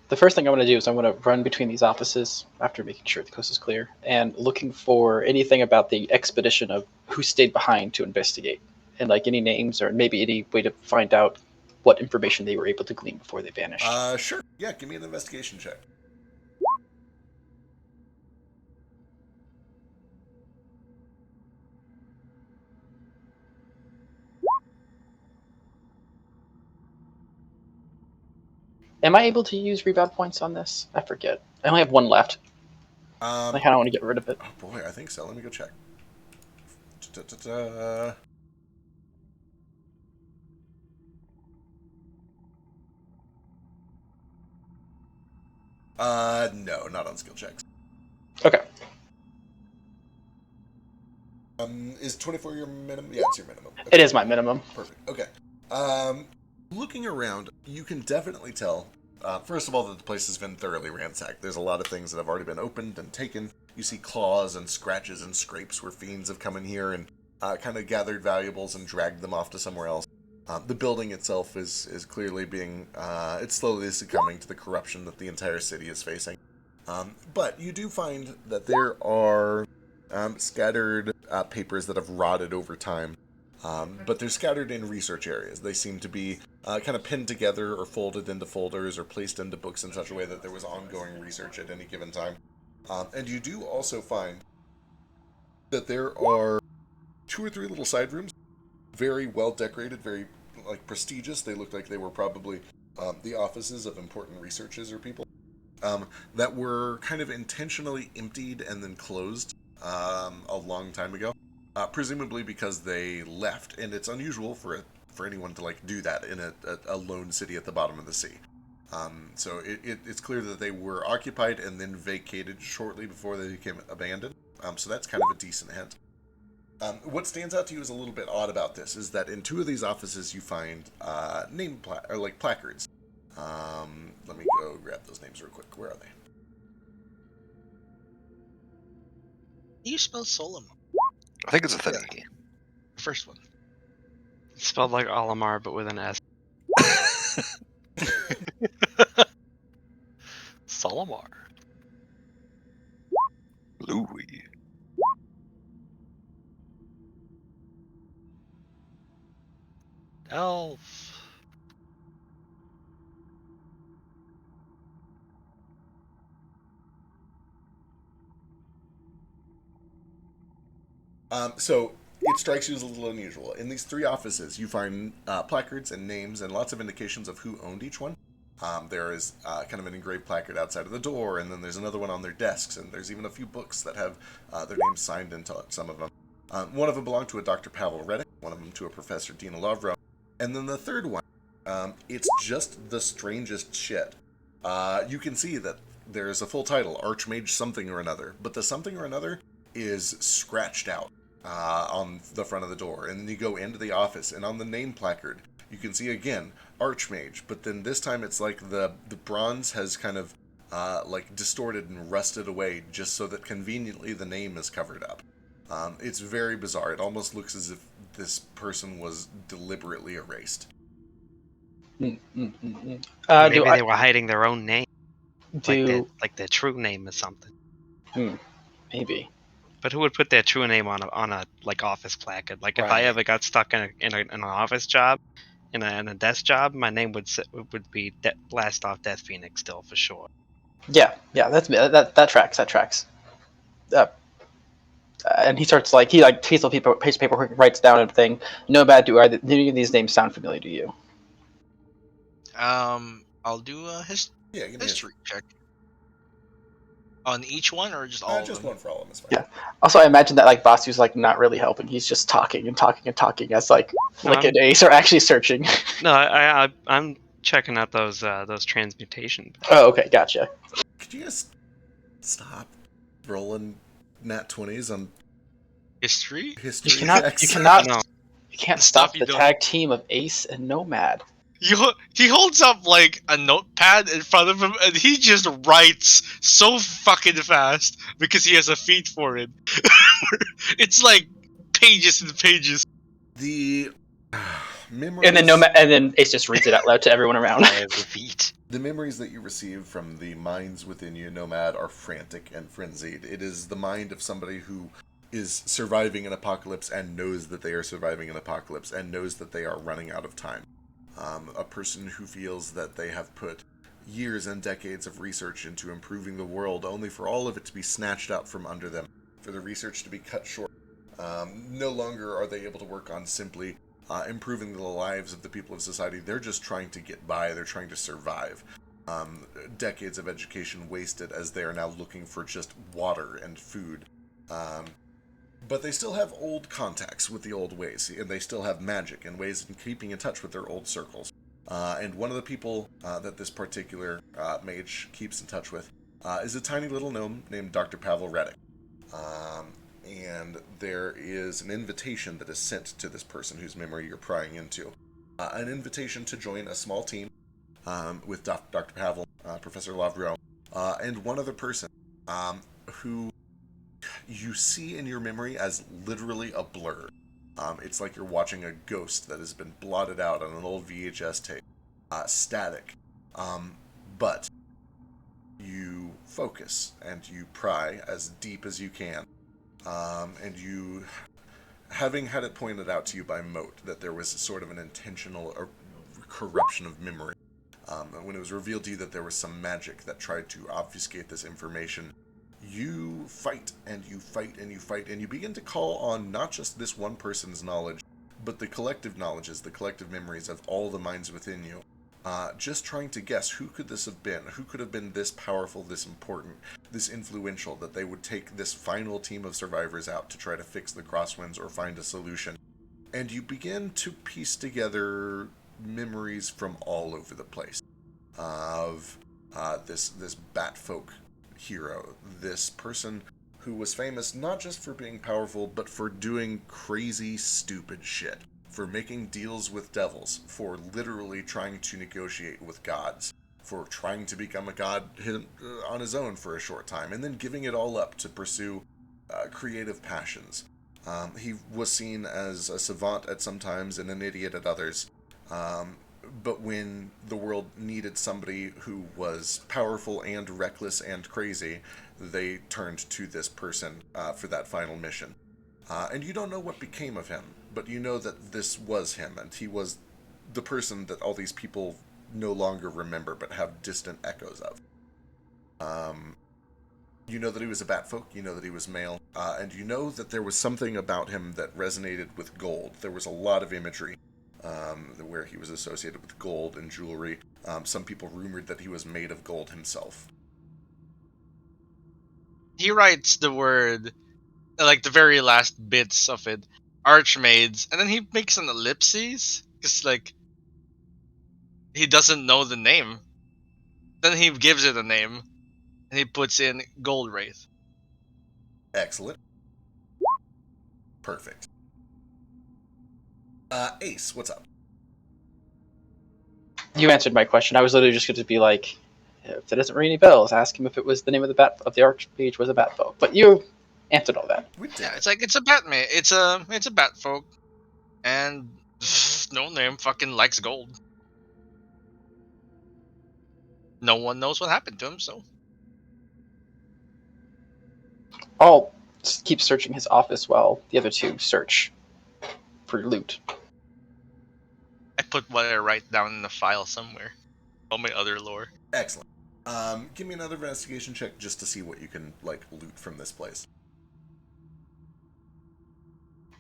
Speaker 3: The first thing I want to do is I'm going to run between these offices after making sure the coast is clear and looking for anything about the expedition of who stayed behind to investigate, and like any names or maybe any way to find out what information they were able to glean before they vanished.
Speaker 2: Sure. Yeah, give me an investigation check.
Speaker 3: Am I able to use rebound points on this? I forget. I only have one left. I kind of want to get rid of it.
Speaker 2: Oh boy, I think so. Let me go check. Da-da-da-da. No, not on skill checks.
Speaker 3: Okay.
Speaker 2: Is 24 your minimum? Yeah, it's your minimum. Okay.
Speaker 3: It is my minimum.
Speaker 2: Perfect. Okay. Looking around, you can definitely tell, first of all, that the place has been thoroughly ransacked. There's a lot of things that have already been opened and taken. You see claws and scratches and scrapes where fiends have come in here and kind of gathered valuables and dragged them off to somewhere else. The building itself is clearly being, it's slowly succumbing to the corruption that the entire city is facing. But you do find that there are scattered papers that have rotted over time. But they're scattered in research areas. They seem to be kind of pinned together or folded into folders or placed into books in such a way that there was ongoing research at any given time. And you do also find that there are 2 or 3 little side rooms, very well decorated, very like prestigious. They look like they were probably the offices of important researchers or people that were kind of intentionally emptied and then closed a long time ago. Presumably because they left, and it's unusual for anyone to like do that in a lone city at the bottom of the sea. So it's clear that they were occupied and then vacated shortly before they became abandoned. So that's kind of a decent hint. What stands out to you as a little bit odd about this is that in 2 of these offices you find or like placards. Let me go grab those names real quick. Where are they?
Speaker 4: You spell Solomon.
Speaker 1: I think it's a thing.
Speaker 4: The first one.
Speaker 6: It's spelled like Olimar, but with an S.
Speaker 8: Solomar.
Speaker 1: Louis.
Speaker 8: Elf.
Speaker 2: So it strikes you as a little unusual. In these 3 offices, you find placards and names and lots of indications of who owned each one. There is kind of an engraved placard outside of the door, and then there's another one on their desks, and there's even a few books that have their names signed into some of them. One of them belonged to a Dr. Pavel Reddick, one of them to a Professor Dina Lovro, and then the third one, it's just the strangest shit. You can see that there's a full title, Archmage something or another, but the something or another is scratched out on the front of the door, and then you go into the office, and on the name placard, you can see again, Archmage, but then this time it's like the bronze has kind of like distorted and rusted away just so that conveniently the name is covered up. It's very bizarre. It almost looks as if this person was deliberately erased.
Speaker 3: Maybe
Speaker 6: Maybe they were hiding their own name, like their true name or something.
Speaker 3: Maybe.
Speaker 6: But who would put their true name on a like office placard? Like if I
Speaker 3: Right.
Speaker 6: ever got stuck in an office job, in a desk job, my name would be Blast Off Death Phoenix still for sure.
Speaker 3: Yeah, that tracks. That tracks. And he starts he takes a piece of paper, writes down a thing. Nomad, do any of these names sound familiar to you?
Speaker 4: I'll do a history check. On each one, or just all of
Speaker 2: Just
Speaker 4: them?
Speaker 2: one for all of them is fine.
Speaker 3: Yeah. Also, I imagine that Vasu's not really helping. He's just talking and talking and talking as Flick and Ace are actually searching.
Speaker 6: No, I'm checking out those transmutation.
Speaker 3: Oh, okay, gotcha.
Speaker 2: Could you guys stop rolling nat 20s on
Speaker 4: history?
Speaker 2: History.
Speaker 3: You cannot. No. You can't stop the tag team of Ace and Nomad.
Speaker 4: He holds up a notepad in front of him, and he just writes so fucking fast because he has a feat for it. It's like pages and pages.
Speaker 2: The memories,
Speaker 3: and then Ace just reads it out loud to everyone around.
Speaker 2: The memories that you receive from the minds within you, Nomad, are frantic and frenzied. It is the mind of somebody who is surviving an apocalypse and knows that they are surviving an apocalypse and knows that they are running out of time. A person who feels that they have put years and decades of research into improving the world only for all of it to be snatched out from under them, for the research to be cut short. No longer are they able to work on simply improving the lives of the people of society. They're just trying to get by. They're trying to survive. Decades of education wasted as they are now looking for just water and food. But they still have old contacts with the old ways, and they still have magic and ways in keeping in touch with their old circles. And one of the people that this particular mage keeps in touch with is a tiny little gnome named Dr. Pavel Reddick. And there is an invitation that is sent to this person whose memory you're prying into. An invitation to join a small team with Dr. Pavel, Professor Lavro, and one other person who you see in your memory as literally a blur. It's like you're watching a ghost that has been blotted out on an old VHS tape. Static. But you focus and you pry as deep as you can. And you, having had it pointed out to you by Moat that there was sort of an intentional corruption of memory, when it was revealed to you that there was some magic that tried to obfuscate this information, you fight and you fight and you fight, and you begin to call on not just this one person's knowledge, but the collective knowledges, the collective memories of all the minds within you. Just trying to guess who could this have been? Who could have been this powerful, this important, this influential, that they would take this final team of survivors out to try to fix the Crosswinds or find a solution. And you begin to piece together memories from all over the place of this Batfolk hero, this person who was famous not just for being powerful, but for doing crazy, stupid shit. For making deals with devils, for literally trying to negotiate with gods, for trying to become a god on his own for a short time, and then giving it all up to pursue creative passions. He was seen as a savant at some times and an idiot at others. But when the world needed somebody who was powerful and reckless and crazy, they turned to this person for that final mission. And you don't know what became of him, but you know that this was him, and he was the person that all these people no longer remember, but have distant echoes of. You know that he was a batfolk, you know that he was male, and you know that there was something about him that resonated with gold. There was a lot of imagery where he was associated with gold and jewelry. Some people rumored that he was made of gold himself.
Speaker 4: He writes the word, like the very last bits of it, Archmaids, and then he makes an ellipses because like he doesn't know the name. Then he gives it a name, and he puts in Gold Wraith.
Speaker 2: Excellent. Perfect. Ace, what's up?
Speaker 3: You answered my question. I was literally just going to be like, if that doesn't ring any bells, ask him if it was the name of the Archmage was a Batfolk. But you answered all that.
Speaker 2: We did
Speaker 4: Yeah,
Speaker 2: it.
Speaker 4: it's like it's a Batman. It's a Batfolk, and no name fucking likes gold. No one knows what happened to him, so
Speaker 3: I'll just keep searching his office while the other two search for loot.
Speaker 4: I put what I write down in the file somewhere. All my other lore.
Speaker 2: Excellent. Give me another investigation check just to see what you can loot from this place.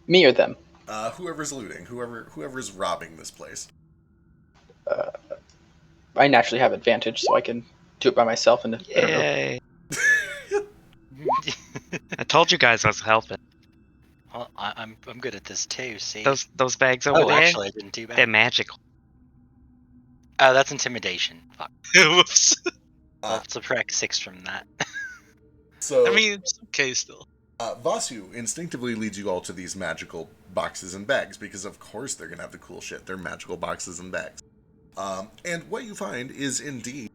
Speaker 3: Me or them?
Speaker 2: Whoever's looting, whoever's robbing this place.
Speaker 3: I naturally have advantage, so I can do it by myself. And I don't know.
Speaker 6: Yay! I told you guys I was helping.
Speaker 8: Well, I'm good at this too. See.
Speaker 6: Those bags over
Speaker 8: Oh,
Speaker 6: there,
Speaker 8: actually, I didn't do bad.
Speaker 6: they're magical.
Speaker 8: Oh, that's intimidation. Fuck.
Speaker 4: Whoops.
Speaker 8: I'll subtract 6 from that.
Speaker 2: So,
Speaker 4: I mean, it's okay still.
Speaker 2: Vasu instinctively leads you all to these magical boxes and bags, because of course they're going to have the cool shit. They're magical boxes and bags. And what you find is indeed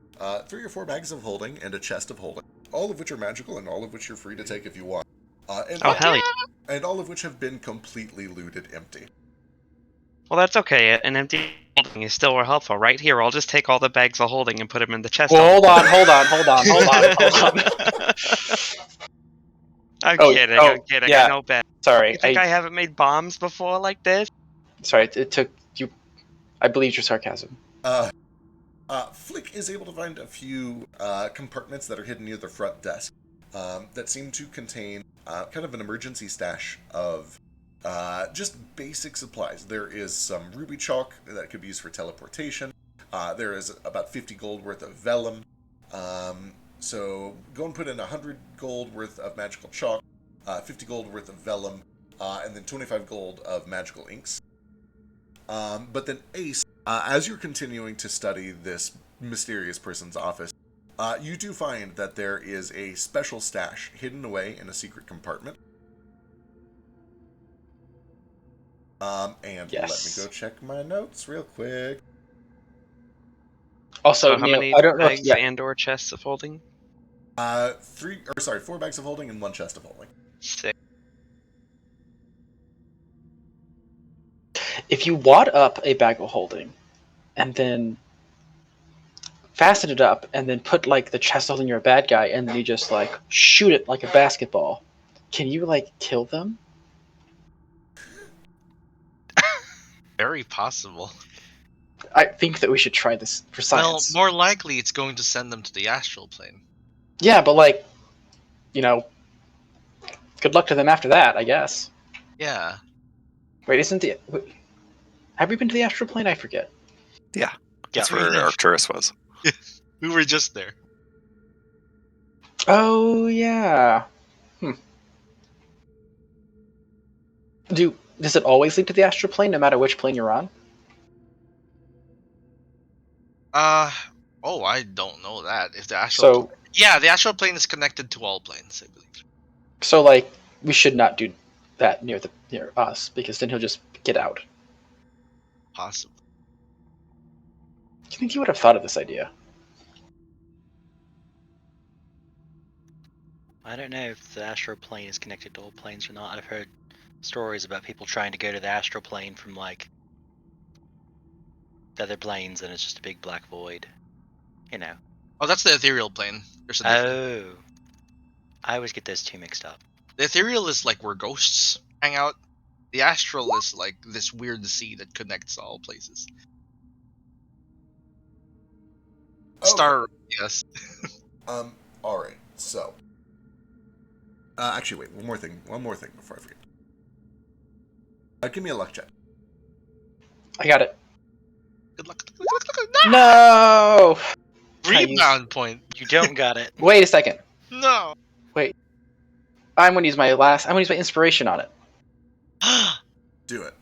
Speaker 2: 3 or 4 bags of holding and a chest of holding, all of which are magical and all of which you're free to take if you want.
Speaker 6: Oh, hell yeah.
Speaker 2: And all of which have been completely looted empty.
Speaker 6: Well, that's okay. An empty holding is still more helpful. Right here, I'll just take all the bags of holding and put them in the chest.
Speaker 3: Well, hold on.
Speaker 6: I'm
Speaker 3: Oh,
Speaker 6: kidding.
Speaker 3: oh,
Speaker 6: I'm kidding.
Speaker 3: yeah.
Speaker 6: I know better.
Speaker 3: Sorry,
Speaker 6: You think I haven't made bombs before like this?
Speaker 3: Sorry, it took you. I believed your sarcasm.
Speaker 2: Flick is able to find a few compartments that are hidden near the front desk that seem to contain kind of an emergency stash of just basic supplies. There is some ruby chalk that could be used for teleportation. There is about 50 gold worth of vellum. So go and put in 100 gold worth of magical chalk, 50 gold worth of vellum, and then 25 gold of magical inks. But then Ace, as you're continuing to study this mysterious person's office, you do find that there is a special stash hidden away in a secret compartment. And
Speaker 3: Yes.
Speaker 2: let me go check my notes real quick.
Speaker 3: Also,
Speaker 6: So how
Speaker 3: Neil,
Speaker 6: many
Speaker 3: I don't know.
Speaker 6: bags and/or chests of holding?
Speaker 2: 4 bags of holding and 1 chest of holding.
Speaker 6: 6.
Speaker 3: If you wad up a bag of holding, and then fasten it up, and then put like the chest holding you're a bad guy, and then you just like shoot it like a basketball, can you like kill them?
Speaker 4: Very possible.
Speaker 3: I think that we should try this for science.
Speaker 4: Well, more likely it's going to send them to the astral plane.
Speaker 3: Yeah, but like, you know, good luck to them after that, I guess.
Speaker 4: Yeah.
Speaker 3: Wait, have we been to the astral plane? I forget.
Speaker 1: Yeah, that's
Speaker 8: Yeah.
Speaker 1: where Arcturus was.
Speaker 4: We were just there.
Speaker 3: Oh yeah. Does it always lead to the astral plane, no matter which plane you're on?
Speaker 4: Oh, I don't know that. If the astral
Speaker 3: So,
Speaker 4: yeah, the astral plane is connected to all planes, I believe.
Speaker 3: so like, we should not do that near us, because then he'll just get out.
Speaker 4: Possible.
Speaker 3: Do you think he would have thought of this idea?
Speaker 8: I don't know if the astral plane is connected to all planes or not. I've heard stories about people trying to go to the astral plane from like the other planes, and it's just a big black void. You know.
Speaker 4: Oh, that's the ethereal plane. There's a difference.
Speaker 8: Oh. I always get those two mixed up.
Speaker 4: The ethereal is like where ghosts hang out. The astral is like this weird sea that connects all places.
Speaker 2: Okay.
Speaker 4: Star, yes.
Speaker 2: Alright, so Actually, wait. One more thing before I forget. Give me a luck check.
Speaker 3: I got it.
Speaker 4: Good luck. Good luck, good luck.
Speaker 3: No!
Speaker 4: Rebound point.
Speaker 8: You don't got it.
Speaker 3: Wait a second.
Speaker 4: No.
Speaker 3: I'm gonna use my inspiration on it.
Speaker 2: Do it.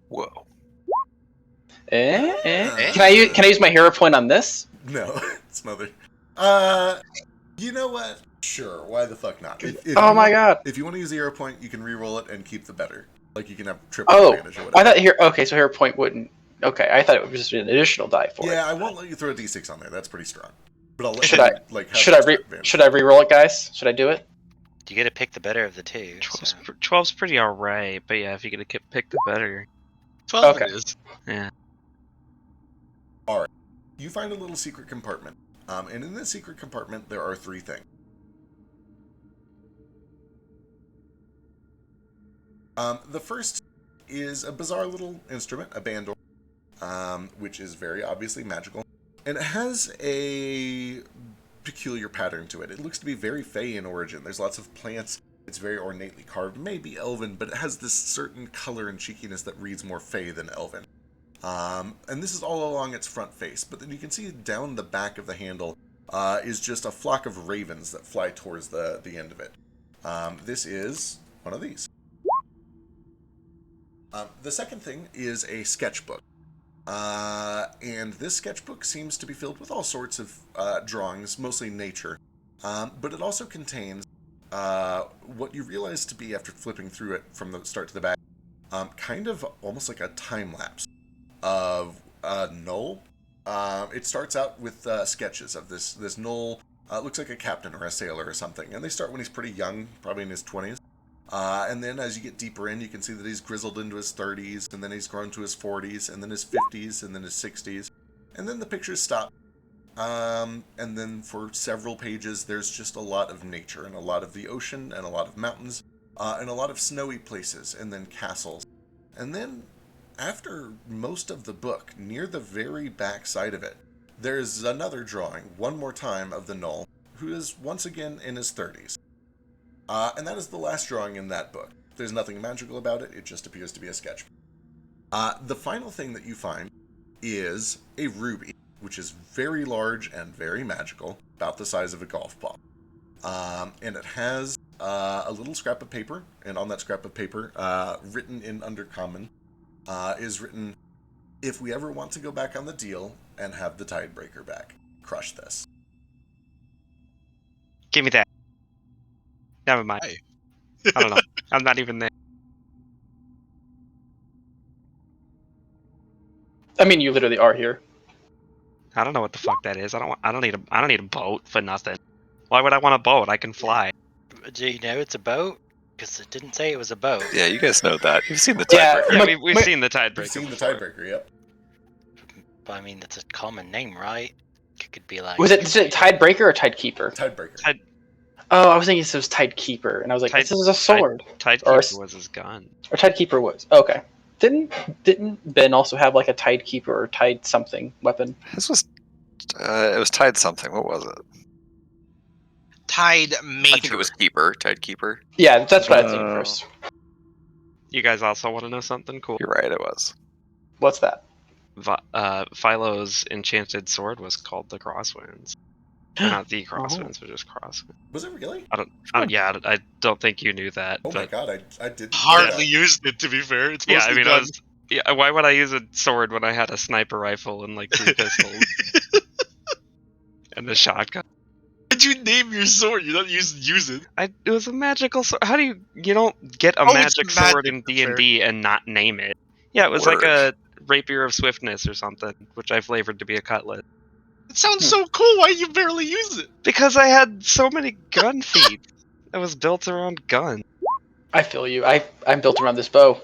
Speaker 1: Whoa.
Speaker 3: Can I use my hero point on this?
Speaker 2: No, smothered. You know what? Sure. Why the fuck not?
Speaker 3: Oh my god.
Speaker 2: If you want to use the hero point, you can re-roll it and keep the better. Like you can have triple advantage or whatever.
Speaker 3: I thought here. Okay, so hero point wouldn't. Okay, I thought it was just an additional die for it.
Speaker 2: Yeah, I won't let you throw a d6 on there. That's pretty strong. But I'll let
Speaker 3: Should
Speaker 2: you,
Speaker 3: I-
Speaker 2: like, have
Speaker 3: Should I
Speaker 2: extra advantage.
Speaker 3: should I re-roll it, guys? Should I do it?
Speaker 8: You get to pick the better of the two.
Speaker 6: 12's pretty alright, but yeah, if you get to pick the better.
Speaker 4: 12
Speaker 3: Okay.
Speaker 4: it is.
Speaker 6: Yeah.
Speaker 2: You find a little secret compartment. And in this secret compartment, there are 3 things. The first is a bizarre little instrument, a bandor, which is very obviously magical. And it has a peculiar pattern to it. It looks to be very fey in origin. There's lots of plants. It's very ornately carved, maybe elven, but it has this certain color and cheekiness that reads more fey than elven. And this is all along its front face, but then you can see down the back of the handle is just a flock of ravens that fly towards the end of it. This is one of these. The second thing is a sketchbook. And this sketchbook seems to be filled with all sorts of drawings, mostly nature. But it also contains what you realize to be, after flipping through it from the start to the back, kind of almost like a time lapse of Null. It starts out with sketches of this Null. Looks like a captain or a sailor or something. And they start when he's pretty young, probably in his 20s. And then as you get deeper in, you can see that he's grizzled into his 30s, and then he's grown to his 40s, and then his 50s, and then his 60s. And then the pictures stop. And then for several pages, there's just a lot of nature, and a lot of the ocean, and a lot of mountains, and a lot of snowy places, and then castles. And then, after most of the book, near the very back side of it, there's another drawing, one more time, of the Null, who is once again in his 30s. And that is the last drawing in that book. There's nothing magical about it, it just appears to be a sketch. The final thing that you find is a ruby, which is very large and very magical, about the size of a golf ball. And it has a little scrap of paper, and on that scrap of paper, written in Undercommon, is written, "If we ever want to go back on the deal and have the Tidebreaker back, crush this."
Speaker 6: Give me that. Never mind.
Speaker 4: Hey.
Speaker 6: I don't know. I'm not even there.
Speaker 3: I mean, you literally are here.
Speaker 6: I don't know what the fuck that is. I don't need a boat for nothing. Why would I want a boat? I can fly.
Speaker 8: Do you know it's a boat? Because it didn't say it was a boat.
Speaker 1: Yeah, you guys know that. You've seen the
Speaker 3: Yeah,
Speaker 1: Tidebreaker.
Speaker 6: Yeah, we've seen the Tidebreaker.
Speaker 2: You've seen the
Speaker 6: before.
Speaker 2: Tidebreaker, yep.
Speaker 8: But I mean, that's a common name, right? It could be like.
Speaker 3: Was it Tidebreaker or Tidekeeper?
Speaker 2: Tidebreaker.
Speaker 3: Oh, I was thinking it was Tidekeeper, and I was like, this is a sword.
Speaker 6: Tidekeeper was his gun.
Speaker 3: Or Tidekeeper was. Okay. Didn't Ben also have like a Tidekeeper or Tide something weapon?
Speaker 1: This was, it was Tide something. What was it?
Speaker 4: Tide Major.
Speaker 5: I think it was Tidekeeper.
Speaker 3: Yeah, that's what I think first.
Speaker 6: You guys also want to know something cool?
Speaker 1: You're right, it was.
Speaker 3: What's that?
Speaker 6: Philo's enchanted sword was called the Crosswinds. Not the Crosswinds, but just Crosswinds.
Speaker 2: Was it really?
Speaker 6: I don't think you knew that.
Speaker 2: Oh my
Speaker 6: but
Speaker 2: god, I didn't.
Speaker 4: Hardly used it, to be fair. It's
Speaker 6: yeah,
Speaker 4: mostly
Speaker 6: I mean,
Speaker 4: gun.
Speaker 6: why would I use a sword when I had a sniper rifle and like 3 pistols and a shotgun?
Speaker 4: Why'd you name your sword? You don't use it.
Speaker 6: It was a magical sword. How do you don't get a
Speaker 4: Oh, it's
Speaker 6: magic sword in
Speaker 4: magic,
Speaker 6: D&D and not name it? Yeah, it was like a rapier of swiftness or something, which I flavored to be a cutlass.
Speaker 4: It sounds so cool. Why you barely use it?
Speaker 6: Because I had so many gun feet. I was built around guns.
Speaker 3: I feel you. I'm built around this bow.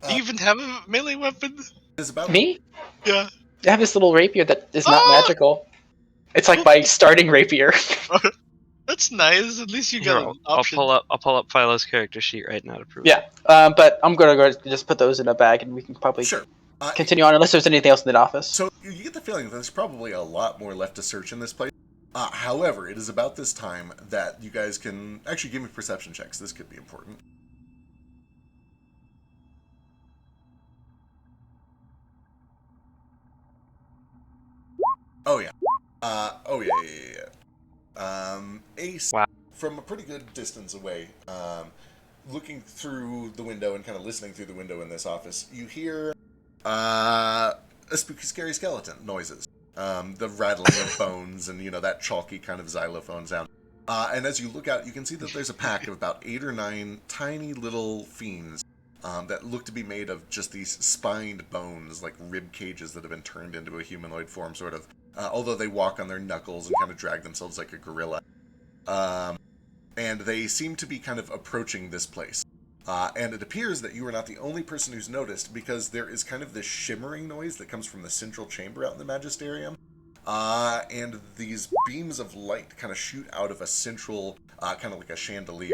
Speaker 4: Do you even have a melee weapon?
Speaker 2: It's about
Speaker 3: Me?
Speaker 4: Yeah.
Speaker 3: I have this little rapier that is not magical. It's like my starting rapier.
Speaker 4: That's nice. At least you got an option.
Speaker 6: I'll pull up Philo's character sheet right now to prove.
Speaker 3: Yeah, but I'm gonna go just put those in a bag, and we can probably
Speaker 2: Sure.
Speaker 3: continue on unless there's anything else in the office.
Speaker 2: So you get the feeling that there's probably a lot more left to search in this place. However, it is about this time that you guys can actually give me perception checks. This could be important. Oh yeah. Ace,
Speaker 6: Wow.
Speaker 2: from a pretty good distance away, looking through the window and kind of listening through the window in this office, you hear a spooky, scary skeleton noises. The rattling of bones and, that chalky kind of xylophone sound. And as you look out, you can see that there's a pack of about 8 or 9 tiny little fiends that look to be made of just these spined bones, like rib cages that have been turned into a humanoid form, sort of. Although they walk on their knuckles and kind of drag themselves like a gorilla. And they seem to be kind of approaching this place. And it appears that you are not the only person who's noticed, because there is kind of this shimmering noise that comes from the central chamber out in the Magisterium. And these beams of light kind of shoot out of a central, kind of like a chandelier.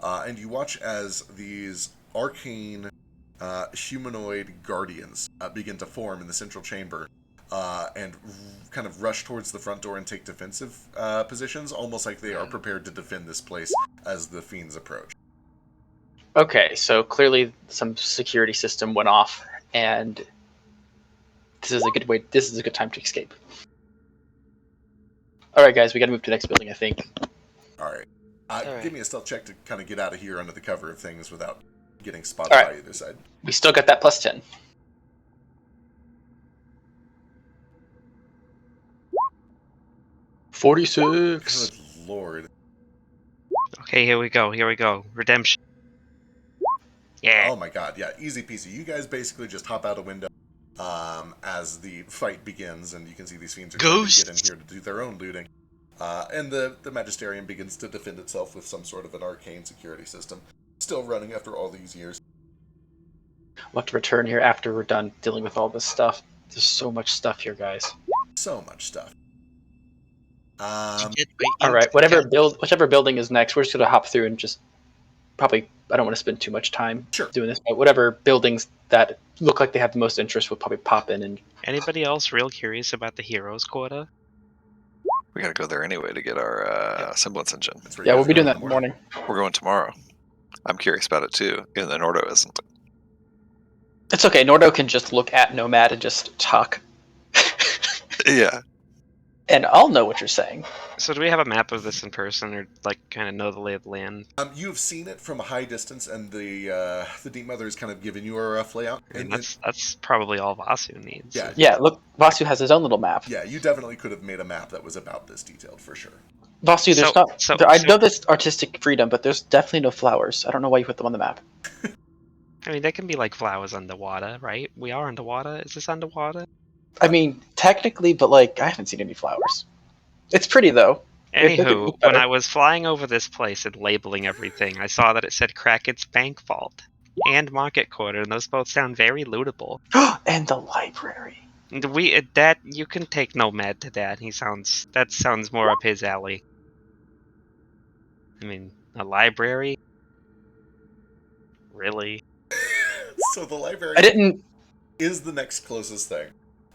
Speaker 2: And you watch as these arcane humanoid guardians begin to form in the central chamber. And kind of rush towards the front door and take defensive positions, almost like they are prepared to defend this place as the fiends approach.
Speaker 3: Okay, so clearly some security system went off, and this is a good way. This is a good time to escape. All right, guys, we got to move to the next building, I think.
Speaker 2: All right.
Speaker 8: right.
Speaker 2: Give me a stealth check to kind of get out of here under the cover of things without getting spotted
Speaker 3: All right.
Speaker 2: by either side.
Speaker 3: We still got that plus 10. 46.
Speaker 2: Good lord.
Speaker 6: Okay, here we go. Redemption. Yeah.
Speaker 2: Oh my god, yeah, easy peasy. You guys basically just hop out a window as the fight begins, and you can see these fiends are trying to get in here to do their own looting. And the Magisterium begins to defend itself with some sort of an arcane security system, still running after all these years.
Speaker 3: We'll have to return here after we're done dealing with all this stuff. There's so much stuff here, guys.
Speaker 2: So much stuff.
Speaker 4: To get
Speaker 3: All right, whichever building is next, we're just gonna hop through and just probably. I don't want to spend too much time doing this, but whatever buildings that look like they have the most interest, we'll probably pop in. And
Speaker 6: Anybody else real curious about the Heroes Quarter?
Speaker 1: We gotta go there anyway to get our semblance engine.
Speaker 3: yeah, we'll be doing that in the morning.
Speaker 1: We're going tomorrow. I'm curious about it too, even though Nordo isn't.
Speaker 3: It's okay. Nordo can just look at Nomad and just talk.
Speaker 1: Yeah.
Speaker 3: And I'll know what you're saying.
Speaker 6: So do we have a map of this in person, or like kind of know the lay of the land?
Speaker 2: You have seen it from a high distance, and the Deep Mother has kind of given you a rough layout.
Speaker 6: And that's probably all Vasu needs.
Speaker 2: Yeah.
Speaker 3: Look, Vasu has his own little map.
Speaker 2: Yeah, you definitely could have made a map that was about this detailed for sure.
Speaker 3: Vasu, I know there's artistic freedom, but there's definitely no flowers. I don't know why you put them on the map.
Speaker 6: I mean, there can be like flowers underwater, right? We are underwater. Is this underwater?
Speaker 3: I mean, technically, but like, I haven't seen any flowers. It's pretty though.
Speaker 6: Anywho, when I was flying over this place and labeling everything, I saw that it said Crackett's Bank Vault and Market Quarter, and those both sound very lootable.
Speaker 3: And the library.
Speaker 6: That you can take Nomad to that. That sounds more up his alley. I mean, a library? Really?
Speaker 2: So the library is the next closest thing.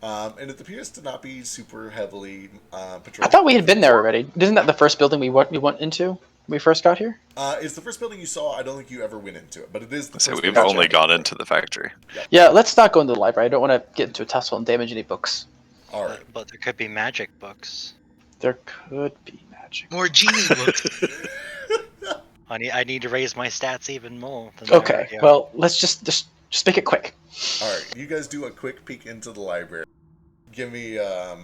Speaker 2: And it appears to not be super heavily patrolled.
Speaker 3: I thought we had been there already. Isn't that the first building we went into when we first got here?
Speaker 2: It's the first building you saw. I don't think you ever went into it, but it is the
Speaker 1: So
Speaker 2: first
Speaker 1: we've
Speaker 2: building.
Speaker 1: only gone into the factory.
Speaker 3: Yeah, let's not go into the library. I don't want to get into a tussle and damage any books.
Speaker 2: All right.
Speaker 8: But there could be magic books.
Speaker 3: There could be magic.
Speaker 4: More genie books.
Speaker 8: I need to raise my stats even more.
Speaker 3: Okay, well, let's just make it quick.
Speaker 2: All right, you guys do a quick peek into the library. Give me a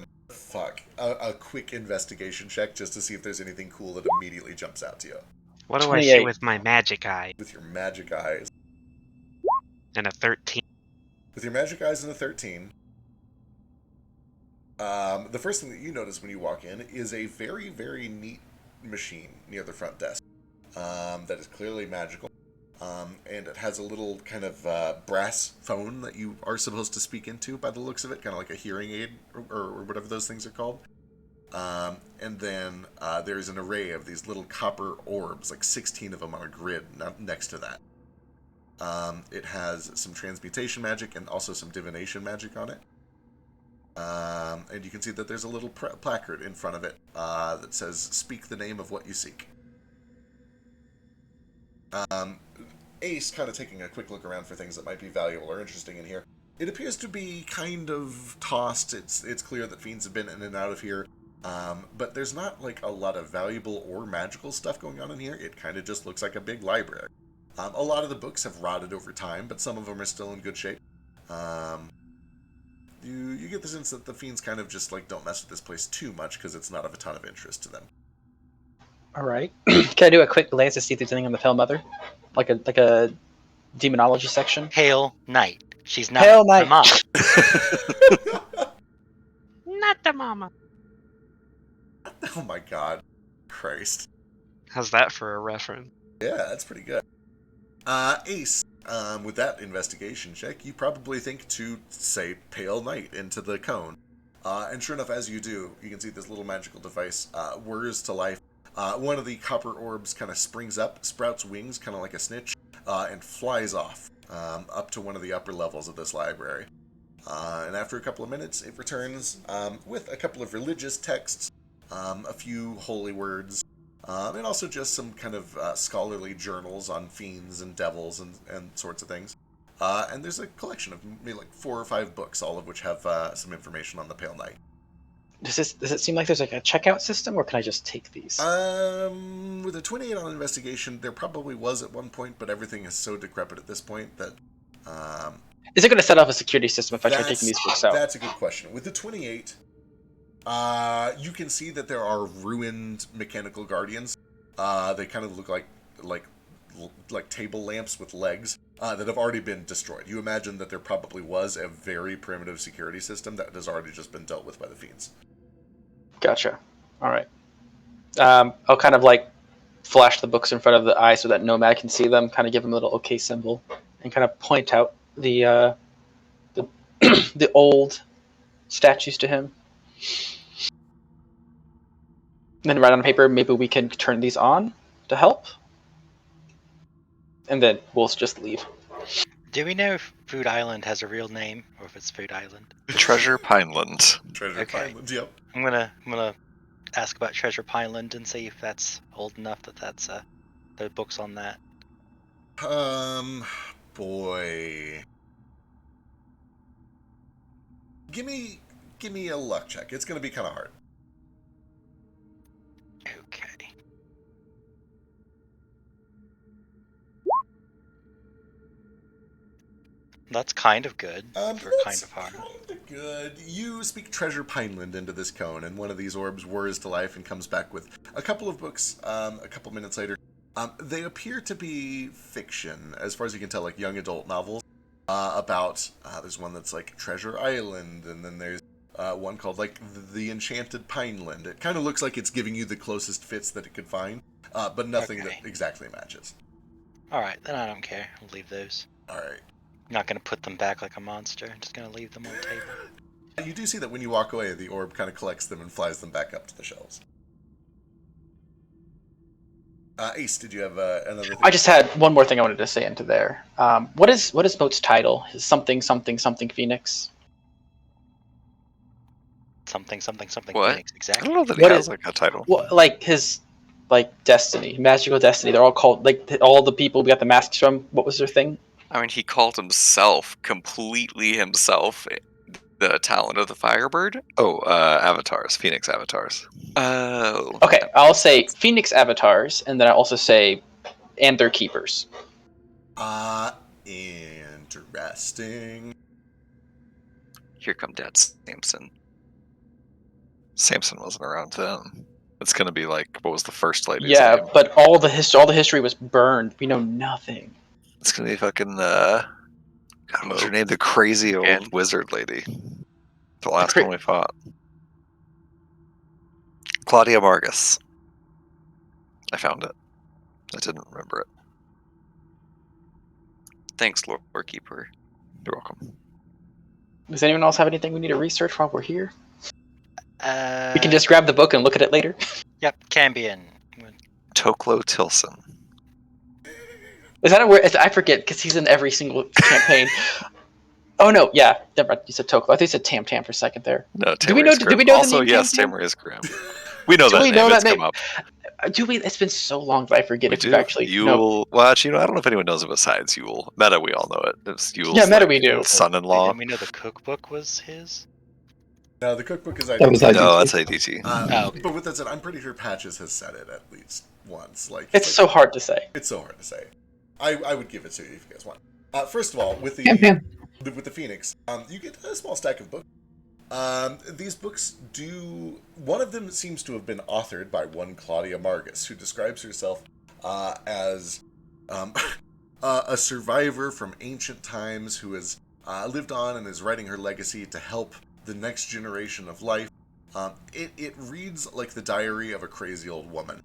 Speaker 2: quick investigation check just to see if there's anything cool that immediately jumps out to you.
Speaker 6: What do I see with my magic eye?
Speaker 2: With your magic eyes.
Speaker 6: And a 13.
Speaker 2: With your magic eyes and a 13. The first thing that you notice when you walk in is a very, very neat machine near the front desk that is clearly magical. And it has a little kind of brass phone that you are supposed to speak into by the looks of it, kind of like a hearing aid or whatever those things are called. And then there's an array of these little copper orbs, like 16 of them on a grid next to that. It has some transmutation magic and also some divination magic on it. And you can see that there's a little placard in front of it that says, "Speak the name of what you seek." Ace, kind of taking a quick look around for things that might be valuable or interesting in here. It appears to be kind of tossed. It's clear that fiends have been in and out of here. But there's not like a lot of valuable or magical stuff going on in here. It kind of just looks like a big library. A lot of the books have rotted over time, but some of them are still in good shape. You get the sense that the fiends kind of just like don't mess with this place too much because it's not of a ton of interest to them.
Speaker 3: All right. Can I do a quick glance to see if there's anything on the Pale Mother, like a demonology section?
Speaker 8: Pale Knight. She's not
Speaker 3: Pale
Speaker 8: the
Speaker 3: Knight.
Speaker 8: mom.
Speaker 6: Not the mama.
Speaker 2: Oh my god. Christ.
Speaker 6: How's that for a reference?
Speaker 2: Yeah, that's pretty good. Ace, with that investigation check, you probably think to say Pale Knight into the cone. And sure enough, as you do, you can see this little magical device whirs to life. One of the copper orbs kind of springs up, sprouts wings, kind of like a snitch, and flies off up to one of the upper levels of this library. And after a couple of minutes, it returns with a couple of religious texts, a few holy words, and also just some kind of scholarly journals on fiends and devils and sorts of things. And there's a collection of maybe like 4 or 5 books, all of which have some information on the Pale Knight.
Speaker 3: Does it seem like there's like a checkout system, or can I just take these?
Speaker 2: With a 28 on investigation, there probably was at one point, but everything is so decrepit at this point that...
Speaker 3: Is it going to set off a security system if I try taking these books out?
Speaker 2: That's a good question. With the 28, you can see that there are ruined mechanical guardians. They kind of look like table lamps with legs that have already been destroyed. You imagine that there probably was a very primitive security system that has already just been dealt with by the fiends.
Speaker 3: Gotcha. All right. I'll kind of like flash the books in front of the eye so that Nomad can see them. Kind of give him a little OK symbol, and kind of point out the the old statues to him. And then write on paper, maybe we can turn these on to help. And then we'll just leave.
Speaker 8: Do we know if Food Island has a real name, or if it's Food Island?
Speaker 1: Treasure Pineland.
Speaker 2: Treasure
Speaker 8: Okay.
Speaker 2: Pineland, yep.
Speaker 8: I'm gonna ask about Treasure Pineland and see if that's old enough that that's the books on that.
Speaker 2: Boy. Give me a luck check. It's gonna be kind of hard.
Speaker 8: Okay. That's kind of good for kind of hard.
Speaker 2: Good. You speak Treasure Pineland into this cone, and one of these orbs whirs to life and comes back with a couple of books. A couple minutes later, they appear to be fiction, as far as you can tell, like young adult novels. About there's one that's like Treasure Island, and then there's one called like The Enchanted Pineland. It kind of looks like it's giving you the closest fits that it could find, but nothing that exactly matches.
Speaker 8: All right, then I don't care. I'll leave those.
Speaker 2: All right.
Speaker 8: I'm not gonna put them back like a monster. I'm just gonna leave them on the table.
Speaker 2: You do see that when you walk away, the orb kind of collects them and flies them back up to the shelves. Ace, did you have another thing?
Speaker 3: I just had one more thing I wanted to say into there. What is Moat's title? His something Phoenix.
Speaker 8: Something
Speaker 5: What?
Speaker 8: Phoenix,
Speaker 1: I
Speaker 8: exactly.
Speaker 1: don't know that he
Speaker 3: What
Speaker 1: has
Speaker 3: is-
Speaker 1: like a title.
Speaker 3: Well, like his destiny, magical destiny. They're all called like all the people we got the masks from. What was their thing?
Speaker 5: I mean, he called himself, completely himself, the talent of the Firebird.
Speaker 1: Oh, avatars, Phoenix avatars.
Speaker 5: Oh.
Speaker 3: Okay, I'll say Phoenix avatars, and then I also say and their keepers.
Speaker 2: Interesting.
Speaker 5: Here come Dad Samson.
Speaker 1: Samson wasn't around then. It's gonna be like, what was the first lady's
Speaker 3: Yeah,
Speaker 1: name?
Speaker 3: but all the history was burned. We know nothing.
Speaker 1: It's gonna be fucking, God, what's her name? The crazy old
Speaker 5: Again.
Speaker 1: wizard lady. The last
Speaker 3: cra-
Speaker 1: one we fought. Claudia Margus. I found it. I didn't remember it.
Speaker 5: Thanks, Lord Keeper.
Speaker 1: You're welcome.
Speaker 3: Does anyone else have anything we need to research while we're here? We can
Speaker 8: Uh,
Speaker 3: just grab the book and look at it later.
Speaker 8: Yep, Cambion.
Speaker 1: Toklo Tilson.
Speaker 3: Is that a word? I forget because he's in every single campaign. Oh no, yeah, never mind. You said Tokla. I think you said Tam Tam for a second there.
Speaker 1: No,
Speaker 3: Do we
Speaker 1: Tamara
Speaker 3: know?
Speaker 1: is
Speaker 3: Do
Speaker 1: Grim.
Speaker 3: we know
Speaker 1: Also,
Speaker 3: the name
Speaker 1: yes,
Speaker 3: Tam Tam?
Speaker 1: Tamara is Grim. We know
Speaker 3: Do
Speaker 1: that
Speaker 3: we
Speaker 1: name.
Speaker 3: know
Speaker 1: It's
Speaker 3: that
Speaker 1: come
Speaker 3: name?
Speaker 1: up.
Speaker 3: Do we? It's been so long that I forget
Speaker 1: We
Speaker 3: if we've
Speaker 1: do.
Speaker 3: actually. No.
Speaker 1: Yule. Well, actually, I don't know if anyone knows it besides Yule. Meta, we all know it. It's Yule's
Speaker 3: Yeah, Meta
Speaker 1: like,
Speaker 3: we do.
Speaker 1: son-in-law.
Speaker 8: Didn't we know the cookbook was his?
Speaker 2: No, the cookbook is
Speaker 7: That was
Speaker 2: IDT.
Speaker 1: No,
Speaker 7: IDT.
Speaker 1: that's ADT.
Speaker 8: Oh, okay.
Speaker 2: But with that said, I'm pretty sure Patches has said it at least once. Like
Speaker 3: It's
Speaker 2: like,
Speaker 3: so hard to say.
Speaker 2: It's so hard to say. I would give it to you if you guys want. First of all, with
Speaker 7: Tam Tam.
Speaker 2: with the Phoenix, you get a small stack of books. These books do. One of them seems to have been authored by one Claudia Margus, who describes herself as a survivor from ancient times who has lived on and is writing her legacy to help the next generation of life. It reads like the diary of a crazy old woman.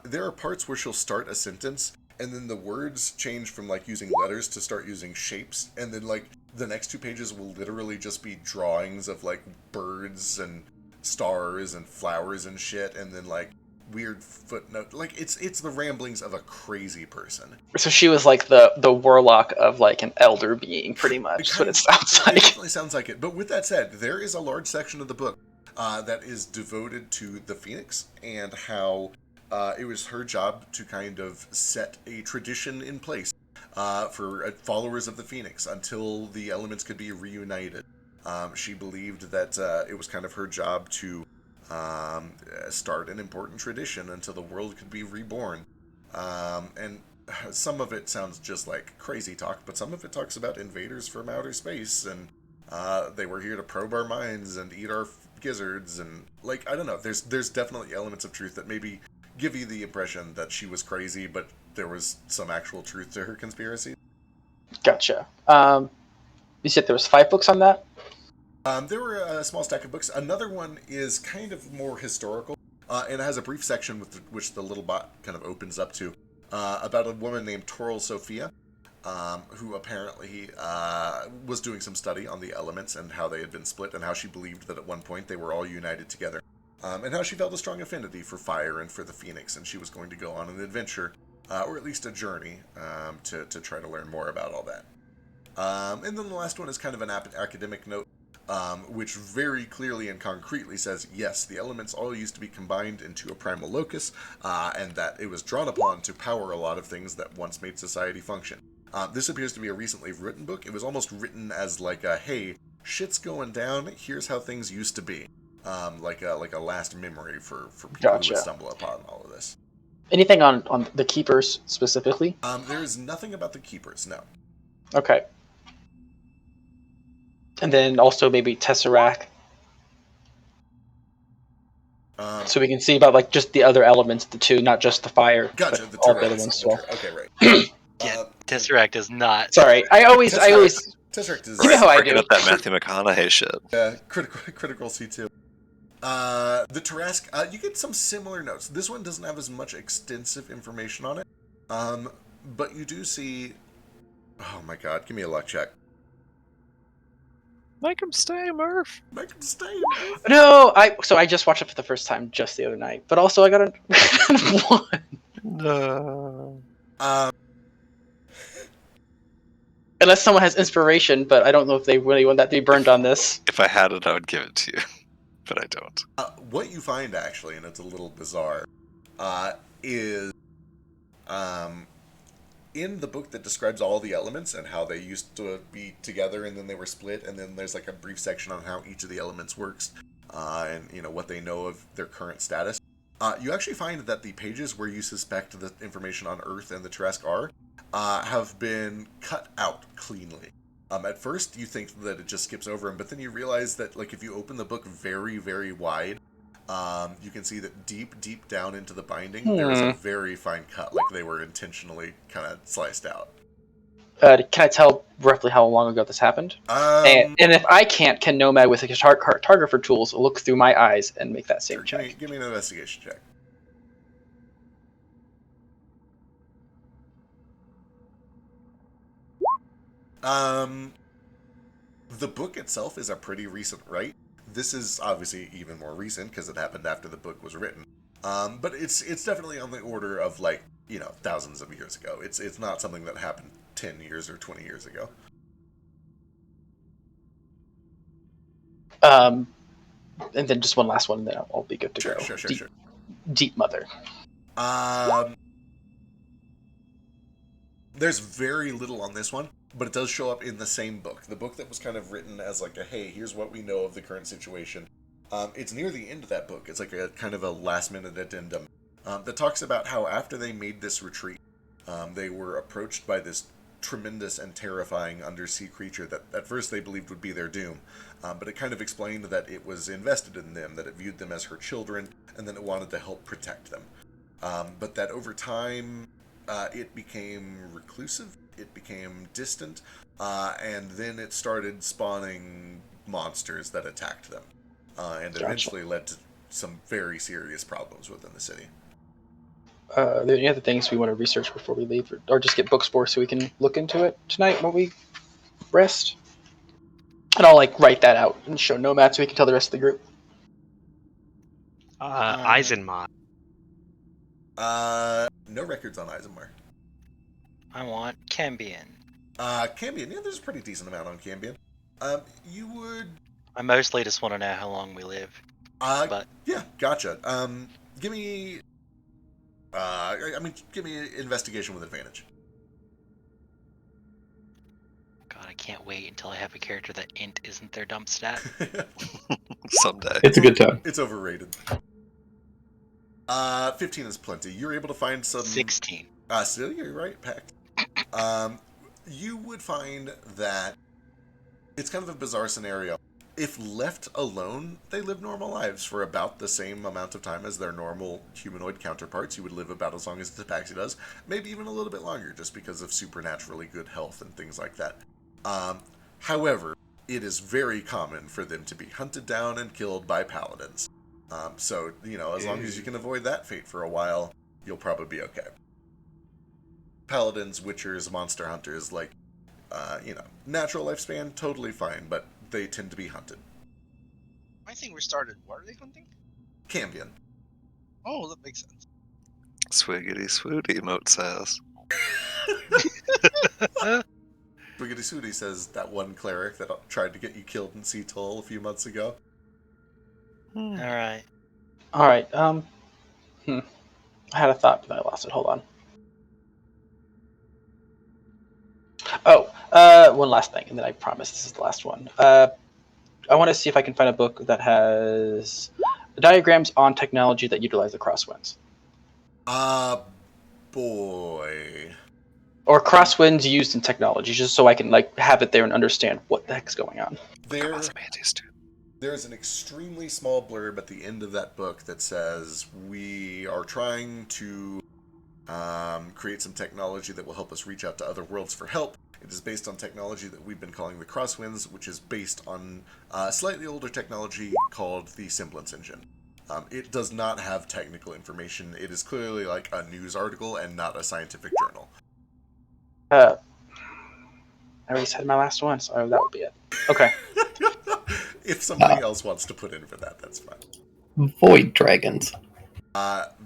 Speaker 2: There are parts where she'll start a sentence and then the words change from like using letters to start using shapes, and then like the next 2 pages will literally just be drawings of like birds and stars and flowers and shit, and then like weird footnote. Like it's the ramblings of a crazy person.
Speaker 3: So she was like the warlock of like an elder being, pretty much. That's what it sounds
Speaker 2: It
Speaker 3: like.
Speaker 2: definitely sounds like it. But with that said, there is a large section of the book that is devoted to the Phoenix and how it was her job to kind of set a tradition in place for followers of the Phoenix until the elements could be reunited. She believed that it was kind of her job to start an important tradition until the world could be reborn. And some of it sounds just like crazy talk, but some of it talks about invaders from outer space, and they were here to probe our minds and eat our gizzards, and like I don't know. There's definitely elements of truth that maybe give you the impression that she was crazy, but there was some actual truth to her conspiracy.
Speaker 3: Gotcha. You said there was 5 books on that?
Speaker 2: There were a small stack of books. Another one is kind of more historical, and it has a brief section with which the little bot kind of opens up to, about a woman named Toral Sophia, who apparently was doing some study on the elements and how they had been split, and how she believed that at one point they were all united together, and how she felt a strong affinity for fire and for the Phoenix, and she was going to go on an adventure, or at least a journey, to try to learn more about all that. And then the last one is kind of an academic note, which very clearly and concretely says, yes, the elements all used to be combined into a primal locus, and that it was drawn upon to power a lot of things that once made society function. This appears to be a recently written book. It was almost written as like a, hey, shit's going down, here's how things used to be. Like a last memory for people who would stumble upon all of this.
Speaker 3: Anything on the Keepers specifically?
Speaker 2: There is nothing about the Keepers, no.
Speaker 3: Okay. And then also maybe Tesseract. So we can see about like just the other elements, the 2, not just the fire.
Speaker 2: Gotcha,
Speaker 3: but
Speaker 2: the
Speaker 3: all the other
Speaker 2: Tesseract.
Speaker 3: ones as well.
Speaker 2: Okay, right.
Speaker 8: Yeah, Tesseract is not.
Speaker 3: Sorry, I always.
Speaker 2: Tesseract is.
Speaker 3: You know how I
Speaker 1: Bringing
Speaker 3: do.
Speaker 1: up that Matthew McConaughey shit.
Speaker 2: Yeah, critical C2. The Tarrasque, you get some similar notes. This one doesn't have as much extensive information on it, but you do see. Oh my god, give me a luck check.
Speaker 1: Make him stay, Murph.
Speaker 2: Make him stay. Murph.
Speaker 3: No, I just watched it for the first time just the other night, but also I got a 1.
Speaker 1: No.
Speaker 3: Unless someone has inspiration, but I don't know if they really want that to be burned on this.
Speaker 1: If I had it, I would give it to you, but I don't.
Speaker 2: What you find actually, and it's a little bizarre, is in the book that describes all the elements and how they used to be together and then they were split, and then there's like a brief section on how each of the elements works, and you know what they know of their current status. You actually find that the pages where you suspect the information on Earth and the Tarrasque are have been cut out cleanly. At first, you think that it just skips over them, but then you realize that, like, if you open the book very, very wide, you can see that deep down into the binding, there is a very fine cut, like they were intentionally kind of sliced out.
Speaker 3: Can I tell roughly how long ago this happened? And if I can't, can Nomad with cartographer tools look through my eyes and make that same check?
Speaker 2: Give me an investigation check. The book itself is a pretty recent write. This is obviously even more recent because it happened after the book was written. But it's definitely on the order of, like, you know, thousands of years ago. It's not something that happened 10 years or 20 years ago.
Speaker 3: And then just one last one, and then I'll be good to go.
Speaker 2: Sure.
Speaker 3: Deep Mother.
Speaker 2: There's very little on this one, but it does show up in the same book. The book that was kind of written as like a, hey, here's what we know of the current situation. It's near the end of that book. It's like a kind of a last-minute addendum that talks about how after they made this retreat, they were approached by this tremendous and terrifying undersea creature that at first they believed would be their doom. But it kind of explained that it was invested in them, that it viewed them as her children, and then it wanted to help protect them. But that over time, it became reclusive, it became distant, and then it started spawning monsters that attacked them. And eventually led to some very serious problems within the city.
Speaker 3: Are there any other things we want to research before we leave, or just get books for so we can look into it tonight while we rest? And I'll write that out and show Nomad so we can tell the rest of the group.
Speaker 6: Eisenmar.
Speaker 2: No records on Eisenmar.
Speaker 8: I want Cambion.
Speaker 2: Cambion, yeah, there's a pretty decent amount on Cambion. You would...
Speaker 8: I mostly just want to know how long we live.
Speaker 2: Yeah, gotcha. Give me... give me investigation with advantage.
Speaker 8: God, I can't wait until I have a character that int isn't their dump stat.
Speaker 1: Someday.
Speaker 7: It's a good time.
Speaker 2: It's overrated. 15 is plenty. You're able to find some...
Speaker 8: 16.
Speaker 2: Still, you're right, packed. You would find that it's kind of a bizarre scenario. If left alone, they live normal lives for about the same amount of time as their normal humanoid counterparts. You would live about as long as the tabaxi does, maybe even a little bit longer, just because of supernaturally good health and things like that. However, it is very common for them to be hunted down and killed by paladins. So, as long as you can avoid that fate for a while, you'll probably be okay. Paladins, witchers, monster hunters, natural lifespan, totally fine, but they tend to be hunted.
Speaker 4: I think we started. What are they hunting?
Speaker 2: Cambion.
Speaker 4: Oh, that makes sense.
Speaker 1: Swiggity swooty, Moat says.
Speaker 2: Swiggity swooty says that one cleric that tried to get you killed in Sea Toll a few months ago.
Speaker 8: Alright.
Speaker 3: Alright, I had a thought, but I lost it. Hold on. One last thing, and then I promise this is the last one. I want to see if I can find a book that has diagrams on technology that utilize the Crosswinds.
Speaker 2: Boy.
Speaker 3: Or Crosswinds used in technology, just so I can have it there and understand what the heck's going on.
Speaker 2: There's an extremely small blurb at the end of that book that says, we are trying to create some technology that will help us reach out to other worlds for help. It is based on technology that we've been calling the Crosswinds, which is based on slightly older technology called the Semblance Engine. It does not have technical information. It is clearly like a news article and not a scientific journal.
Speaker 3: I already said my last one, so that would be it. Okay.
Speaker 2: If somebody else wants to put in for that, that's fine.
Speaker 7: Void Dragons.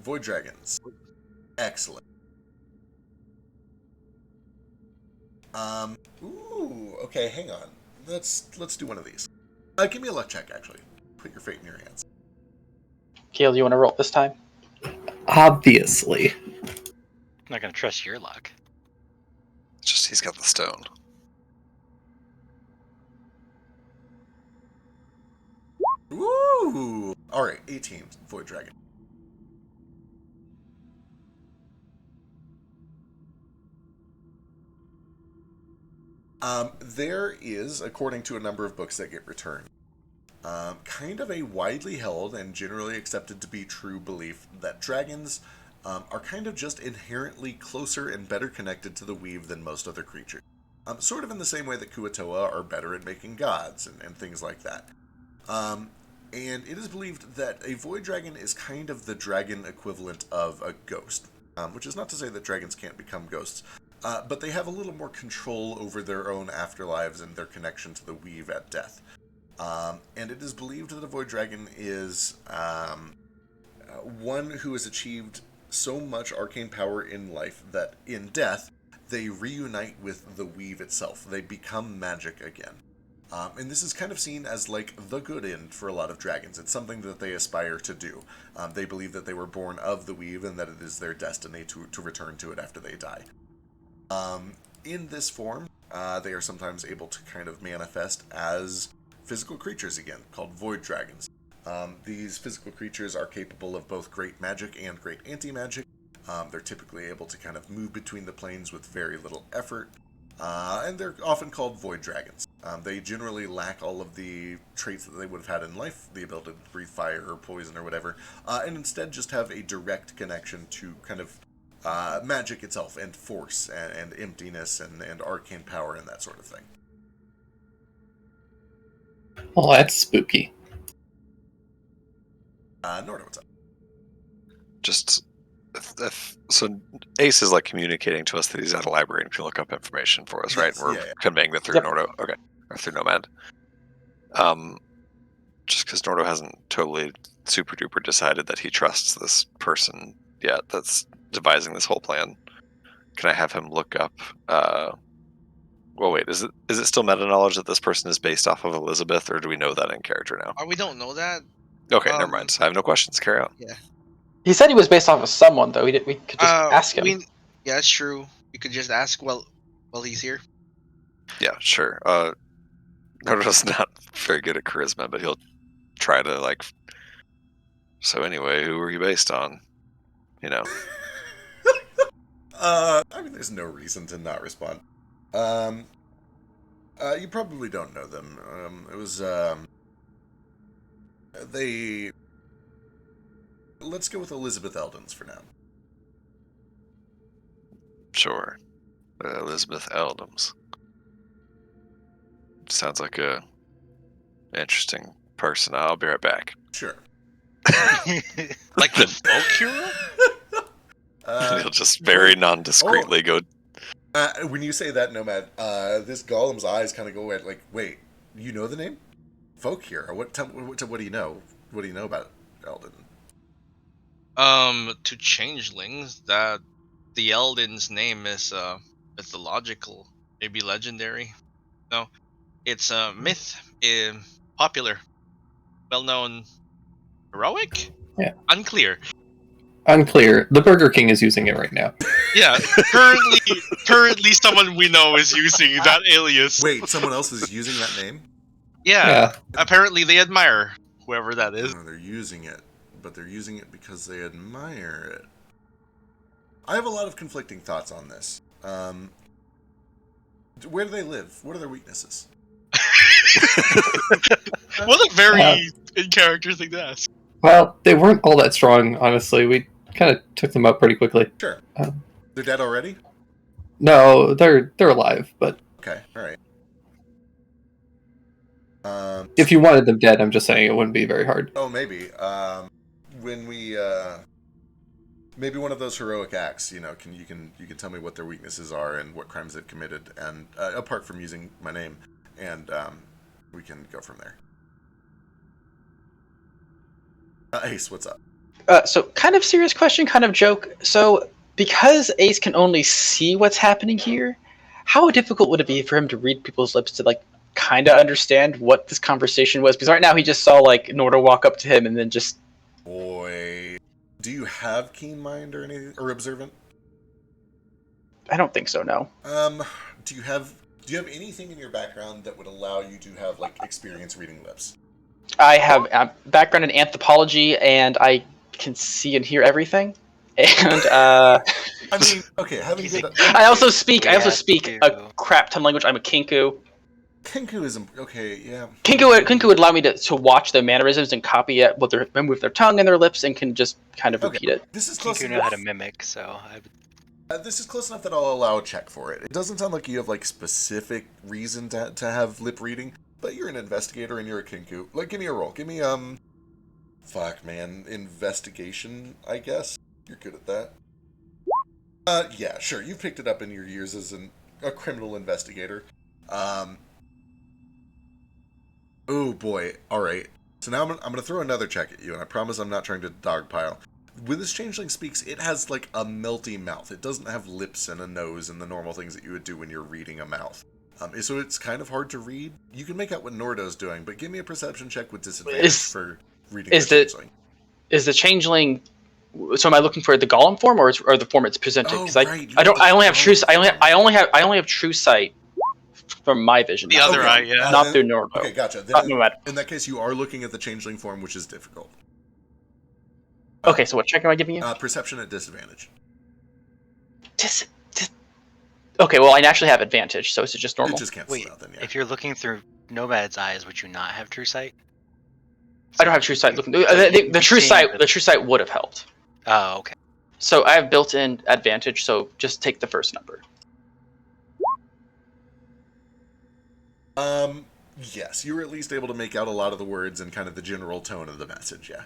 Speaker 2: Void Dragons. Excellent. Okay, hang on. Let's do one of these. Give me a luck check, actually. Put your fate in your hands.
Speaker 3: Kale, do you want to roll this time?
Speaker 7: Obviously.
Speaker 8: I'm not going to trust your luck.
Speaker 1: It's just he's got the stone.
Speaker 2: Ooh! Alright, 18. Void Dragon. There is, according to a number of books that get returned, kind of a widely held and generally accepted to be true belief that dragons are kind of just inherently closer and better connected to the weave than most other creatures. Sort of in the same way that Kuatoa are better at making gods and things like that. And it is believed that a void dragon is kind of the dragon equivalent of a ghost, which is not to say that dragons can't become ghosts. But they have a little more control over their own afterlives and their connection to the weave at death. And it is believed that a void dragon is one who has achieved so much arcane power in life that in death, they reunite with the weave itself. They become magic again. And this is kind of seen as like the good end for a lot of dragons. It's something that they aspire to do. They believe that they were born of the weave and that it is their destiny to return to it after they die. In this form, they are sometimes able to kind of manifest as physical creatures again, called void dragons. These physical creatures are capable of both great magic and great anti-magic. They're typically able to kind of move between the planes with very little effort. And they're often called void dragons. They generally lack all of the traits that they would have had in life, the ability to breathe fire or poison or whatever, and instead just have a direct connection to kind of magic itself and force and emptiness and arcane power and that sort of thing.
Speaker 7: Well, that's spooky.
Speaker 2: Norda, what's up?
Speaker 1: Just so Ace is like communicating to us that he's at a library and can look up information for us, right?
Speaker 2: Yes,
Speaker 1: We're
Speaker 2: yeah.
Speaker 1: conveying that through
Speaker 3: Yep.
Speaker 1: Nordo. Okay, or through Nomad. Just because Nordo hasn't totally super duper decided that he trusts this person yet that's devising this whole plan, can I have him look up? Well, wait, is it still meta knowledge that this person is based off of Elizabeth, or do we know that in character now?
Speaker 4: We don't know that.
Speaker 1: Okay, never mind. I have no questions. Carry on.
Speaker 4: Yeah.
Speaker 3: He said he was based off of someone, though. We could just ask him.
Speaker 4: Yeah, that's true. We could just ask while he's here.
Speaker 1: Yeah, sure. Nordo's not very good at charisma, but he'll try to like. So anyway, who were you based on? You know.
Speaker 2: I mean, there's no reason to not respond. You probably don't know them. It was, they... Let's go with Elizabeth Eldens for now.
Speaker 1: Sure. Elizabeth Eldens. Sounds like a interesting person. I'll be right back.
Speaker 2: Sure.
Speaker 4: Like the folk hero?
Speaker 1: He'll just very non-discreetly go.
Speaker 2: When you say that, Nomad, this golem's eyes kind of go at, like, wait, you know the name? Folk hero? What do you know? What do you know about Eldon?
Speaker 4: To changelings, that the Elden's name is mythological, maybe legendary. No, it's a myth, popular, well-known, heroic.
Speaker 7: Yeah.
Speaker 4: Unclear.
Speaker 7: The Burger King is using it right now.
Speaker 4: Yeah, currently, someone we know is using that alias.
Speaker 2: Wait, someone else is using that name?
Speaker 4: Yeah. Apparently they admire whoever that is.
Speaker 2: Oh, they're using it, but they're using it because they admire it. I have a lot of conflicting thoughts on this. Where do they live? What are their weaknesses?
Speaker 4: What a very in-character thing to ask.
Speaker 7: Well, they weren't all that strong, honestly. We kind of took them out pretty quickly.
Speaker 2: Sure. They're dead already?
Speaker 7: No, they're alive, but
Speaker 2: Okay, alright.
Speaker 7: if you wanted them dead, I'm just saying it wouldn't be very hard.
Speaker 2: Oh, maybe. When we, maybe one of those heroic acts, you know, you can tell me what their weaknesses are and what crimes they've committed, and apart from using my name, and we can go from there. Ace, what's up?
Speaker 3: So, kind of serious question, kind of joke. So, because Ace can only see what's happening here, how difficult would it be for him to read people's lips to, like, kind of understand what this conversation was? Because right now he just saw, like, Norda walk up to him and then just...
Speaker 2: Boy, do you have keen mind or anything, or observant?
Speaker 3: I don't think so, no.
Speaker 2: Do you have anything in your background that would allow you to have, like, experience reading lips?
Speaker 3: I have a background in anthropology, and I can see and hear everything. And
Speaker 2: I mean, okay, having said that,
Speaker 3: I also speak a crap ton of language. I'm a Kinku.
Speaker 2: Kinku is okay, yeah.
Speaker 3: Kinku would allow me to watch their mannerisms and copy it, what they move their tongue and their lips, and can just kind of repeat it.
Speaker 2: This is close
Speaker 8: Kinku know
Speaker 2: enough.
Speaker 8: how to mimic, so
Speaker 2: This is close enough that I'll allow a check for it. It doesn't sound like you have like specific reason to have lip reading, but you're an investigator and you're a Kinku. Like, give me a roll. Give me fuck, man, investigation, I guess. You're good at that. Yeah, sure. You've picked it up in your years as a criminal investigator. Oh boy. All right. So now I'm gonna throw another check at you, and I promise I'm not trying to dogpile. When this changeling speaks, it has like a melty mouth. It doesn't have lips and a nose and the normal things that you would do when you're reading a mouth. So it's kind of hard to read. You can make out what Nordo's doing, but give me a perception check with disadvantage for reading the changeling.
Speaker 3: Is the changeling? So am I looking for the golem form or the form it's presented?
Speaker 2: Oh,
Speaker 3: Because
Speaker 2: right.
Speaker 3: I only have true. I only have true sight from my vision.
Speaker 4: The other eye, yeah.
Speaker 3: Not through Nordo.
Speaker 2: Okay, gotcha. In that case, you are looking at the changeling form, which is difficult.
Speaker 3: Okay, so what check am I giving you?
Speaker 2: Perception at disadvantage.
Speaker 3: Okay, well, I naturally have advantage, so is it just normal?
Speaker 2: It just cancels out then, yeah.
Speaker 8: If you're looking through Nomad's eyes, would you not have true sight?
Speaker 3: I don't have true sight. The true sight would have helped.
Speaker 8: Oh, okay.
Speaker 3: So I have built-in advantage. So just take the first number.
Speaker 2: Yes, you were at least able to make out a lot of the words and kind of the general tone of the message. Yeah.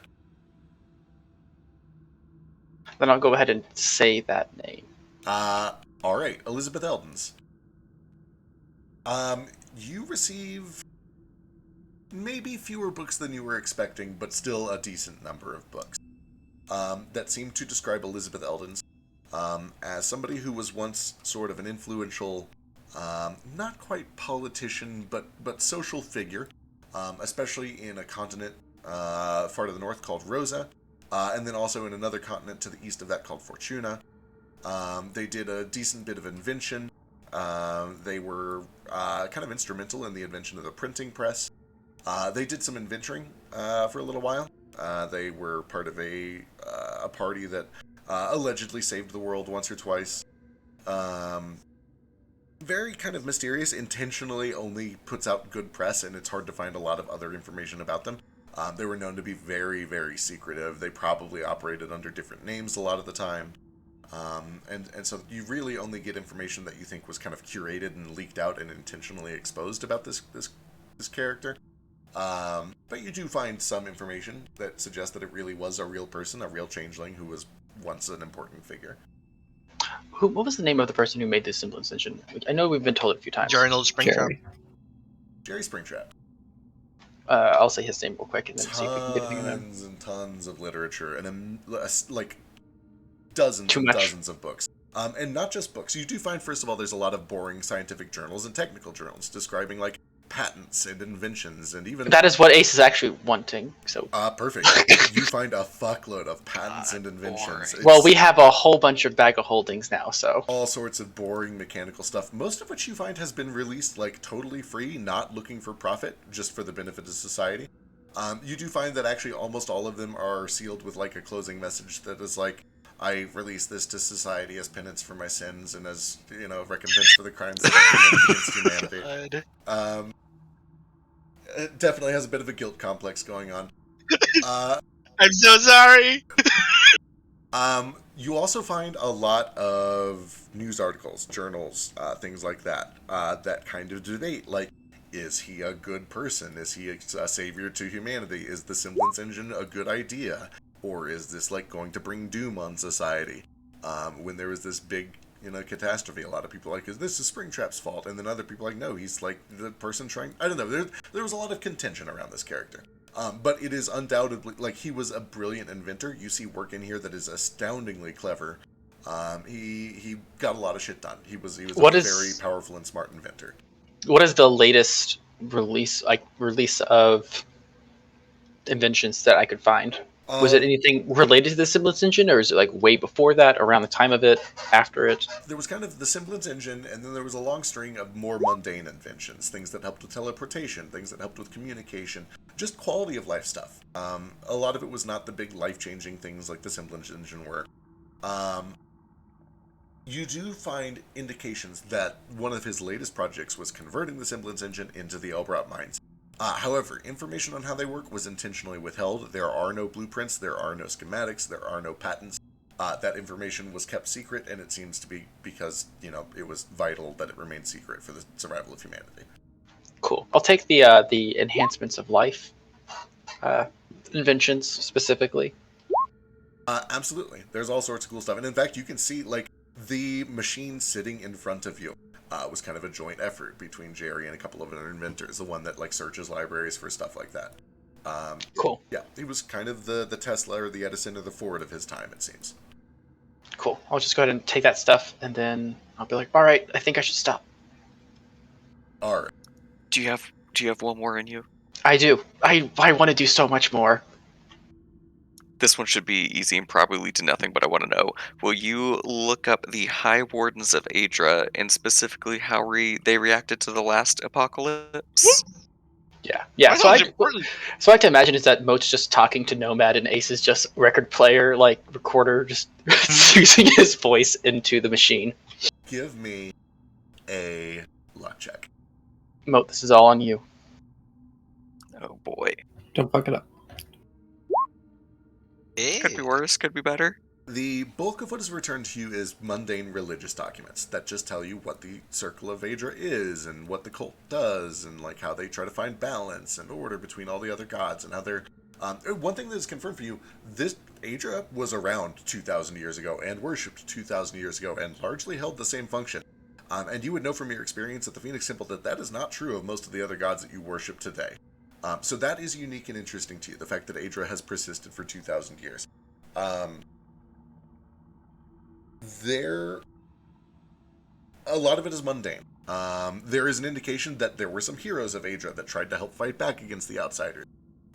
Speaker 3: Then I'll go ahead and say that name.
Speaker 2: All right, Elizabeth Eldens. You receive maybe fewer books than you were expecting, but still a decent number of books that seem to describe Elizabeth Eldens as somebody who was once sort of an influential, not quite politician, but social figure, especially in a continent far to the north called Rosa, and then also in another continent to the east of that called Fortuna. They did a decent bit of invention. They were kind of instrumental in the invention of the printing press. They did some adventuring for a little while. They were part of a party that allegedly saved the world once or twice. Very kind of mysterious, intentionally only puts out good press, and it's hard to find a lot of other information about them. They were known to be very, very secretive. They probably operated under different names a lot of the time. And so you really only get information that you think was kind of curated and leaked out and intentionally exposed about this character. But you do find some information that suggests that it really was a real person, a real changeling who was once an important figure.
Speaker 3: What was the name of the person who made this semblance engine? I know we've been told it a few times.
Speaker 4: Arnold Springtrap.
Speaker 2: Jerry Springtrap.
Speaker 3: I'll say his name real quick and then see if we can get anything of him.
Speaker 2: Tons and tons of literature and like dozens and dozens of books. And not just books. You do find, first of all, there's a lot of boring scientific journals and technical journals describing like patents and inventions and even...
Speaker 3: That is what Ace is actually wanting, so...
Speaker 2: Perfect. You find a fuckload of patents and inventions.
Speaker 3: Well, we have a whole bunch of bag of holdings now, so...
Speaker 2: All sorts of boring mechanical stuff, most of which you find has been released, like, totally free, not looking for profit, just for the benefit of society. You do find that actually almost all of them are sealed with, like, a closing message that is like, I release this to society as penance for my sins and as, recompense for the crimes that I committed against humanity. It definitely has a bit of a guilt complex going on.
Speaker 4: I'm so sorry!
Speaker 2: You also find a lot of news articles, journals, things like that, that kind of debate, like, is he a good person? Is he a savior to humanity? Is the semblance engine a good idea? Or is this like going to bring doom on society? When there was this big, catastrophe, a lot of people are like, is this Springtrap's fault? And then other people are like, no, he's like the person trying... I don't know, there was a lot of contention around this character. But it is undoubtedly, like, he was a brilliant inventor. You see work in here that is astoundingly clever. He got a lot of shit done. He was a very powerful and smart inventor.
Speaker 3: What is the latest release of inventions that I could find? Was it anything related to the semblance engine, or is it like way before that, around the time of it, after it?
Speaker 2: There was kind of the semblance engine, and then there was a long string of more mundane inventions, things that helped with teleportation, things that helped with communication, just quality of life stuff. A lot of it was not the big life-changing things like the semblance engine were. You do find indications that one of his latest projects was converting the semblance engine into the Elbrat mines. However, information on how they work was intentionally withheld. There are no blueprints, there are no schematics, there are no patents. That information was kept secret, and it seems to be because, it was vital that it remained secret for the survival of humanity.
Speaker 3: Cool. I'll take the enhancements of life inventions specifically.
Speaker 2: Absolutely. There's all sorts of cool stuff. And in fact, you can see, like, the machine sitting in front of you. Was kind of a joint effort between Jerry and a couple of other inventors, the one that like searches libraries for stuff like that.
Speaker 3: Cool.
Speaker 2: Yeah, he was kind of the Tesla or the Edison or the Ford of his time, it seems.
Speaker 3: Cool. I'll just go ahead and take that stuff, and then I'll be like, all right, I think I should stop.
Speaker 2: All right.
Speaker 5: Do you have one more in you?
Speaker 3: I do. I want to do so much more.
Speaker 5: This one should be easy and probably lead to nothing, but I want to know. Will you look up the High Wardens of Adra and specifically how they reacted to the last apocalypse?
Speaker 3: Yeah.
Speaker 4: Why not important?
Speaker 3: So I like to imagine is that Moat's just talking to Nomad and Ace is just record player, like recorder, just using his voice into the machine.
Speaker 2: Give me a luck check.
Speaker 3: Moat, this is all on you.
Speaker 5: Oh boy.
Speaker 7: Don't fuck it up.
Speaker 5: Could be worse, could be better.
Speaker 2: The bulk of what is returned to you is mundane religious documents that just tell you what the Circle of Adra is and what the cult does and like how they try to find balance and order between all the other gods and how they're... one thing that is confirmed for you, this Adra was around 2,000 years ago and worshipped 2,000 years ago and largely held the same function. And you would know from your experience at the Phoenix Temple that that is not true of most of the other gods that you worship today. So that is unique and interesting to you, the fact that Adra has persisted for 2,000 years. A lot of it is mundane. There is an indication that there were some heroes of Adra that tried to help fight back against the outsiders,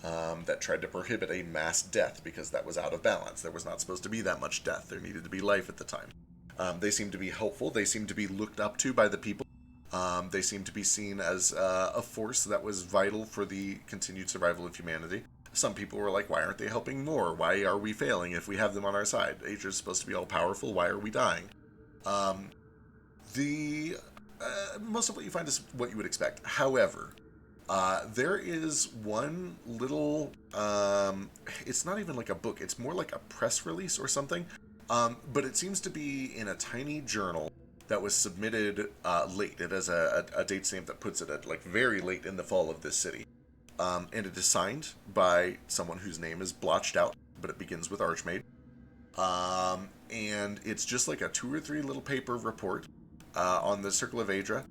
Speaker 2: that tried to prohibit a mass death because that was out of balance. There was not supposed to be that much death. There needed to be life at the time. They seem to be helpful. They seem to be looked up to by the people. They seem to be seen as a force that was vital for the continued survival of humanity. Some people were like, why aren't they helping more? Why are we failing if we have them on our side? Adra is supposed to be all-powerful. Why are we dying? Most of what you find is what you would expect. However, there is one little... it's not even like a book. It's more like a press release or something. But it seems to be in a tiny journal that was submitted late. It has a date stamp that puts it at like very late in the fall of this city. And it is signed by someone whose name is blotched out, but it begins with Archmaid. And it's just like a 2 or 3 little paper report on the Circle of Adra.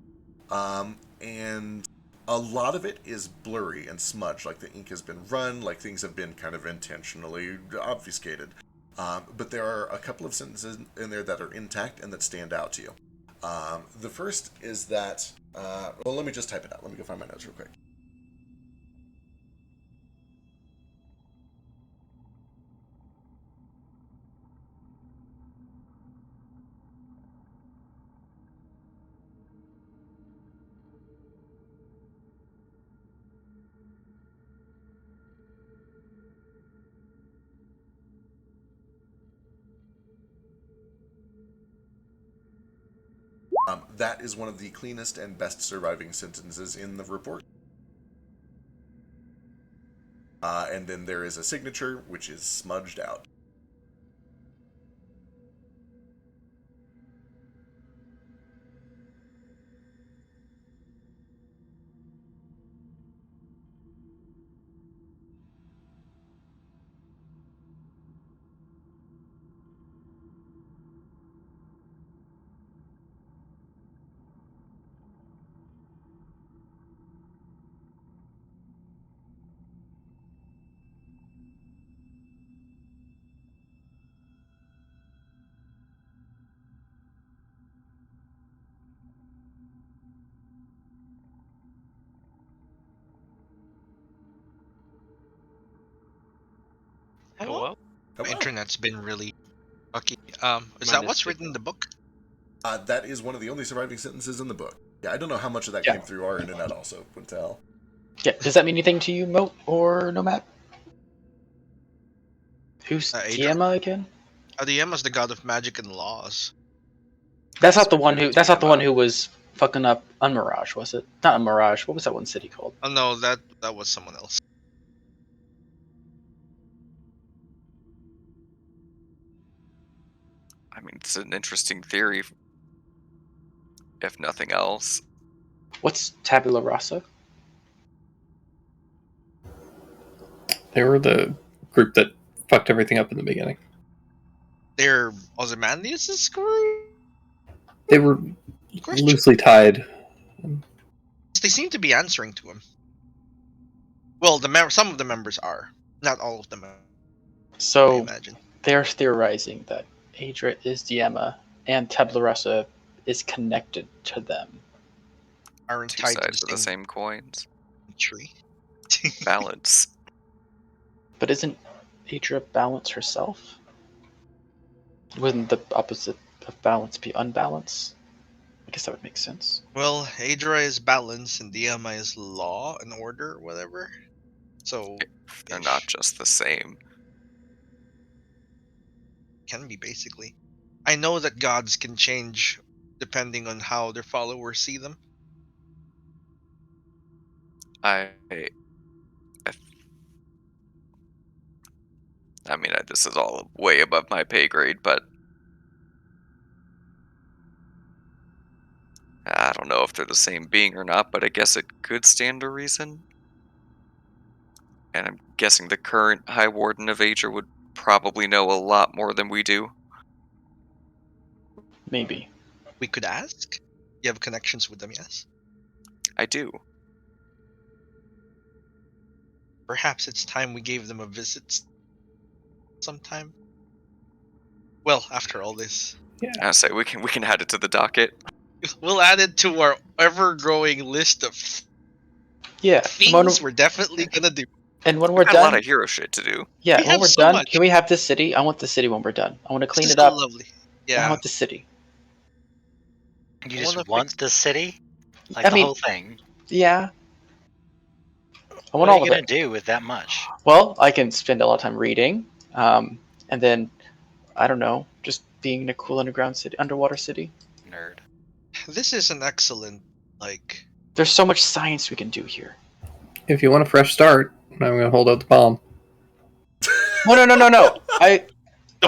Speaker 2: And a lot of it is blurry and smudged, like the ink has been run, like things have been kind of intentionally obfuscated. But there are a couple of sentences in there that are intact and that stand out to you. The first is that... well, let me just type it out. Let me go find my notes real quick. That is one of the cleanest and best surviving sentences in the report. And then there is a signature, which is smudged out.
Speaker 6: Hello?
Speaker 2: Hello?
Speaker 4: Internet's been really lucky. Is
Speaker 3: Mine
Speaker 4: that
Speaker 3: is
Speaker 4: what's
Speaker 3: too.
Speaker 4: written in the book?
Speaker 2: That is one of the only surviving sentences in the book. Yeah, I don't know how much of that
Speaker 3: Yeah.
Speaker 2: came through our internet also, couldn't tell.
Speaker 3: Yeah, does that mean anything to you, Moat or Nomad? Who's
Speaker 4: Adra?
Speaker 3: Tiamat again?
Speaker 4: Adiyama's the god of magic and laws.
Speaker 3: That's not the one who. That's not the one who was fucking up Unmirage, was it? Not Unmirage. What was that one city called?
Speaker 4: Oh no, that was someone else.
Speaker 5: I mean, it's an interesting theory, if nothing else.
Speaker 3: What's Tabula Rasa?
Speaker 7: They were the group that fucked everything up in the beginning.
Speaker 4: They're Ozymandias' crew?
Speaker 7: They were
Speaker 4: Question.
Speaker 7: loosely tied.
Speaker 4: They seem to be answering to him. Well, some of the members are. Not all of them, I
Speaker 3: So
Speaker 4: imagine.
Speaker 3: they're theorizing that Adra is Diema and Tabula Rasa is connected to them.
Speaker 4: aren't
Speaker 5: Two
Speaker 4: tied to
Speaker 5: sides of
Speaker 4: the
Speaker 5: the
Speaker 4: same
Speaker 5: same coins.
Speaker 4: tree.
Speaker 5: Balance.
Speaker 3: But isn't Adra balance herself? Wouldn't the opposite of balance be unbalance? I guess that would make sense.
Speaker 4: Well, Adra is balance and Diama is law and order, whatever. So
Speaker 5: They're not just the same.
Speaker 4: can be basically. I know that gods can change depending on how their followers see them.
Speaker 5: I mean, this is all way above my pay grade, but I don't know if they're the same being or not, but I guess it could stand to reason. And I'm guessing the current High Warden of Asia would probably know a lot more than we do.
Speaker 3: Maybe.
Speaker 4: We could ask. You have connections with them, yes?
Speaker 5: I do.
Speaker 4: Perhaps it's time we gave them a visit sometime. Well, after all this.
Speaker 5: I say we can add it to the docket.
Speaker 4: We'll add it to our ever-growing list of things we're definitely gonna do.
Speaker 3: And when we're
Speaker 5: We've got
Speaker 3: done,
Speaker 5: a lot of hero shit to do.
Speaker 3: yeah,
Speaker 4: We
Speaker 3: when
Speaker 4: have
Speaker 3: we're
Speaker 4: so
Speaker 3: done,
Speaker 4: much.
Speaker 3: can we have this city? I want the city when we're done. I want to clean
Speaker 4: This
Speaker 3: it
Speaker 4: is
Speaker 3: up.
Speaker 4: lovely.
Speaker 3: I
Speaker 4: Yeah.
Speaker 3: want the city.
Speaker 8: You
Speaker 4: I
Speaker 8: just
Speaker 4: wanna
Speaker 8: want
Speaker 4: fix-
Speaker 8: the city? Like
Speaker 3: I
Speaker 8: the
Speaker 3: mean-
Speaker 8: whole thing?
Speaker 3: Yeah. I
Speaker 8: What
Speaker 3: want
Speaker 8: are
Speaker 3: all
Speaker 8: you
Speaker 3: of
Speaker 8: gonna
Speaker 3: it.
Speaker 8: do with that much?
Speaker 3: Well, I can spend a lot of time reading, and then I don't know, just being in a cool underwater city.
Speaker 8: Nerd.
Speaker 4: This is an excellent,
Speaker 3: There's so much science we can do here.
Speaker 7: If you want a fresh start, I'm going to hold out the palm.
Speaker 3: No.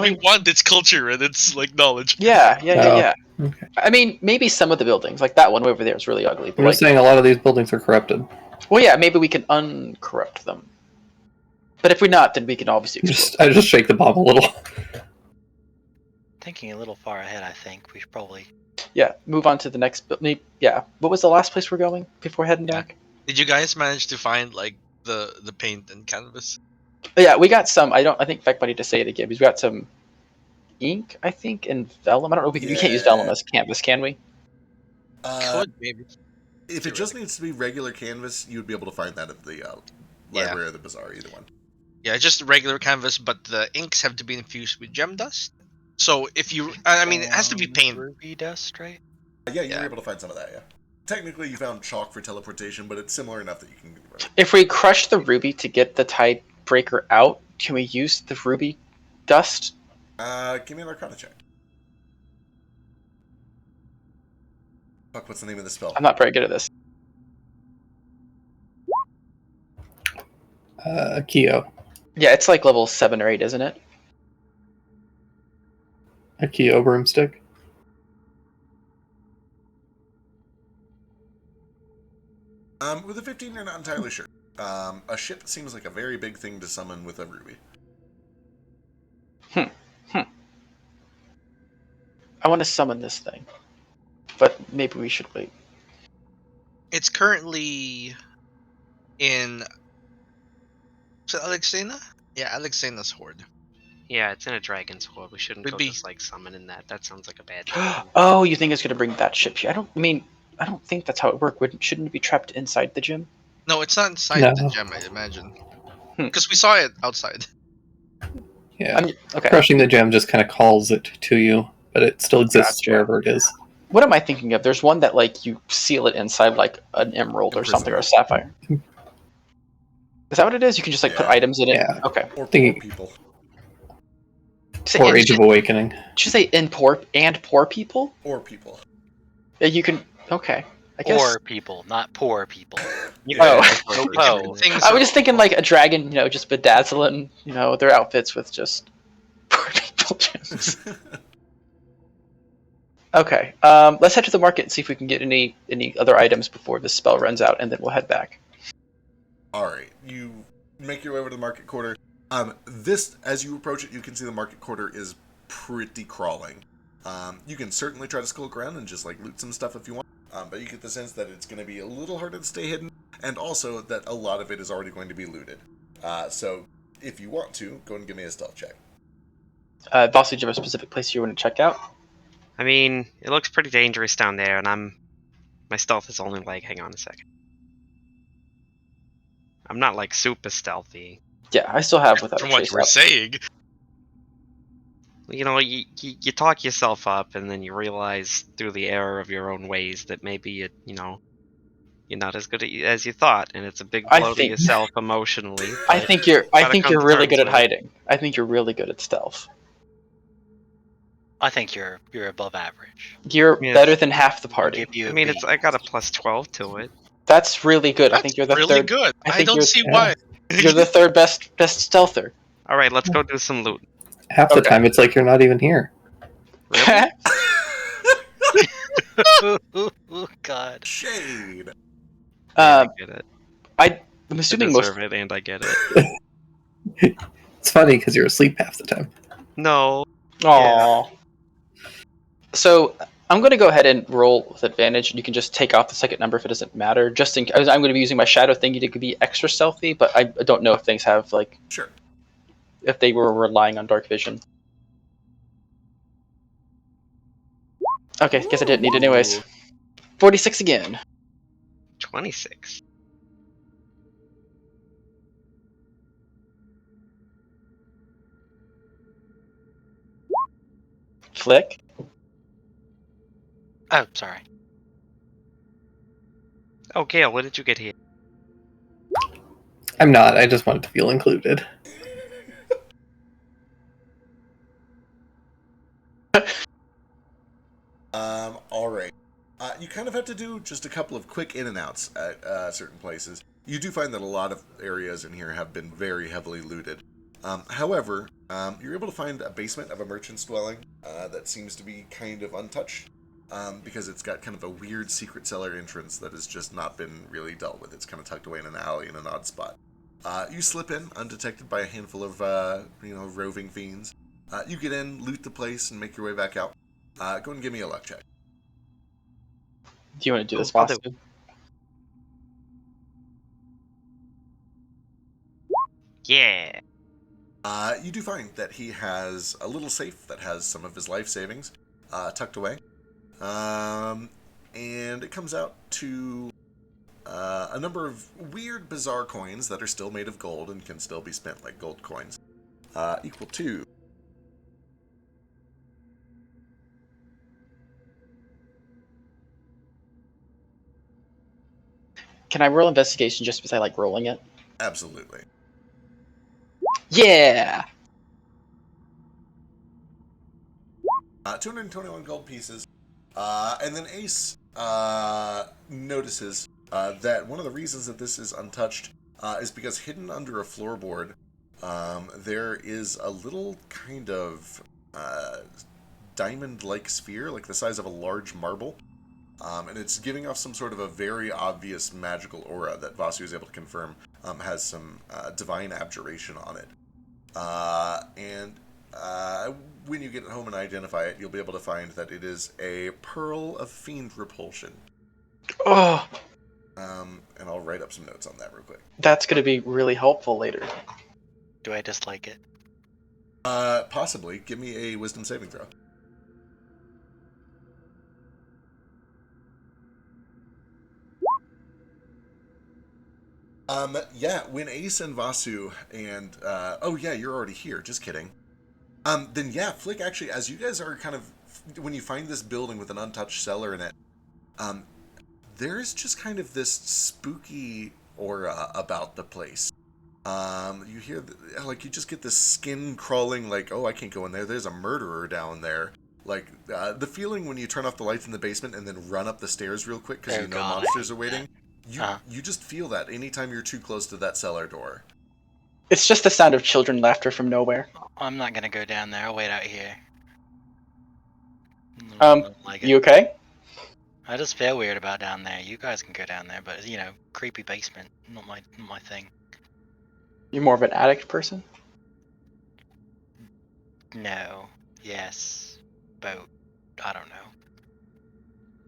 Speaker 4: we want its culture and its knowledge.
Speaker 3: Yeah.
Speaker 7: Okay.
Speaker 3: I mean, maybe some of the buildings, like that one over there, is really ugly. But
Speaker 7: I'm just saying a lot of these buildings are corrupted.
Speaker 3: well, yeah, maybe we can uncorrupt them. But if we're not, then we can obviously explode.
Speaker 7: I just shake the bomb a little.
Speaker 8: Thinking a little far ahead, I think. We should probably...
Speaker 3: Yeah, move on to the next building. Yeah. What was the last place we're going before heading back?
Speaker 4: Did you guys manage to find the paint and canvas?
Speaker 3: Yeah, we got some. I think Feck might need to say it again. We got some ink, I think, and vellum. I don't know if we can't use vellum as canvas, can we?
Speaker 4: Could maybe.
Speaker 2: If it just needs to be regular canvas, you would be able to find that at the library or the bazaar, either one.
Speaker 4: Yeah, just regular canvas, but the inks have to be infused with gem dust. So if you, I mean, it has to be paint.
Speaker 8: Ruby dust, right?
Speaker 2: Yeah, you were able to find some of that, yeah. Technically, you found chalk for teleportation, but it's similar enough that you can...
Speaker 3: If we crush the ruby to get the tidebreaker out, can we use the ruby dust?
Speaker 2: Give me an Arcana check. Fuck, what's the name of the spell?
Speaker 3: I'm not very good at this.
Speaker 7: Kyo.
Speaker 3: Yeah, it's like level 7 or 8, isn't it?
Speaker 7: A Kyo broomstick.
Speaker 2: With a 15, you're not entirely sure. A ship seems like a very big thing to summon with a ruby.
Speaker 3: I want to summon this thing, but maybe we should wait.
Speaker 4: It's currently in... Is it Alexena? Yeah, Alexena's horde.
Speaker 6: Yeah, it's in a dragon's horde. We shouldn't
Speaker 4: Would
Speaker 6: go
Speaker 4: be-
Speaker 6: just summoning that. That sounds like a bad thing.
Speaker 3: Oh, you think it's going to bring that ship here? I don't think that's how it works. Shouldn't it be trapped inside the gym?
Speaker 4: No, it's not inside
Speaker 7: No.
Speaker 4: the gem, I imagine. Because we saw it outside.
Speaker 7: Yeah.
Speaker 3: Okay.
Speaker 7: Crushing the gem just kind of calls it to you, but it still exists
Speaker 3: Gotcha.
Speaker 7: wherever it is.
Speaker 3: What am I thinking of? There's one that you seal it inside an emerald or something, or a sapphire. Is that what it is? You can just put items in it?
Speaker 7: Yeah.
Speaker 3: Okay.
Speaker 2: Or
Speaker 7: Thinking-
Speaker 2: poor people.
Speaker 7: Or Age of Awakening.
Speaker 3: Did you say in poor people?
Speaker 2: Or people.
Speaker 3: Yeah, you can... Okay. I guess...
Speaker 8: Poor people, not poor people.
Speaker 3: Oh.
Speaker 4: Things
Speaker 3: I
Speaker 4: are-
Speaker 3: was just thinking a dragon, just bedazzling, their outfits with just poor people gems. Okay, let's head to the market and see if we can get any other items before this spell runs out, and then we'll head back.
Speaker 2: Alright, you make your way over to the market quarter. As you approach it, you can see the market quarter is pretty crawling. You can certainly try to skulk around and just loot some stuff if you want, but you get the sense that it's going to be a little harder to stay hidden, and also that a lot of it is already going to be looted. So, if you want to, go and give me a stealth check.
Speaker 3: Boss, do you have a specific place you want to check out?
Speaker 6: I mean, it looks pretty dangerous down there, and I'm My stealth is only like, hang on a second. I'm not like super stealthy.
Speaker 3: Yeah, I still have without
Speaker 4: From
Speaker 3: a
Speaker 4: what
Speaker 3: trace
Speaker 4: you were
Speaker 3: up.
Speaker 4: saying.
Speaker 6: You know, you talk yourself up, and then you realize through the error of your own ways that maybe you're not as good as you thought, and it's a big
Speaker 3: I
Speaker 6: blow to
Speaker 3: think-
Speaker 6: yourself emotionally.
Speaker 3: I
Speaker 6: but
Speaker 3: think you're
Speaker 6: gotta come to
Speaker 3: really
Speaker 6: terms
Speaker 3: good at
Speaker 6: with it.
Speaker 3: hiding. I think you're really good at stealth.
Speaker 8: I think you're above average.
Speaker 3: You're
Speaker 6: Yes.
Speaker 3: better than half the
Speaker 8: I'll
Speaker 3: party.
Speaker 8: give you
Speaker 6: I
Speaker 8: a
Speaker 6: mean,
Speaker 8: B.
Speaker 6: I got a plus 12 to it.
Speaker 3: That's really good. I
Speaker 4: That's
Speaker 3: think you're the
Speaker 4: really
Speaker 3: third.
Speaker 4: good.
Speaker 3: I
Speaker 4: I
Speaker 3: think
Speaker 4: don't
Speaker 3: you're-
Speaker 4: see
Speaker 7: Yeah.
Speaker 4: why.
Speaker 3: You're the third best stealther.
Speaker 6: All right, let's go do some loot.
Speaker 7: Half the
Speaker 3: Okay.
Speaker 7: time, it's like you're not even here.
Speaker 6: Really?
Speaker 8: Oh God.
Speaker 2: Shade.
Speaker 6: I get it.
Speaker 3: I'm
Speaker 6: I
Speaker 3: assuming most.
Speaker 6: deserve it, and I get it.
Speaker 7: It's funny because you're asleep half the time.
Speaker 6: No.
Speaker 3: Aww. So I'm going to go ahead and roll with advantage, and you can just take off the second number if it doesn't matter. Just in, I'm going to be using my shadow thingy to be extra stealthy, but I don't know if things have like
Speaker 2: Sure.
Speaker 3: if they were relying on dark vision. Okay, guess I didn't need it anyways. 46 again.
Speaker 6: 26.
Speaker 3: Flick.
Speaker 8: Oh, sorry.
Speaker 6: Oh, Gale, what did you get here?
Speaker 7: I'm not. I just wanted to feel included.
Speaker 2: All right. You kind of have to do just a couple of quick in and outs at certain places. You do find that a lot of areas in here have been very heavily looted. However, you're able to find a basement of a merchant's dwelling that seems to be kind of untouched because it's got kind of a weird secret cellar entrance that has just not been really dealt with. It's kind of tucked away in an alley in an odd spot. You slip in undetected by a handful of roving fiends. You get in, loot the place, and make your way back out. Go ahead and give me a luck check.
Speaker 3: Do you want to do this,
Speaker 6: I'll do
Speaker 3: Vasu?
Speaker 6: Yeah.
Speaker 2: You do find that he has a little safe that has some of his life savings tucked away. And it comes out to a number of weird, bizarre coins that are still made of gold and can still be spent like gold coins. Equal to...
Speaker 3: Can I roll investigation just because I like rolling it?
Speaker 2: Absolutely.
Speaker 3: Yeah!
Speaker 2: 221 gold pieces. And then Ace notices that one of the reasons that this is untouched is because hidden under a floorboard, there is a little kind of diamond-like sphere, like the size of a large marble. And it's giving off some sort of a very obvious magical aura that Vasu is able to confirm has some divine abjuration on it. When you get it home and identify it, you'll be able to find that it is a pearl of fiend repulsion.
Speaker 3: Oh,
Speaker 2: And I'll write up some notes on that real quick.
Speaker 3: that's going to be really helpful later.
Speaker 8: Do I dislike it?
Speaker 2: Possibly. Give me a wisdom saving throw. Yeah, when Ace and Vasu and, oh yeah, you're already here, just kidding. Then yeah, Flick, actually, as you guys are kind of, when you find this building with an untouched cellar in it, there's just kind of this spooky aura about the place. You hear, like, you just get this skin crawling, like, oh, I can't go in there, there's a murderer down there. Like, the feeling when you turn off the lights in the basement and then run up the stairs real quick because
Speaker 8: Oh,
Speaker 2: you know
Speaker 8: God, I
Speaker 2: monsters
Speaker 8: hate
Speaker 2: are waiting. You just feel that anytime you're too close to that cellar door.
Speaker 3: It's just the sound of children laughter from nowhere.
Speaker 8: I'm not gonna go down there. I'll wait out here.
Speaker 3: Um,
Speaker 8: Don't like it.
Speaker 3: You okay?
Speaker 8: I just feel weird about down there. You guys can go down there, but creepy basement, not my thing.
Speaker 3: You're more of an addict person?
Speaker 8: No. Yes. Boat. I don't know.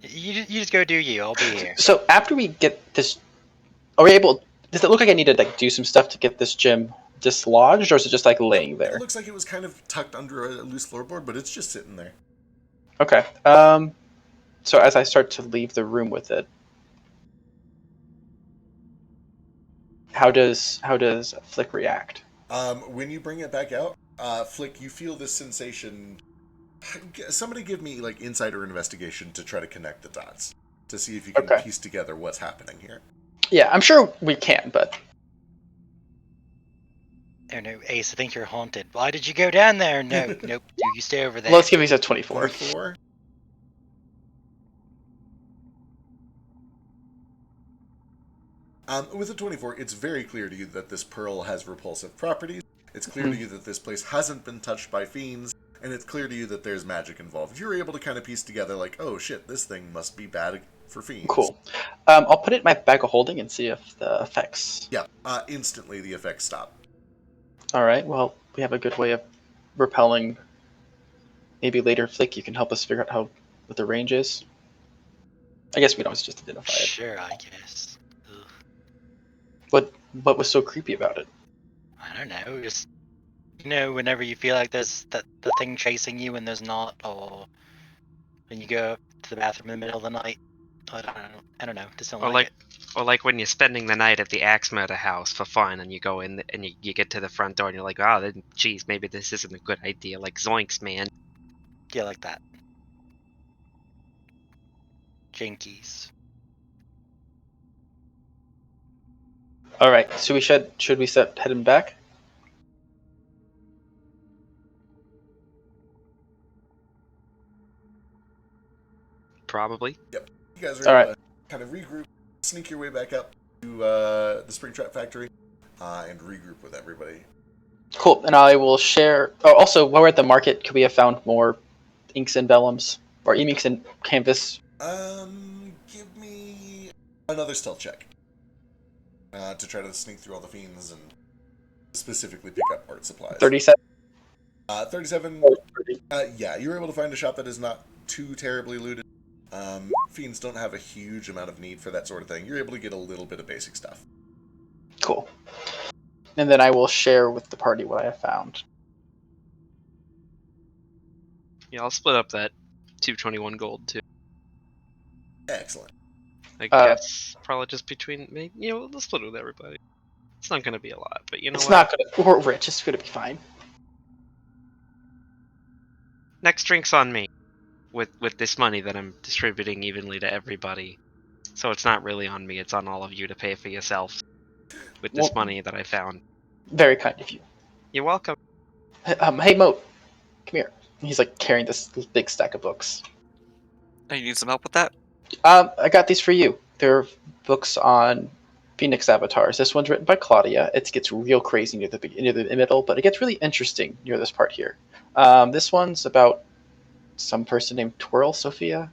Speaker 8: You just go do you. I'll be here.
Speaker 3: So after we get this, are we able? Does it look like I need to like do some stuff to get this gem dislodged, or is it just like laying
Speaker 2: It
Speaker 3: there?
Speaker 2: looks like it was kind of tucked under a loose floorboard, but it's just sitting there.
Speaker 3: Okay. So as I start to leave the room with it, How does Flick react?
Speaker 2: When you bring it back out, Flick, you feel this sensation. Somebody give me like insight or investigation to try to connect the dots to see if you can
Speaker 3: Okay.
Speaker 2: piece together what's happening here.
Speaker 3: Yeah, I'm sure we can, but
Speaker 8: Oh no, Ace, I think you're haunted. Why did you go down there? No, nope, you stay over there.
Speaker 3: let's give me a 24.
Speaker 2: 24. With a 24, it's very clear to you that this pearl has repulsive properties. It's clear to you that this place hasn't been touched by fiends, and it's clear to you that there's magic involved. You're able to kind of piece together, like, oh shit, this thing must be bad for fiends.
Speaker 3: Cool. I'll put it in my bag of holding and see if the effects.
Speaker 2: Yeah, instantly the effects stop.
Speaker 3: All right. Well, we have a good way of repelling. Maybe later, Flick, you can help us figure out what the range is. I guess we don't just identify it.
Speaker 8: Sure, I guess. Ugh.
Speaker 3: What was so creepy about it?
Speaker 8: I don't know, just whenever you feel like there's the thing chasing you and there's not, or when you go to the bathroom in the middle of the night. I don't know. Just don't like it.
Speaker 6: Or like when you're spending the night at the Axe Murder house for fun, and you go in and you get to the front door and you're like, oh, geez, maybe this isn't a good idea. Like zoinks, man.
Speaker 8: Yeah, like that. Jinkies.
Speaker 3: All right. So should we start heading back?
Speaker 6: Probably.
Speaker 2: Yep. You guys are able to kind of regroup, sneak your way back up to the Springtrap factory, and regroup with everybody.
Speaker 3: Cool. And I will share. Oh, also, while we're at the market, could we have found more inks and vellums or inks and canvas?
Speaker 2: Give me another stealth check to try to sneak through all the fiends and specifically pick up art supplies.
Speaker 3: 37.
Speaker 2: 37. Yeah, you were able to find a shop that is not too terribly looted. Fiends don't have a huge amount of need for that sort of thing. You're able to get a little bit of basic stuff.
Speaker 3: Cool. And then I will share with the party what I have found.
Speaker 6: Yeah, I'll split up that 221 gold too.
Speaker 2: Excellent.
Speaker 6: I guess probably just between me. We'll split it with everybody. It's not going to be a lot, but
Speaker 3: It's not gonna. We're rich. It's gonna be fine.
Speaker 6: Next drink's on me. With this money that I'm distributing evenly to everybody. So it's not really on me, it's on all of you to pay for yourself with this money that I found.
Speaker 3: Very kind of you.
Speaker 6: You're welcome.
Speaker 3: Hey, Moat, come here. He's like carrying this big stack of books.
Speaker 5: Hey, you need some help with that?
Speaker 3: I got these for you. They're books on Phoenix avatars. This one's written by Claudia. It gets real crazy near the middle, but it gets really interesting near this part here. This one's about some person named Twirl Sophia.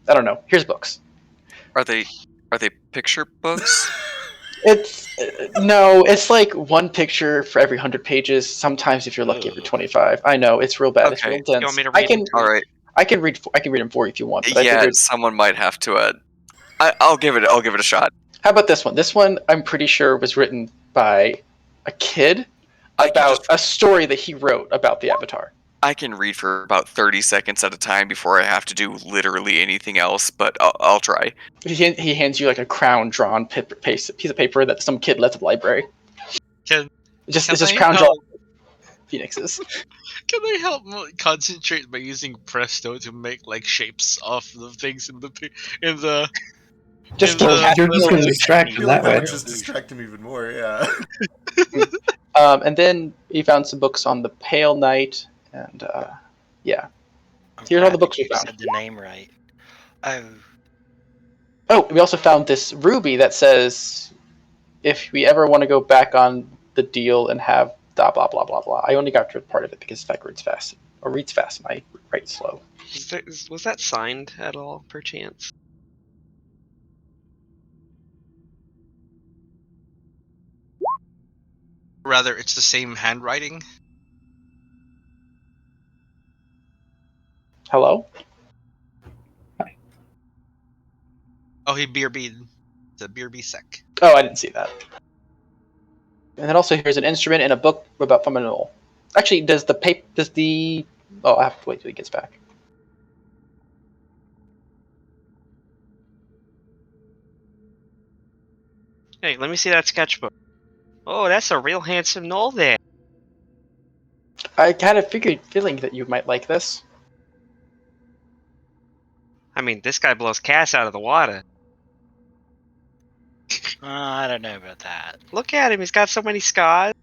Speaker 3: I don't know. Here's books.
Speaker 5: Are they picture books?
Speaker 3: It's like one picture for every 100 pages. Sometimes, if you're lucky, every 25. I know it's real bad.
Speaker 5: Okay.
Speaker 3: It's real dense.
Speaker 6: You want me to read them?
Speaker 5: All right.
Speaker 3: I can read them for you if you want. But
Speaker 5: Yeah, someone might have to. I'll give it a shot.
Speaker 3: How about this one? This one, I'm pretty sure, was written by a kid about a story that he wrote about the Avatar.
Speaker 5: I can read for about 30 seconds at a time before I have to do literally anything else, but I'll try.
Speaker 3: He hands you like a crown-drawn piece of paper that some kid left at the library.
Speaker 4: Can
Speaker 3: It's just crown-drawn phoenixes.
Speaker 4: Can I help concentrate by using Presto to make like shapes of the things in the
Speaker 3: Just
Speaker 7: you're just going to distract him that way.
Speaker 2: Just distract him even more, yeah.
Speaker 3: And then we found some books on the Pale Knight, and yeah. Here's all the books we
Speaker 8: You
Speaker 3: found.
Speaker 8: said the name right.
Speaker 3: Oh, we also found this ruby that says, if we ever want to go back on the deal and have blah blah blah blah blah. I only got to part of it because Spec reads fast, and I write slow.
Speaker 6: Was that signed at all, perchance?
Speaker 4: Rather, it's the same handwriting.
Speaker 3: Hello?
Speaker 4: Oh, he BRB'd. The BRB sec.
Speaker 3: Oh, I didn't see that. And then also here's an instrument and a book about Fuminol. Actually, oh, I have to wait till he gets back.
Speaker 6: Hey, let me see that sketchbook. Oh, that's a real handsome knoll there.
Speaker 3: I kind of feeling that you might like this.
Speaker 6: I mean, this guy blows cash out of the water.
Speaker 8: I don't know about that.
Speaker 6: Look at him, he's got so many scars.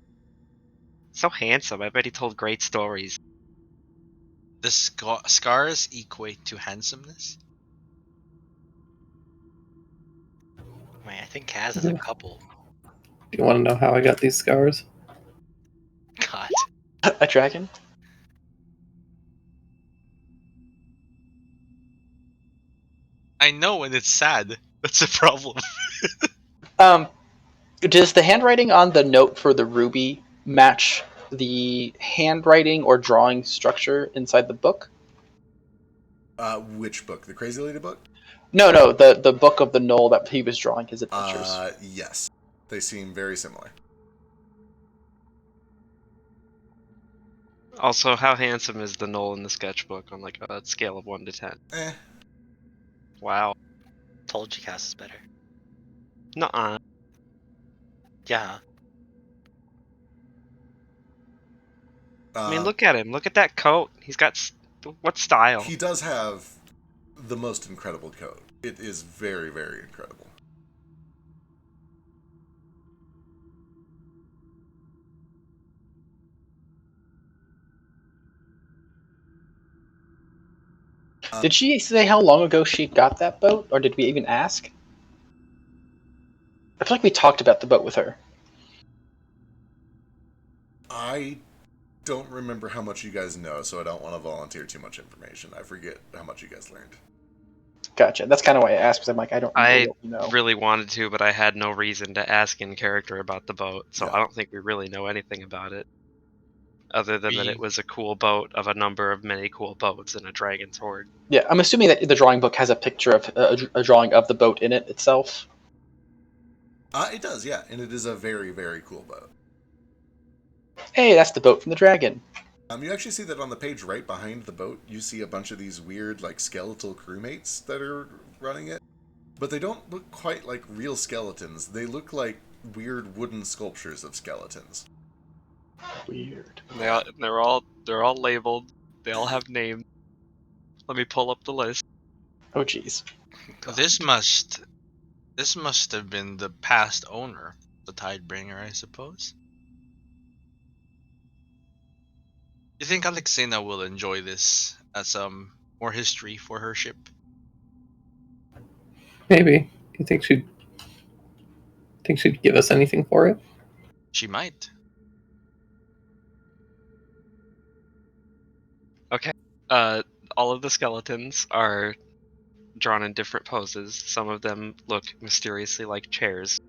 Speaker 6: So handsome, I bet he told great stories.
Speaker 4: The scars equate to handsomeness?
Speaker 8: I mean, I think Kaz has a couple.
Speaker 7: Do you want to know how I got these scars?
Speaker 8: God.
Speaker 3: A dragon?
Speaker 4: I know when it's sad. That's a problem.
Speaker 3: Does the handwriting on the note for the ruby match the handwriting or drawing structure inside the book?
Speaker 2: Which book? The Crazy Lady book?
Speaker 3: No, the book of the knoll that he was drawing his adventures.
Speaker 2: Yes. They seem very similar.
Speaker 6: Also, how handsome is the knoll in the sketchbook on like a scale of 1 to 10? Wow.
Speaker 8: Told you Kaz is better.
Speaker 6: Nuh-uh.
Speaker 8: Yeah.
Speaker 6: I mean, look at him. Look at that coat. He's got... what style?
Speaker 2: He does have the most incredible coat. It is very, very incredible.
Speaker 3: Did she say how long ago she got that boat, or did we even ask? I feel like we talked about the boat with her.
Speaker 2: I don't remember how much you guys know, so I don't want to volunteer too much information. I forget how much you guys learned.
Speaker 3: Gotcha. That's kind of why I asked, because I'm like, I don't
Speaker 6: I
Speaker 3: know.
Speaker 6: really wanted to, but I had no reason to ask in character about the boat, so
Speaker 2: Yeah.
Speaker 6: I don't think we really know anything about it. Other than that it was a cool boat of a number of many cool boats and a dragon's horde.
Speaker 3: Yeah, I'm assuming that the drawing book has a picture of a drawing of the boat in it itself.
Speaker 2: It does, yeah, and it is a very, very cool boat.
Speaker 3: Hey, that's the boat from the dragon.
Speaker 2: You actually see that on the page right behind the boat, you see a bunch of these weird, like, skeletal crewmates that are running it. But they don't look quite like real skeletons. They look like weird wooden sculptures of skeletons.
Speaker 3: Weird.
Speaker 6: They're all labeled. They all have names. Let me pull up the list.
Speaker 3: Oh, jeez.
Speaker 4: This must have been the past owner, the Tidebringer, I suppose. You think Alexina will enjoy this as more history for her ship?
Speaker 7: Maybe. Do you think she'd give us anything for it?
Speaker 4: She might.
Speaker 6: Okay. All of the skeletons are drawn in different poses. Some of them look mysteriously like chairs.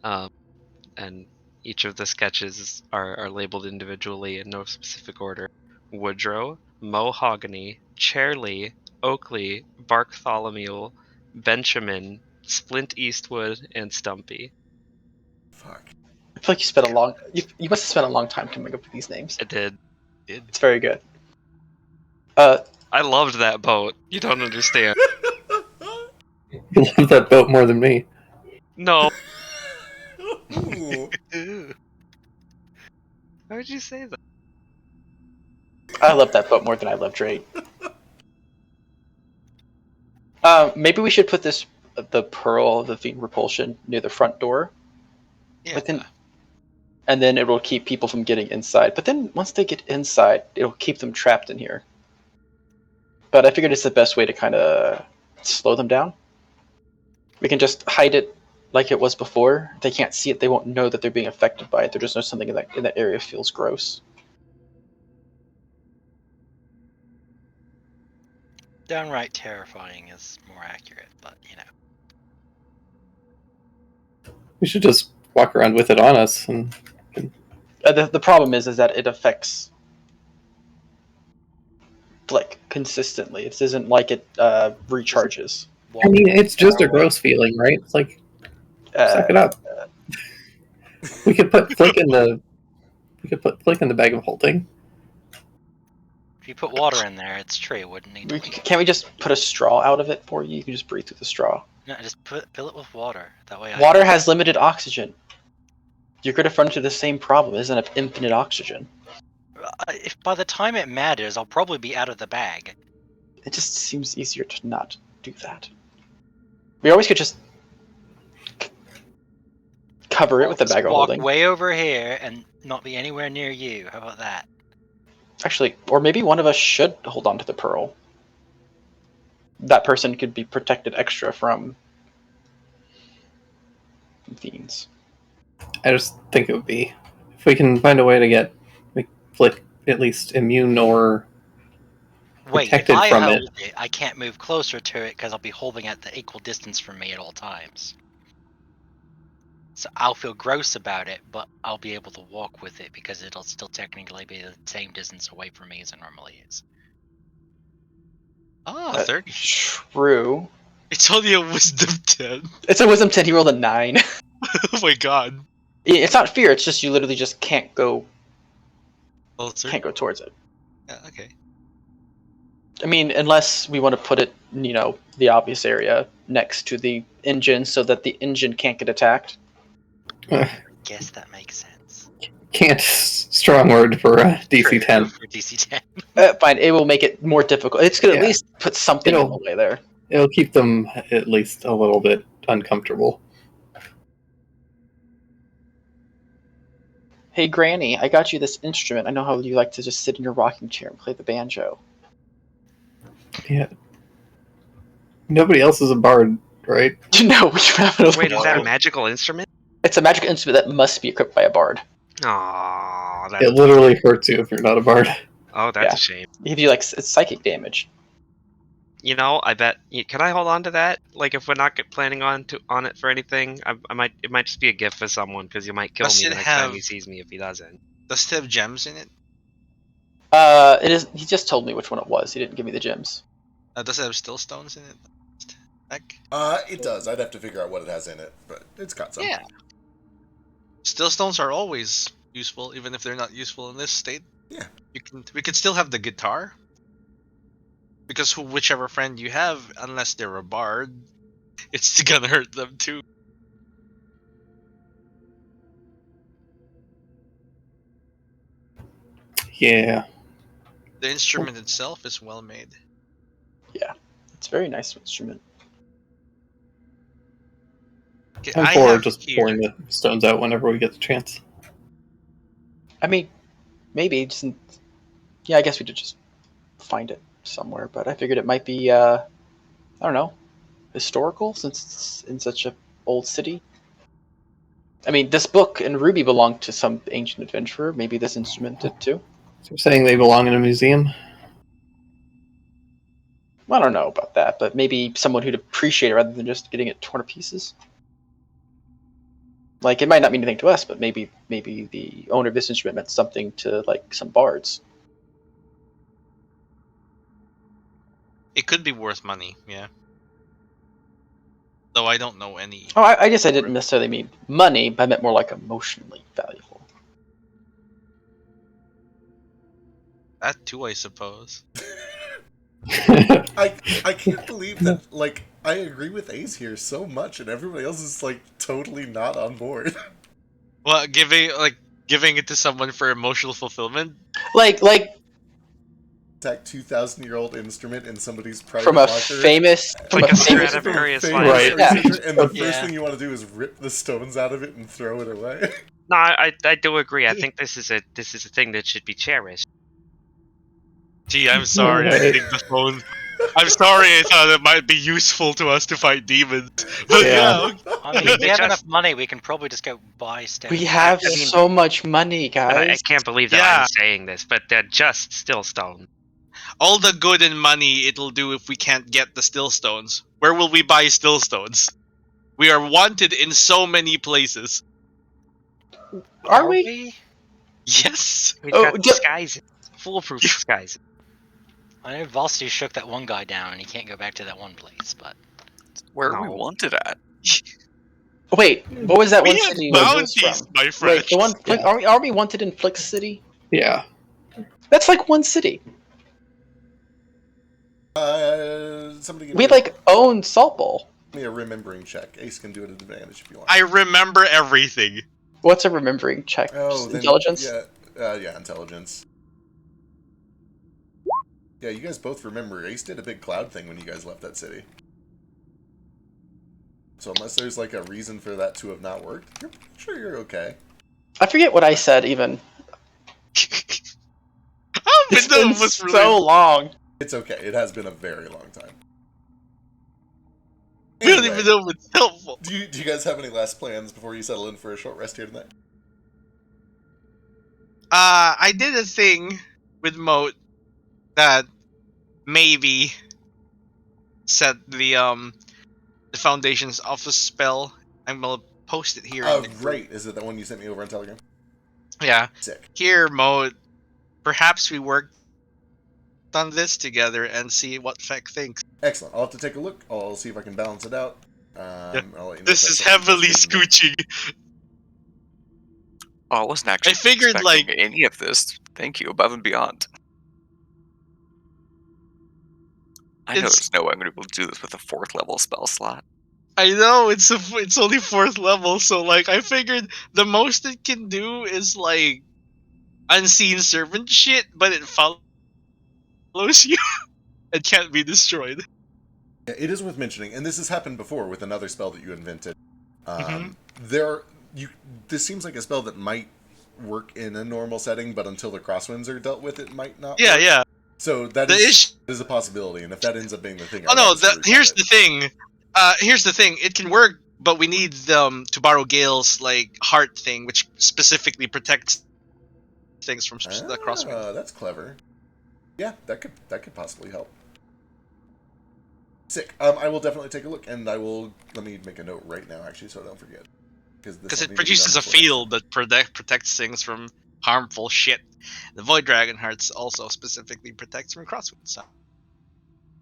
Speaker 6: And each of the sketches are labeled individually in no specific order. Woodrow, Mahogany, Chairley, Oakley, Bartholomew, Benjamin, Splint Eastwood, and Stumpy.
Speaker 2: Fuck.
Speaker 3: I feel like you spent you must have spent a long time coming up with these names.
Speaker 6: I did.
Speaker 3: It's very good.
Speaker 6: I loved that boat. You don't understand.
Speaker 7: You love that boat more than me.
Speaker 6: No.
Speaker 2: Ooh.
Speaker 6: Why would you say that?
Speaker 3: I love that boat more than I love Drake. Maybe we should put the pearl of the fiend repulsion near the front door.
Speaker 4: Yeah.
Speaker 3: And then it will keep people from getting inside. But then once they get inside, it'll keep them trapped in here. But I figured it's the best way to kind of slow them down. We can just hide it like it was before. If they can't see it, they won't know that they're being affected by it. They'll just know something in that area feels gross.
Speaker 8: Downright terrifying is more accurate, but you know.
Speaker 7: We should just walk around with it on us. And
Speaker 3: The problem is that it affects like consistently. It isn't like it recharges.
Speaker 7: I mean, it's just a gross feeling, right? It's like, suck it up. We could put Flick in the bag of holding.
Speaker 8: If you put water in there, it's true. It wouldn't need to leak.
Speaker 3: Can't we just put a straw out of it for you? You can just breathe through the straw.
Speaker 8: No, just fill it with water. That way.
Speaker 3: Water has limited oxygen. You're going to run into the same problem. It doesn't have infinite oxygen.
Speaker 8: If by the time it matters, I'll probably be out of the bag.
Speaker 3: It just seems easier to not do that. We always could just cover it with the bag of
Speaker 8: walk
Speaker 3: holding.
Speaker 8: way over here and not be anywhere near you. How about that?
Speaker 3: Actually, or maybe one of us should hold on to the pearl. That person could be protected extra from fiends.
Speaker 7: I just think it would be, if we can find a way to get Flick at least immune or
Speaker 8: Wait, if
Speaker 7: protected
Speaker 8: I
Speaker 7: from
Speaker 8: hold it, I can't move closer to it because I'll be holding at the equal distance from me at all times. So I'll feel gross about it, but I'll be able to walk with it because it'll still technically be the same distance away from me as it normally is.
Speaker 4: Ah, 30.
Speaker 3: True.
Speaker 4: It's only a wisdom 10.
Speaker 3: It's a wisdom 10. He rolled a 9.
Speaker 4: Oh my god.
Speaker 3: It's not fear. It's just you literally just can't go towards it.
Speaker 4: Yeah, okay.
Speaker 3: I mean, unless we want to put it, the obvious area next to the engine so that the engine can't get attacked.
Speaker 7: it.
Speaker 8: Guess that makes sense.
Speaker 7: Can't, strong word for DC 10.
Speaker 8: For DC 10.
Speaker 3: Fine, it will make it more difficult. It's going to at least put something in the way there.
Speaker 7: It'll keep them at least a little bit uncomfortable.
Speaker 3: Hey, Granny, I got you this instrument. I know how you like to just sit in your rocking chair and play the banjo.
Speaker 7: Yeah. Nobody else is a bard, right?
Speaker 3: No, we have another
Speaker 6: Wait, is that a
Speaker 3: bard.
Speaker 6: magical instrument?
Speaker 3: It's a magical instrument that must be equipped by a bard.
Speaker 6: Aww,
Speaker 7: It literally hurts you if you're not a bard.
Speaker 6: Oh, that's a shame.
Speaker 3: It gives you it's psychic damage.
Speaker 6: I bet. Can I hold on to that? Like, if we're not planning on it for anything, I might. It might just be a gift for someone because he might kill
Speaker 4: Does
Speaker 6: me
Speaker 4: it
Speaker 6: the next time
Speaker 4: have-
Speaker 6: he sees me if he doesn't.
Speaker 4: Does it have gems in it?
Speaker 3: It is. He just told me which one it was. He didn't give me the gems.
Speaker 4: Does it have still stones in it? Heck.
Speaker 2: It does. I'd have to figure out what it has in it, but it's got some.
Speaker 4: Yeah. Still stones are always useful, even if they're not useful in this state.
Speaker 2: Yeah.
Speaker 4: We could still have the guitar. Because whichever friend you have, unless they're a bard, it's gonna hurt them too.
Speaker 7: Yeah.
Speaker 4: The instrument itself is well made.
Speaker 3: Yeah, it's a very nice instrument.
Speaker 4: Okay,
Speaker 7: I'm
Speaker 4: I
Speaker 7: for
Speaker 4: have
Speaker 7: just
Speaker 4: here-
Speaker 7: pulling the stones out whenever we get the chance.
Speaker 3: I mean, maybe just. Yeah, I guess we could just find it somewhere, but I figured it might be, I don't know, historical since it's in such a old city. I mean, this book and Ruby belonged to some ancient adventurer. Maybe this instrument did too.
Speaker 7: So you're saying they belong in a museum?
Speaker 3: I don't know about that, but maybe someone who'd appreciate it rather than just getting it torn to pieces. Like, it might not mean anything to us, but maybe the owner of this instrument meant something to, some bards.
Speaker 4: It could be worth money, yeah. Though I don't know any.
Speaker 3: Oh, I guess I didn't necessarily mean money, but I meant more emotionally valuable.
Speaker 4: That too, I suppose.
Speaker 2: I can't believe that, I agree with Ace here so much, and everybody else is, totally not on board.
Speaker 4: Well, giving it to someone for emotional fulfillment?
Speaker 3: Like
Speaker 2: That 2,000-year-old instrument in somebody's private
Speaker 3: from a
Speaker 2: locker.
Speaker 3: famous, from
Speaker 6: Like
Speaker 3: a
Speaker 6: a
Speaker 3: famous,
Speaker 6: Stradivarius
Speaker 2: Famous
Speaker 6: line.
Speaker 7: Right.
Speaker 3: Yeah.
Speaker 2: researcher, and the
Speaker 8: Yeah.
Speaker 2: first thing you want to do is rip the stones out of it and throw it away.
Speaker 6: No, I do agree. I think this is a thing that should be cherished.
Speaker 4: Gee, I'm sorry. I
Speaker 7: Right.
Speaker 4: think the phone. I'm sorry. I thought it might be useful to us to fight demons, but
Speaker 7: Yeah.
Speaker 8: I mean, if we have
Speaker 6: Just-
Speaker 8: enough money, we can probably just go buy stuff.
Speaker 3: we have
Speaker 6: I mean-
Speaker 3: so much money,
Speaker 6: And
Speaker 3: guys.
Speaker 6: I can't believe that
Speaker 4: Yeah.
Speaker 6: I'm saying this, but they're just still stone.
Speaker 4: all the good and money it'll do if we can't get the still stones. Where will we buy still stones? We are wanted in so many places.
Speaker 3: Are we?
Speaker 4: Yes.
Speaker 6: We've
Speaker 3: Oh,
Speaker 6: got
Speaker 3: ju-
Speaker 6: disguises, foolproof disguises.
Speaker 8: I know Valsty shook that one guy down, and he can't go back to that one place. But
Speaker 5: Where are we
Speaker 6: No.
Speaker 5: wanted at?
Speaker 3: Wait, what was that
Speaker 4: We
Speaker 3: one
Speaker 4: have
Speaker 3: city where it was
Speaker 4: bounties,
Speaker 3: from?
Speaker 4: my friend.
Speaker 3: Wait, the one.
Speaker 7: Yeah.
Speaker 3: Are we wanted in Flick City?
Speaker 7: Yeah.
Speaker 3: That's one city.
Speaker 2: Somebody give
Speaker 3: We
Speaker 2: me
Speaker 3: own Salt Bowl.
Speaker 2: Give me a remembering check. Ace can do it at advantage if you want.
Speaker 4: I remember everything.
Speaker 3: What's a remembering check?
Speaker 2: Oh,
Speaker 3: Just
Speaker 2: then
Speaker 3: intelligence?
Speaker 2: yeah, intelligence. Yeah, you guys both remember Ace did a big cloud thing when you guys left that city. So unless there's like a reason for that to have not worked, you're sure you're okay.
Speaker 3: I forget what I said even. It's been so long.
Speaker 2: It's okay. It has been a very long time.
Speaker 4: We don't even know if it's helpful.
Speaker 2: Do you guys have any last plans before you settle in for a short rest here tonight?
Speaker 4: I did a thing with Moat that maybe set the Foundation's office spell. I'm gonna post it here.
Speaker 2: Oh, right. Is it the one you sent me over on Telegram?
Speaker 4: Yeah.
Speaker 2: Sick.
Speaker 4: Here, Moat. Perhaps we work on this together and see what Feck thinks.
Speaker 2: Excellent. I'll have to take a look. I'll see if I can balance it out.
Speaker 4: Yeah.
Speaker 2: I'll let you know
Speaker 4: This is heavily scooching.
Speaker 5: Oh, I wasn't actually
Speaker 4: figured,
Speaker 5: expecting
Speaker 4: like-
Speaker 5: any of this. Thank you, above and beyond. I know there's no way I'm going to be able to do this with a 4th level spell slot.
Speaker 4: I know it's only 4th level, so like I figured the most it can do is like unseen servant shit, but it follows you and can't be destroyed.
Speaker 2: Yeah, it is worth mentioning, and this has happened before with another spell that you invented.
Speaker 4: Mm-hmm.
Speaker 2: This seems like a spell that might work in a normal setting, but until the Crosswinds are dealt with, it might not.
Speaker 4: Yeah,
Speaker 2: work.
Speaker 4: yeah.
Speaker 2: So that is a possibility, and if that ends up being the thing,
Speaker 4: Oh no, here's the thing. Here's the thing. It can work, but we need to borrow Gale's like heart thing, which specifically protects things from the Crosswinds.
Speaker 2: That's clever. Yeah, that could possibly help. Sick. I will definitely take a look, and let me make a note right now, actually, so I don't forget.
Speaker 4: Because it produces a field that protects things from harmful shit. The Void Dragon Hearts also specifically protects from Crosswinds. So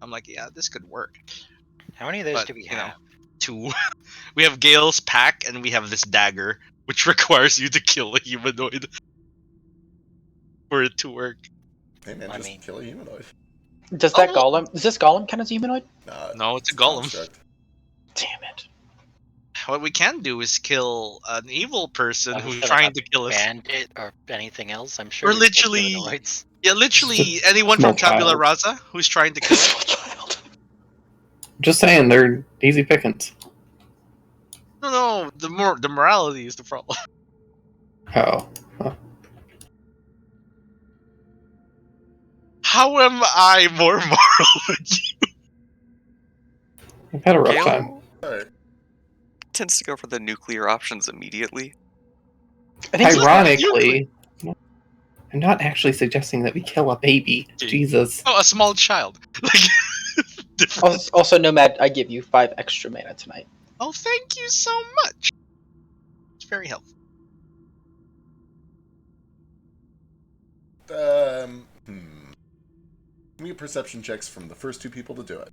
Speaker 4: I'm like, yeah, this could work.
Speaker 8: How many of those do we have?
Speaker 4: 2. We have Gale's pack, and we have this dagger, which requires you to kill a humanoid for it to work.
Speaker 2: Hey man, kill a humanoid.
Speaker 3: Does that golem? Does this golem count as humanoid?
Speaker 4: No, it's a golem.
Speaker 2: Construct.
Speaker 3: Damn it.
Speaker 4: What we can do is kill an evil person who's
Speaker 8: Instead of
Speaker 4: trying
Speaker 8: a
Speaker 4: to kill us.
Speaker 8: bandit or anything else, I'm sure.
Speaker 4: Or
Speaker 8: we kill
Speaker 4: literally,
Speaker 8: humanoids.
Speaker 4: yeah, literally anyone
Speaker 7: small
Speaker 4: from Tabula
Speaker 7: child.
Speaker 4: Rasa who's trying to kill us.
Speaker 3: Child.
Speaker 7: Just saying, they're easy pickings.
Speaker 4: No, the morality is the problem.
Speaker 7: Oh. Huh.
Speaker 4: How am I more moral than you?
Speaker 7: I've had a rough
Speaker 5: Gale
Speaker 7: time.
Speaker 2: Alright.
Speaker 5: tends to go for the nuclear options immediately.
Speaker 3: I think
Speaker 7: Ironically, I'm not actually suggesting that we kill a baby.
Speaker 4: Okay.
Speaker 7: Jesus.
Speaker 4: Oh, a small child.
Speaker 3: Also, Nomad, I give you 5 extra mana tonight.
Speaker 4: Oh, thank you so much. It's very helpful.
Speaker 2: Give me perception checks from the first 2 people to do it.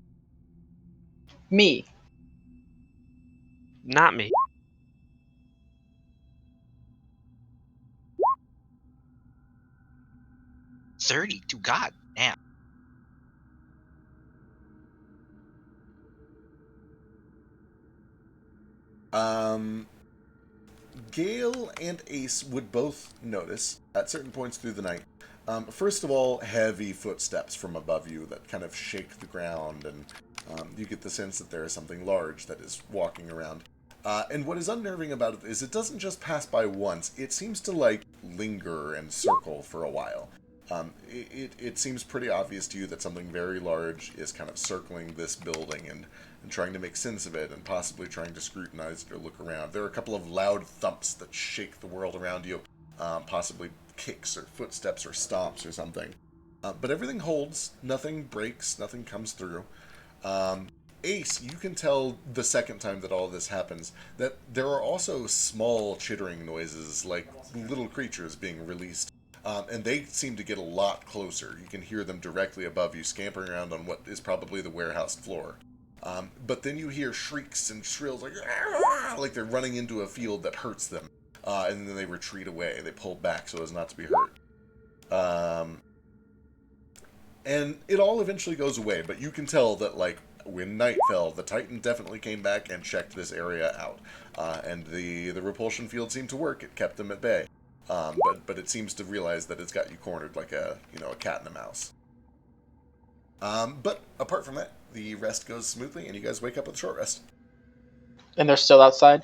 Speaker 3: Me.
Speaker 6: Not me.
Speaker 4: $32. God damn.
Speaker 2: Gale and Ace would both notice at certain points through the night. First of all, heavy footsteps from above you that kind of shake the ground, and you get the sense that there is something large that is walking around. And what is unnerving about it is it doesn't just pass by once, it seems to like linger and circle for a while. It seems pretty obvious to you that something very large is kind of circling this building and trying to make sense of it and possibly trying to scrutinize it or look around. There are a couple of loud thumps that shake the world around you, possibly kicks or footsteps or stomps or something. But everything holds, nothing breaks, nothing comes through. Ace, you can tell the second time that all this happens that there are also small chittering noises like little creatures being released. And they seem to get a lot closer. You can hear them directly above you, scampering around on what is probably the warehouse floor. But then you hear shrieks and shrills like they're running into a field that hurts them. And then they retreat away. They pull back so as not to be hurt. And it all eventually goes away, but you can tell that, like, when night fell, the Titan definitely came back and checked this area out. And the repulsion field seemed to work. It kept them at bay. But it seems to realize that it's got you cornered like a cat and a mouse. But apart from that, the rest goes smoothly, and you guys wake up with a short rest.
Speaker 3: And they're still outside?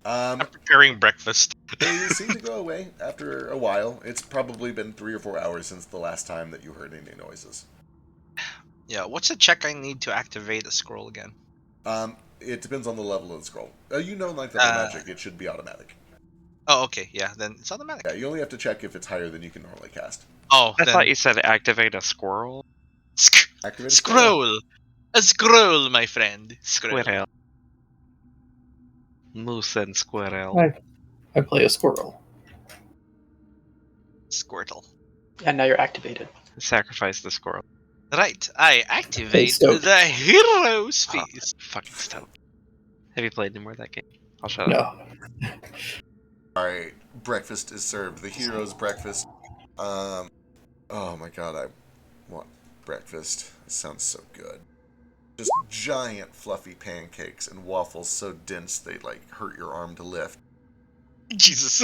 Speaker 4: I'm preparing breakfast.
Speaker 2: They seem to go away after a while. It's probably been 3 or 4 hours since the last time that you heard any noises.
Speaker 4: Yeah, what's the check I need to activate a scroll again?
Speaker 2: It depends on the level of the scroll. You know, like the magic, it should be automatic.
Speaker 4: Oh, okay, yeah, then it's automatic.
Speaker 2: Yeah, you only have to check if it's higher than you can normally cast.
Speaker 4: Oh,
Speaker 6: I thought you said activate a squirrel.
Speaker 2: Activate a
Speaker 4: scroll! A scroll, my friend.
Speaker 6: Squirrel. Moose and squirrel.
Speaker 7: I play a squirrel.
Speaker 4: Squirtle.
Speaker 3: And now you're activated.
Speaker 6: Sacrifice the squirrel.
Speaker 4: Right, I activate
Speaker 7: Hey, Stoke.
Speaker 4: the hero's feast.
Speaker 6: Fucking Stoke. Have you played any more of that game? I'll shut up.
Speaker 7: No.
Speaker 2: Alright, breakfast is served. The hero's breakfast. Oh my god, I want breakfast. It sounds so good. Just giant fluffy pancakes and waffles so dense they hurt your arm to lift.
Speaker 4: Jesus.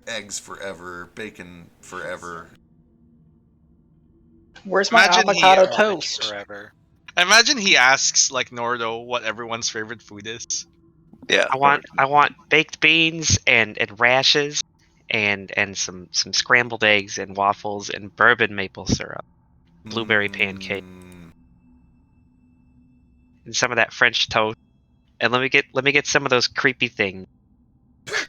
Speaker 2: Eggs forever, bacon forever.
Speaker 3: Where's my
Speaker 4: Imagine he-
Speaker 3: avocado
Speaker 8: Garbage
Speaker 3: toast?
Speaker 8: forever.
Speaker 4: I imagine he asks, like Nordo, what everyone's favorite food is.
Speaker 1: Yeah.
Speaker 6: I want baked beans and rashes and some scrambled eggs and waffles and bourbon maple syrup, blueberry pancake, and some of that French toast. And let me get some of those creepy things.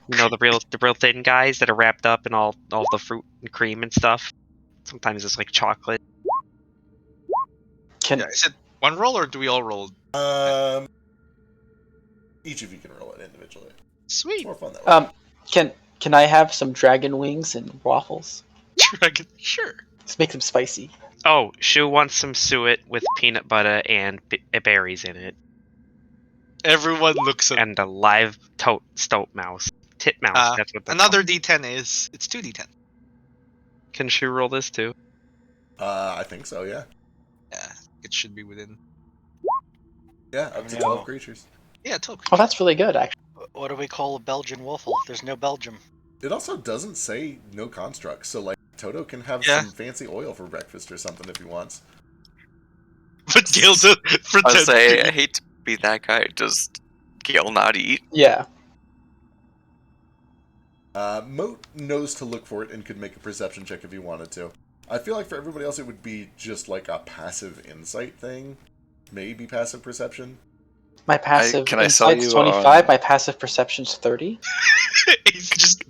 Speaker 6: You know, the real thin guys that are wrapped up in all the fruit and cream and stuff. Sometimes it's like chocolate.
Speaker 3: Can
Speaker 4: Yeah, is it one roll or do we all roll?
Speaker 2: Each of you can roll it individually. It's
Speaker 4: Sweet.
Speaker 2: more fun that way.
Speaker 3: can I have some dragon wings and waffles?
Speaker 4: Dragon. Sure.
Speaker 3: Let's make them spicy.
Speaker 6: Oh, Shu wants some suet with peanut butter and berries in it,
Speaker 4: Everyone looks at
Speaker 6: and a live titmouse. That's what.
Speaker 4: another D10 is. It's 2D10.
Speaker 6: Can Shu roll this too?
Speaker 2: I think so, yeah.
Speaker 4: Yeah, it should be within.
Speaker 2: Yeah, up to
Speaker 8: No.
Speaker 2: 12 creatures.
Speaker 4: Yeah, Toke.
Speaker 3: Oh, that's really good, actually.
Speaker 8: What do we call a Belgian waffle? There's no Belgium.
Speaker 2: It also doesn't say no constructs, so Toto can have
Speaker 4: Yeah.
Speaker 2: some fancy oil for breakfast or something if he wants.
Speaker 4: But Gale does
Speaker 5: I
Speaker 4: pretend.
Speaker 5: say, I hate to be that guy. Does Gale not eat?
Speaker 3: Yeah.
Speaker 2: Moat knows to look for it and could make a perception check if he wanted to. I feel like for everybody else it would be just like a passive insight thing. Maybe passive perception.
Speaker 3: My passive
Speaker 1: can I sell
Speaker 3: insight's
Speaker 1: you,
Speaker 3: 25, my passive perception's 30.
Speaker 4: He's just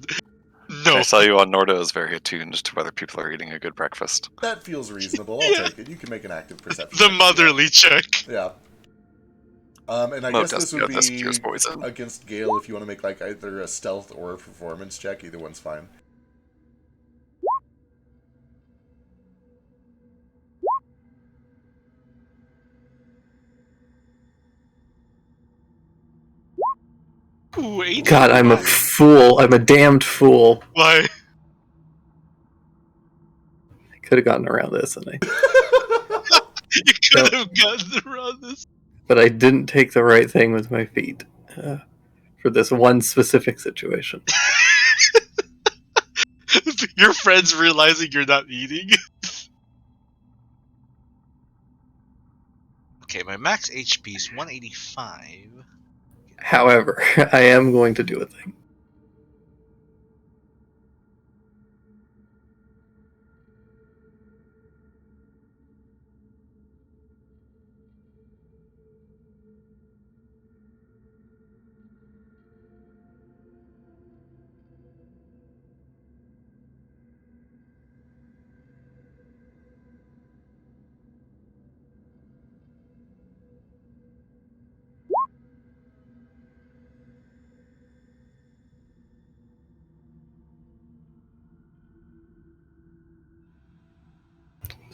Speaker 1: I
Speaker 4: no.
Speaker 1: saw you on Nordo is very attuned to whether people are eating a good breakfast.
Speaker 2: That feels reasonable. I'll take it. You can make an active perception
Speaker 4: The
Speaker 2: check.
Speaker 4: motherly check.
Speaker 2: Yeah. And I
Speaker 1: Moat
Speaker 2: guess this
Speaker 1: doesn't
Speaker 2: would
Speaker 1: know this
Speaker 2: be
Speaker 1: cures poison.
Speaker 2: against Gale if you want to make either a stealth or a performance check. Either one's fine.
Speaker 4: Ooh, 8.
Speaker 7: God, I'm a fool. I'm a damned fool.
Speaker 4: Why?
Speaker 7: I could have gotten around this,
Speaker 4: You could have gotten around this.
Speaker 7: but I didn't take the right thing with my feet for this one specific situation.
Speaker 4: Your friends realizing you're not eating. Okay, my max HP is 185.
Speaker 7: However, I am going to do a thing.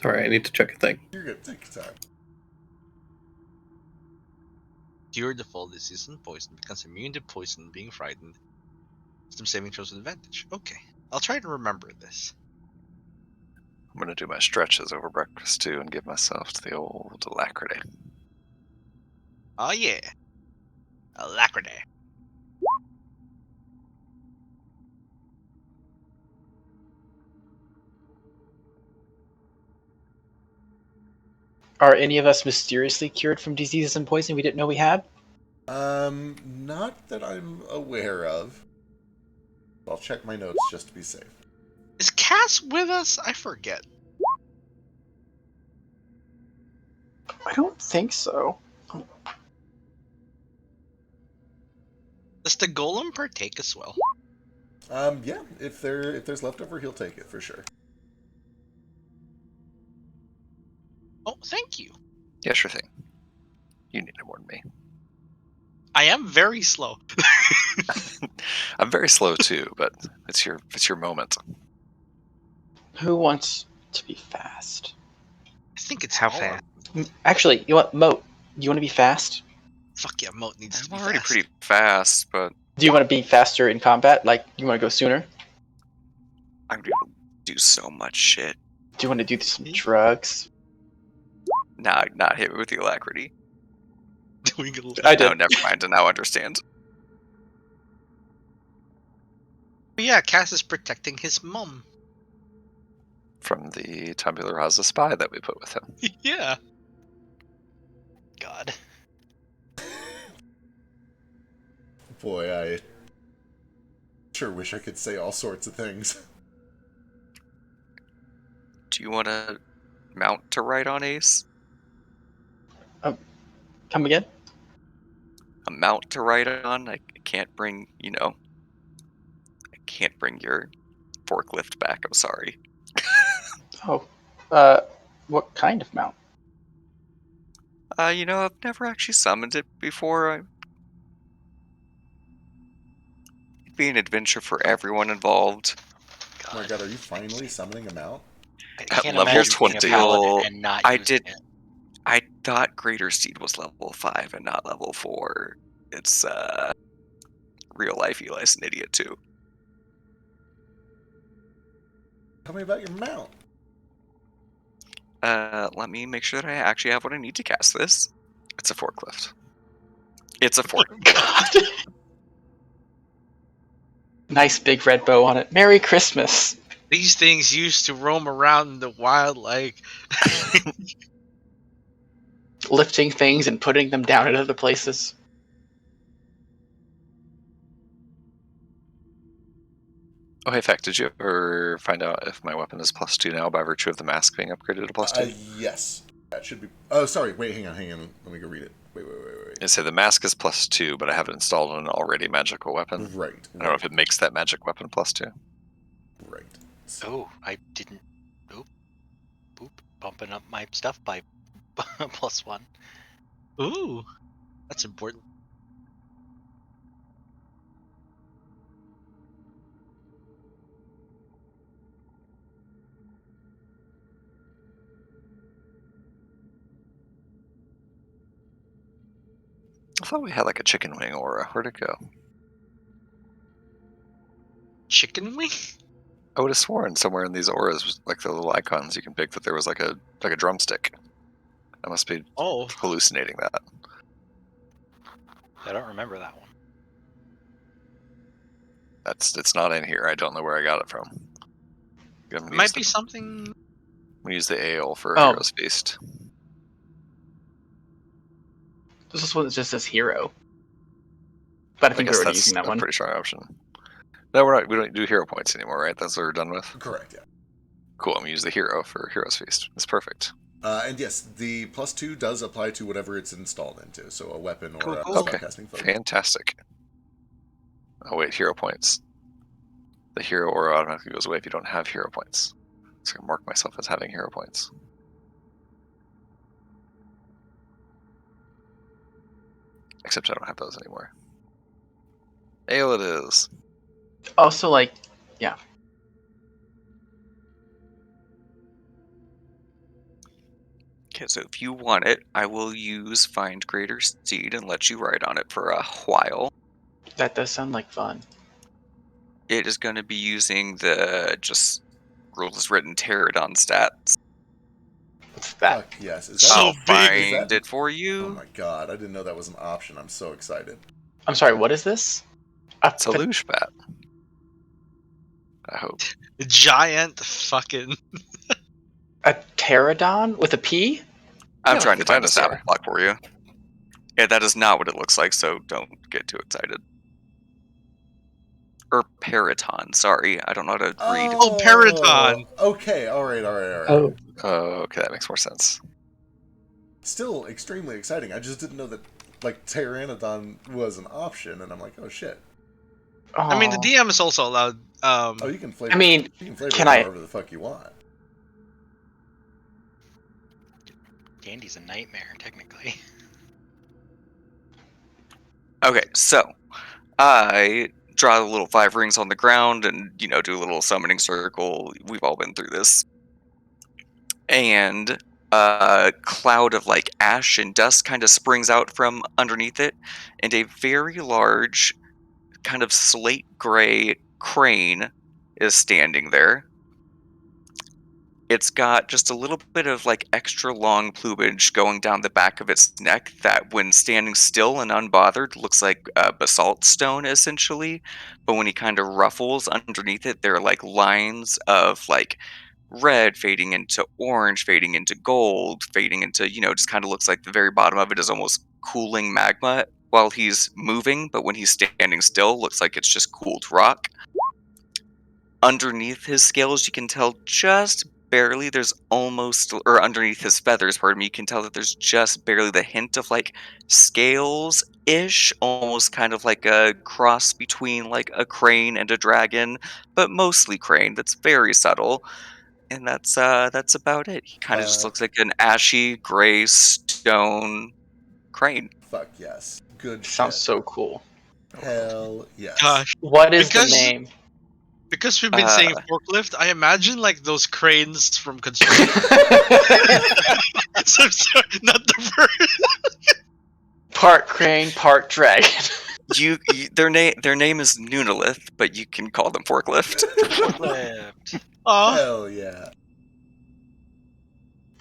Speaker 7: Sorry, I need to check a thing.
Speaker 2: You're good. Take your time.
Speaker 4: Cure the fall resistant poison, becomes immune to poison, being frightened. System saving throws with advantage. Okay, I'll try to remember this.
Speaker 1: I'm gonna do my stretches over breakfast too and give myself to the old alacrity.
Speaker 4: Oh yeah. Alacrity.
Speaker 3: Are any of us mysteriously cured from diseases and poison we didn't know we had?
Speaker 2: Not that I'm aware of. I'll check my notes just to be safe.
Speaker 4: Is Cass with us? I forget.
Speaker 3: I don't think so.
Speaker 4: Does the golem partake as well?
Speaker 2: Yeah, if there's leftover, he'll take it for sure.
Speaker 4: Oh, thank you.
Speaker 1: Yeah, sure thing. You need it more than me.
Speaker 4: I am very slow.
Speaker 1: I'm very slow too, but it's your moment.
Speaker 3: Who wants to be fast?
Speaker 4: I think it's
Speaker 6: How
Speaker 4: Howard.
Speaker 6: fast?
Speaker 3: Actually, you know what, Moat? You want to be fast?
Speaker 4: Fuck yeah, Moat needs to
Speaker 5: I'm
Speaker 4: be
Speaker 5: already
Speaker 4: fast.
Speaker 5: pretty fast, but
Speaker 3: Do you want to be faster in combat? Like, you want to go sooner?
Speaker 5: I'm able to do so much shit.
Speaker 3: Do you want to do some drugs?
Speaker 5: Not hit me with the alacrity.
Speaker 4: Doing a
Speaker 3: I
Speaker 5: No,
Speaker 3: did.
Speaker 5: never mind. I now understand.
Speaker 4: Yeah, Cass is protecting his mom.
Speaker 1: From the tabula rasa spy that we put with him.
Speaker 4: Yeah.
Speaker 8: God.
Speaker 2: Boy, I sure wish I could say all sorts of things.
Speaker 5: Do you want to mount to ride on Ace?
Speaker 3: Come again?
Speaker 5: A mount to ride on? I can't bring, I can't bring your forklift back. I'm sorry.
Speaker 3: Oh, what kind of mount?
Speaker 5: I've never actually summoned it before. It'd be an adventure for everyone involved.
Speaker 2: Oh my god, are you finally summoning a mount?
Speaker 8: I
Speaker 5: At
Speaker 8: can't
Speaker 5: level
Speaker 8: imagine being a
Speaker 5: 20,
Speaker 8: paladin and not
Speaker 5: I
Speaker 8: using
Speaker 5: did-
Speaker 8: it.
Speaker 5: I thought Greater Seed was level 5 and not level 4. It's real life Eli's an idiot too.
Speaker 2: Tell me about your mount.
Speaker 5: Let me make sure that I actually have what I need to cast this. It's a forklift. It's a forklift.
Speaker 3: God. Nice big red bow on it. Merry Christmas.
Speaker 4: These things used to roam around in the wild like
Speaker 3: Lifting things and putting them down at other places.
Speaker 1: Oh, hey, Fact, did you ever find out if my weapon is +2 now by virtue of the mask being upgraded to +2?
Speaker 2: Yes. That should be... Oh, sorry. Wait, hang on. Let me go read it. Wait.
Speaker 1: I say the mask is +2, but I have it installed on an already magical weapon.
Speaker 2: Right.
Speaker 1: I don't know if it makes that magic weapon +2.
Speaker 2: Right.
Speaker 8: Oh, I didn't. Boop. Bumping up my stuff by +1.
Speaker 4: ooh. That's important.
Speaker 1: I thought we had like a chicken wing aura. Where'd it go?
Speaker 4: Chicken wing?
Speaker 1: I would have sworn somewhere in these auras, like the little icons you can pick, that there was like a drumstick. I must be hallucinating that.
Speaker 8: I don't remember that one.
Speaker 1: It's not in here. I don't know where I got it from.
Speaker 4: It might be something.
Speaker 1: We use the ale for
Speaker 3: Oh.
Speaker 1: Hero's Feast.
Speaker 3: This is one that just says hero. But I think we're already using that
Speaker 1: a
Speaker 3: one.
Speaker 1: pretty strong option. No, we're not. We don't do hero points anymore, right? That's what we're done with.
Speaker 2: Correct, yeah.
Speaker 1: Cool. I'm gonna use the hero for Hero's Feast. It's perfect.
Speaker 2: And yes, the +2 does apply to whatever it's installed into, so a weapon or
Speaker 4: Cool,
Speaker 2: a
Speaker 4: cool.
Speaker 2: spellcasting focus.
Speaker 1: Fantastic. Oh wait, hero points. The hero aura automatically goes away if you don't have hero points. So I can mark myself as having hero points. Except I don't have those anymore. Ale it is.
Speaker 3: Also, like, yeah.
Speaker 5: Okay, so if you want it, I will use Find Greater Seed and let you ride on it for a while.
Speaker 3: That does sound like fun.
Speaker 5: It is going to be using the just rules written Pterodon stats.
Speaker 3: What's that?
Speaker 2: Fuck yes. Is
Speaker 4: So
Speaker 2: that,
Speaker 5: I'll
Speaker 4: big.
Speaker 2: is
Speaker 5: find
Speaker 2: that-
Speaker 5: it for
Speaker 2: Oh
Speaker 5: you.
Speaker 2: my god, I didn't know that was an option. I'm so excited.
Speaker 3: I'm sorry, what is this?
Speaker 1: It's a luge bat. I hope.
Speaker 4: Giant fucking.
Speaker 3: A pterodon with a P?
Speaker 5: I'm
Speaker 1: Yeah,
Speaker 5: trying
Speaker 1: like
Speaker 5: to
Speaker 1: a
Speaker 5: find the stat
Speaker 1: dinosaur.
Speaker 5: block for you. Yeah, that is not what it looks like, so don't get too excited. Or Periton, sorry. I don't know how to read.
Speaker 4: Oh, Periton!
Speaker 2: Okay, alright.
Speaker 7: Oh,
Speaker 1: Okay, that makes more sense.
Speaker 2: Still extremely exciting. I just didn't know that, like, Pteranodon was an option, and I'm like, oh shit.
Speaker 4: I mean, the
Speaker 3: Aw.
Speaker 4: DM is also allowed.
Speaker 2: Oh, you can flavor.
Speaker 3: I mean,
Speaker 2: you can flavor
Speaker 3: can
Speaker 2: it
Speaker 3: I-
Speaker 2: however the fuck you want.
Speaker 8: Dandy's a nightmare, technically.
Speaker 5: Okay, so I draw the little 5 rings on the ground and, do a little summoning circle. We've all been through this. And a cloud of like ash and dust kind of springs out from underneath it, and a very large, kind of slate gray crane is standing there. It's got just a little bit of like extra long plumage going down the back of its neck that, when standing still and unbothered, looks like basalt stone essentially. But when he kind of ruffles underneath it, there are like lines of like red fading into orange, fading into gold, fading into, just kind of looks like the very bottom of it is almost cooling magma while he's moving. But when he's standing still, looks like it's just cooled rock. Underneath his scales, you can tell just barely or underneath his feathers, pardon me, you can tell that there's just barely the hint of like scales ish, almost kind of like a cross between like a crane and a dragon, but mostly crane. That's very subtle. And that's about it. He kind of just looks like an ashy gray stone crane.
Speaker 2: Fuck yes. Good
Speaker 3: Sounds
Speaker 2: shit.
Speaker 3: so cool.
Speaker 2: Hell yes.
Speaker 4: Gosh.
Speaker 3: What is the
Speaker 4: Because-
Speaker 3: name?
Speaker 4: Because we've been
Speaker 5: Uh,
Speaker 4: saying forklift, I imagine like those cranes from construction. So sorry, not the bird.
Speaker 3: Part crane, part dragon.
Speaker 5: Their name is Nunalith, but you can call them forklift.
Speaker 8: Forklift.
Speaker 4: Aw.
Speaker 2: Hell yeah.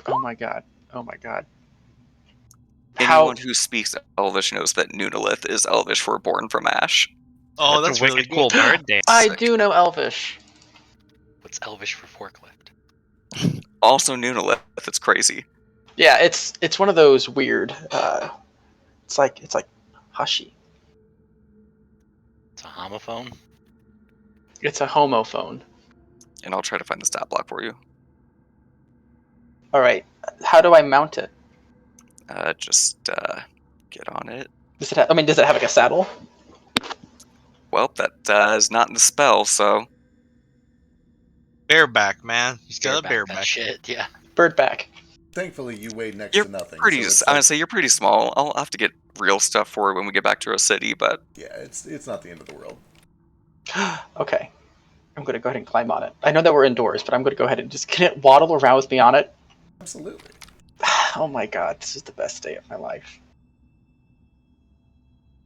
Speaker 3: Oh my god. Oh my god.
Speaker 5: Anyone who speaks Elvish knows that Nunalith is Elvish for born from ash.
Speaker 4: Oh,
Speaker 6: That's
Speaker 4: that's
Speaker 6: a
Speaker 4: really
Speaker 6: wicked cool
Speaker 4: good.
Speaker 6: bird dance.
Speaker 3: I
Speaker 5: Sick.
Speaker 3: do know Elvish.
Speaker 8: What's Elvish for forklift?
Speaker 5: Also Nunalith, it's crazy.
Speaker 3: Yeah, it's one of those weird. It's like hushy.
Speaker 8: It's a homophone.
Speaker 3: It's a homophone.
Speaker 5: And I'll try to find the stat block for you.
Speaker 3: All right. How do I mount it?
Speaker 5: Just get on it.
Speaker 3: Does it? Does it have like a saddle?
Speaker 5: Well, that is not in the spell, so
Speaker 4: Bareback, man. He's got a
Speaker 8: That
Speaker 4: bareback.
Speaker 8: shit, yeah.
Speaker 3: Bird back.
Speaker 2: Thankfully, you weigh next
Speaker 5: you're
Speaker 2: to nothing.
Speaker 5: pretty.
Speaker 2: so it's
Speaker 5: I'm gonna
Speaker 2: like-
Speaker 5: say you're pretty small. I'll have to get real stuff for it when we get back to a city, but
Speaker 2: yeah, it's not the end of the world.
Speaker 3: Okay. I'm gonna go ahead and climb on it. I know that we're indoors, but I'm gonna go ahead and just can it waddle around with me on it?
Speaker 2: Absolutely.
Speaker 3: Oh my god, this is the best day of my life.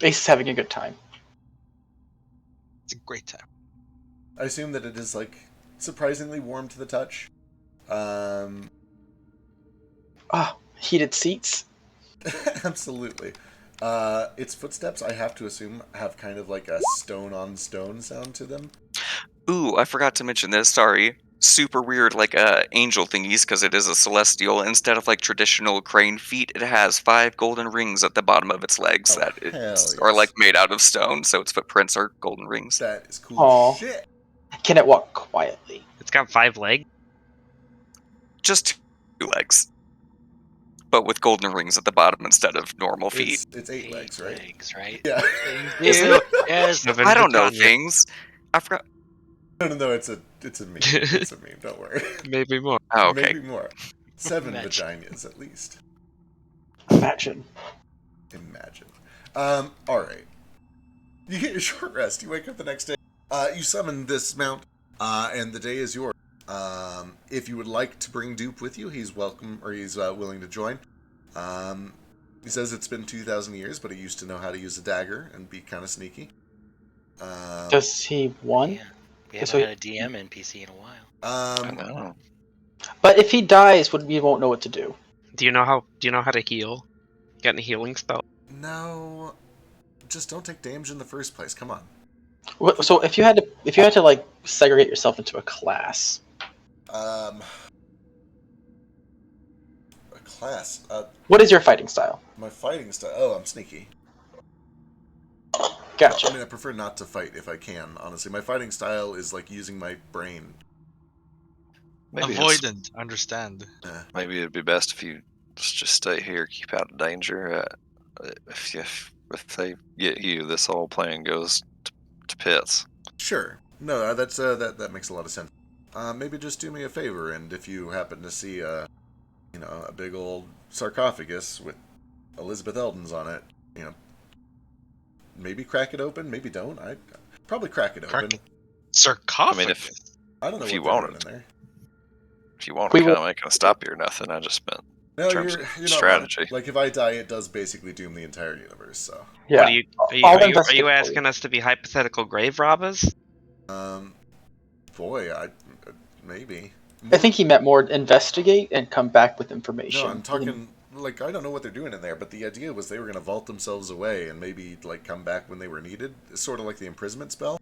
Speaker 3: Ace is having a good time.
Speaker 4: It's a great time.
Speaker 2: I assume that it is like surprisingly warm to the touch.
Speaker 3: Heated seats.
Speaker 2: Absolutely. Its footsteps, I have to assume, have kind of like a stone on stone sound to them.
Speaker 5: ooh, I forgot to mention this. Sorry. Super weird, like angel thingies, because it is a celestial. Instead of like traditional crane feet, it has 5 golden rings at the bottom of its legs
Speaker 2: Oh,
Speaker 5: that
Speaker 2: hell
Speaker 5: are
Speaker 2: yes.
Speaker 5: like made out of stone, so its footprints are golden rings.
Speaker 2: That is cool
Speaker 3: Aw.
Speaker 2: shit.
Speaker 3: Can it walk quietly?
Speaker 6: It's got 5 legs.
Speaker 5: Just 2 legs, but with golden rings at the bottom instead of normal feet.
Speaker 2: It's 8 legs, right?
Speaker 8: Legs, right?
Speaker 2: Yeah.
Speaker 5: Isn't it?
Speaker 8: Yes.
Speaker 5: I don't know
Speaker 6: Tanya.
Speaker 5: things. I forgot.
Speaker 2: No, it's a meme. It's a meme, don't worry.
Speaker 6: Maybe more.
Speaker 5: Oh, okay.
Speaker 2: Maybe more. 7
Speaker 8: Imagine.
Speaker 2: vaginas at least.
Speaker 3: Imagine.
Speaker 2: Imagine. Alright. You get your short rest. You wake up the next day. You summon this mount, and the day is yours. If you would like to bring Dupe with you, he's welcome, or he's willing to join. He says it's been 2,000 years, but he used to know how to use a dagger and be kind of sneaky.
Speaker 3: Does he want?
Speaker 8: Yeah. We haven't
Speaker 3: So-
Speaker 8: had a DM NPC in a while.
Speaker 1: I know.
Speaker 3: But if he dies, we won't know what to do.
Speaker 6: Do you know how to heal? Got any healing spell?
Speaker 2: No, just don't take damage in the first place. Come on.
Speaker 3: So if you had to like segregate yourself into a class,
Speaker 2: A class.
Speaker 3: what is your fighting style?
Speaker 2: My fighting style. Oh, I'm sneaky.
Speaker 3: Gotcha.
Speaker 2: I mean, I prefer not to fight if I can. Honestly, my fighting style is like using my brain.
Speaker 1: Maybe
Speaker 4: Avoidant, understand.
Speaker 1: maybe it'd be best if you just stay here, keep out of danger. If they get you, this whole plan goes to pits.
Speaker 2: Sure. No, that makes a lot of sense. Maybe just do me a favor, and if you happen to see a big old sarcophagus with Elizabeth Eldon's on it, maybe crack it open, maybe don't. I probably crack it open.
Speaker 4: Sarcophagus.
Speaker 2: I don't know
Speaker 1: if
Speaker 2: what
Speaker 1: you
Speaker 2: they're
Speaker 1: want
Speaker 2: doing
Speaker 1: it.
Speaker 2: in there.
Speaker 1: If you want to come, I ain't gonna stop you or nothing. I just meant
Speaker 2: No,
Speaker 1: terms
Speaker 2: you're
Speaker 1: of
Speaker 2: not
Speaker 1: strategy.
Speaker 2: wrong. Like if I die, it does basically doom the entire universe. So,
Speaker 3: Yeah.
Speaker 6: What are
Speaker 3: I'll
Speaker 6: you
Speaker 3: investigate for you.
Speaker 6: asking us to be hypothetical grave robbers?
Speaker 2: boy, maybe.
Speaker 3: I think he meant more investigate and come back with information.
Speaker 2: No, I'm talking like I don't know what they're doing in there, but the idea was they were going to vault themselves away and maybe like come back when they were needed. It's sort of like the imprisonment spell.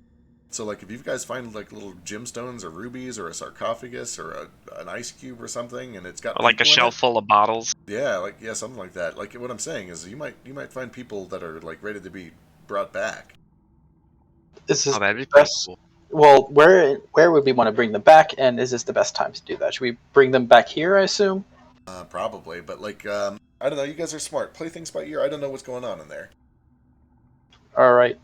Speaker 2: So like if you guys find like little gemstones or rubies or a sarcophagus or an ice cube or something, and it's got
Speaker 6: Or like a
Speaker 2: people in
Speaker 6: shelf full of bottles?
Speaker 2: Yeah, something like that. Like what I'm saying is you might find people that are like ready to be brought back.
Speaker 3: Is this
Speaker 6: That'd be pretty
Speaker 3: best?
Speaker 6: cool.
Speaker 3: Well, where would we want to bring them back, and is this the best time to do that? Should we bring them back here? I assume.
Speaker 2: Probably, but like I don't know. You guys are smart. Play things by ear. I don't know what's going on in there.
Speaker 3: All right.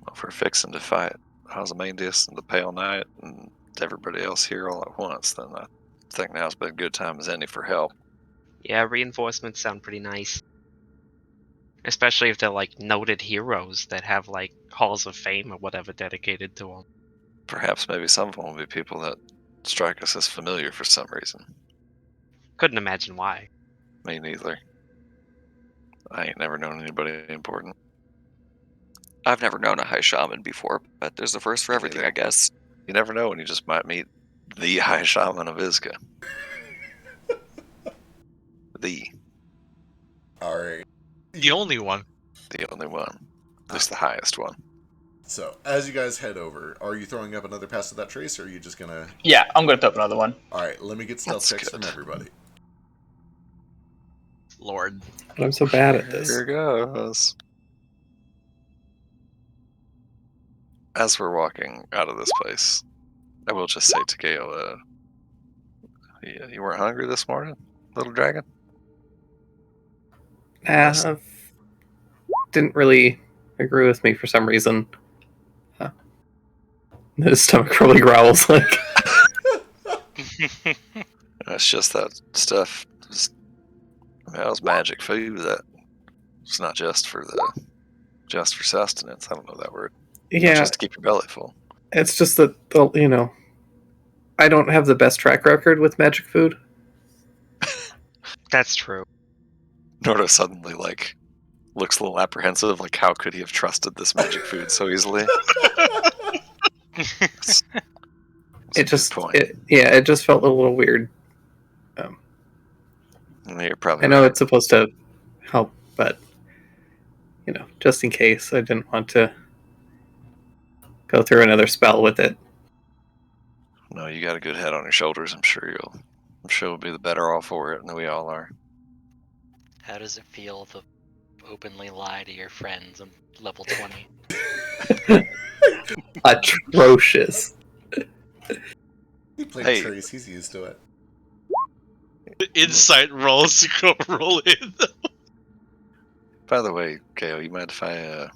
Speaker 1: Well, if we're fixing to fight Ozymandias and the Pale Knight and everybody else here all at once, then I think now's been a good time as any for help.
Speaker 6: Yeah, reinforcements sound pretty nice. Especially if they're like noted heroes that have like halls of fame or whatever dedicated to them.
Speaker 1: Perhaps maybe some of them will be people that strike us as familiar for some reason.
Speaker 6: Couldn't imagine why.
Speaker 1: Me neither. I ain't never known anybody important.
Speaker 5: I've never known a high shaman before, but there's a first for
Speaker 1: Me
Speaker 5: everything,
Speaker 1: neither.
Speaker 5: I guess.
Speaker 1: You never know when you just might meet the High Shaman of Iska.
Speaker 2: All right.
Speaker 4: The only one.
Speaker 1: The only one. At least the highest one.
Speaker 2: So as you guys head over, are you throwing up another pass of that trace, or are you just gonna?
Speaker 3: Yeah, I'm gonna throw up another one.
Speaker 2: All right. Let me get stealth
Speaker 1: That's
Speaker 2: checks
Speaker 1: good.
Speaker 2: from everybody.
Speaker 4: Lord.
Speaker 7: But I'm so bad at this.
Speaker 1: Here goes. As we're walking out of this place, I will just say to Gale, you weren't hungry this morning, little dragon?
Speaker 7: Didn't really agree with me for some reason. His stomach probably growls like.
Speaker 1: It's just that stuff. That was magic food. That it's not just for sustenance. I don't know that word.
Speaker 7: Yeah,
Speaker 1: Just to keep your belly full.
Speaker 7: it's just that I don't have the best track record with magic food.
Speaker 6: That's true.
Speaker 1: Nora suddenly looks a little apprehensive. Like, how could he have trusted this magic food so easily? That's a good point.
Speaker 7: It just felt a little weird.
Speaker 1: You're probably
Speaker 7: I know
Speaker 1: right.
Speaker 7: it's supposed to help, but just in case, I didn't want to go through another spell with it.
Speaker 1: No, you got a good head on your shoulders. I'm sure you'll be the better off for it, and we all are.
Speaker 8: How does it feel to openly lie to your friends on level 20?
Speaker 7: Atrocious.
Speaker 2: He played
Speaker 1: Hey.
Speaker 2: Trace. He's used to it.
Speaker 4: Insight rolls to go roll in.
Speaker 1: By the way, Gale, you mind if I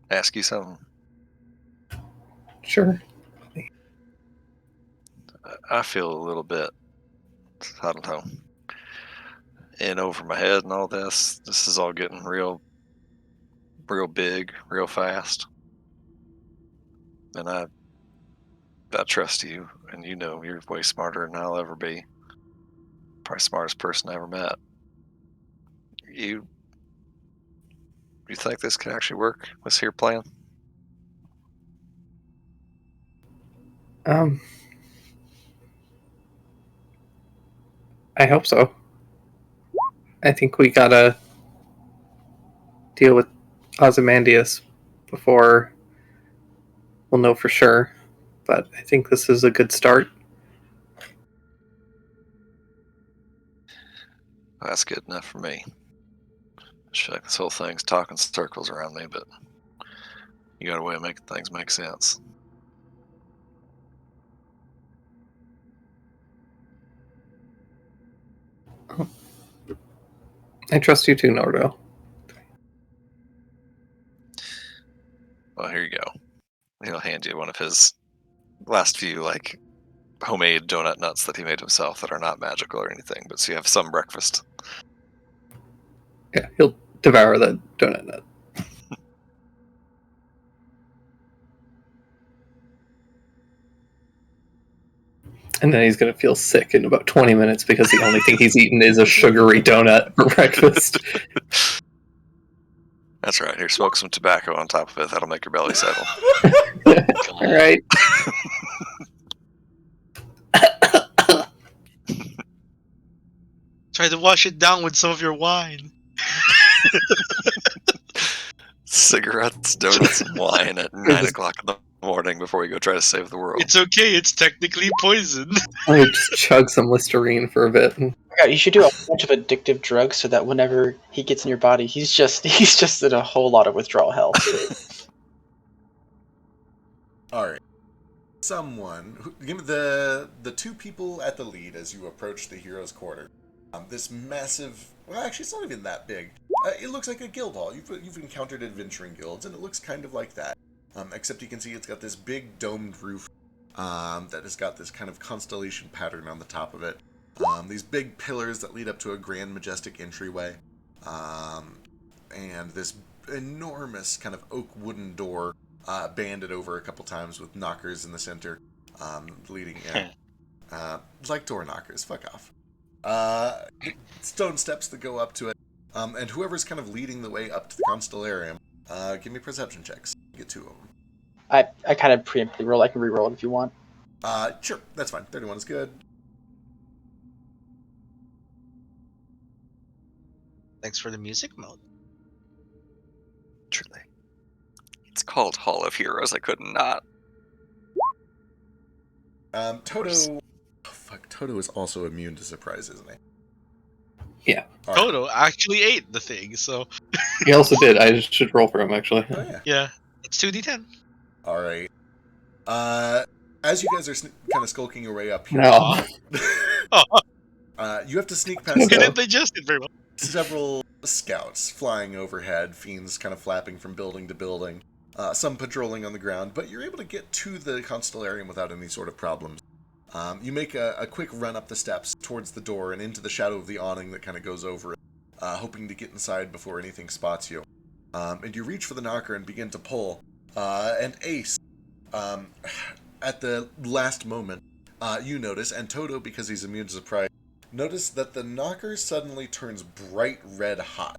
Speaker 1: ask you something?
Speaker 7: Sure.
Speaker 1: I feel a little bit, I don't know, in over my head and all this. This is all getting real big, real fast. And I trust you, and you're way smarter than I'll ever be. Probably smartest person I ever met. You think this could actually work? This here plan?
Speaker 7: I hope so. I think we gotta deal with Ozymandias before we'll know for sure. But I think this is a good start.
Speaker 1: That's good enough for me. I feel like this whole thing's talking circles around me, but you got a way of making things make sense.
Speaker 7: I trust you too, Nordo.
Speaker 1: Well, here you go. He'll hand you one of his last few, like, homemade donut nuts that he made himself that are not magical or anything, but so you have some breakfast.
Speaker 7: Yeah, he'll devour the donut nut. And then he's going to feel sick in about 20 minutes because the only thing he's eaten is a sugary donut for breakfast.
Speaker 1: That's right. Here, smoke some tobacco on top of it. That'll make your belly settle.
Speaker 7: All right.
Speaker 4: Try to wash it down with some of your wine.
Speaker 1: Cigarettes, donuts, and wine at 9 o'clock in the morning before you go try to save the world.
Speaker 4: It's okay. It's technically poison.
Speaker 7: I just chug some Listerine for a bit.
Speaker 3: Yeah, you should do a bunch of addictive drugs so that whenever he gets in your body, he's just in a whole lot of withdrawal hell.
Speaker 2: All right. Someone, give me the two people at the lead as you approach the hero's quarter. This massive, well, actually, it's not even that big. It looks like a guild hall. You've encountered adventuring guilds, and it looks kind of like that. Except you can see it's got this big domed roof that has got this kind of constellation pattern on the top of it. These big pillars that lead up to a grand, majestic entryway. And this enormous kind of oak wooden door banded over a couple times with knockers in the center leading in. Like door knockers, fuck off. Stone steps that go up to it. And whoever's kind of leading the way up to the Constellarium, give me perception checks. Get two of them.
Speaker 3: I kind of preemptively roll. I can re-roll it if you want.
Speaker 2: Sure, that's fine. 31 is good.
Speaker 4: Thanks for the music mode.
Speaker 5: Truly. It's called Hall of Heroes. I could not.
Speaker 2: Toto... Oh, fuck, Toto is also immune to surprise, isn't he?
Speaker 7: Yeah.
Speaker 2: All right.
Speaker 4: Toto actually ate the thing, so...
Speaker 7: He also did. I just should roll for him, actually.
Speaker 2: Oh, yeah.
Speaker 4: Yeah, it's 2d10.
Speaker 2: All right. As you guys are kind of skulking your way up here,
Speaker 7: No.
Speaker 2: you have to sneak past
Speaker 4: You didn't digest it very well.
Speaker 2: several scouts flying overhead, fiends kind of flapping from building to building, some patrolling on the ground, but you're able to get to the Constellarium without any sort of problems. You make a quick run up the steps towards the door and into the shadow of the awning that kind of goes over it, hoping to get inside before anything spots you. And you reach for the knocker and begin to pull. And Ace, at the last moment, you notice, and Toto, because he's immune to surprise, notice that the knocker suddenly turns bright red hot,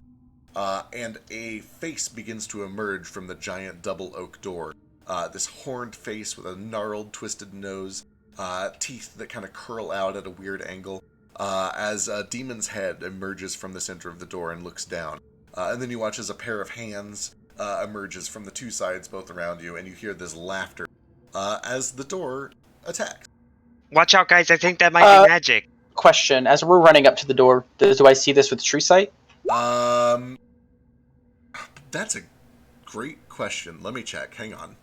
Speaker 2: and a face begins to emerge from the giant double oak door. This horned face with a gnarled, twisted nose, teeth that kind of curl out at a weird angle, as a demon's head emerges from the center of the door and looks down. And then you watch as a pair of hands emerges from the two sides, both around you, and you hear this laughter as the door attacks.
Speaker 6: Watch out, guys! I think that might be magic.
Speaker 3: Question: as we're running up to the door, do I see this with true sight?
Speaker 2: That's a great question. Let me check. Hang on.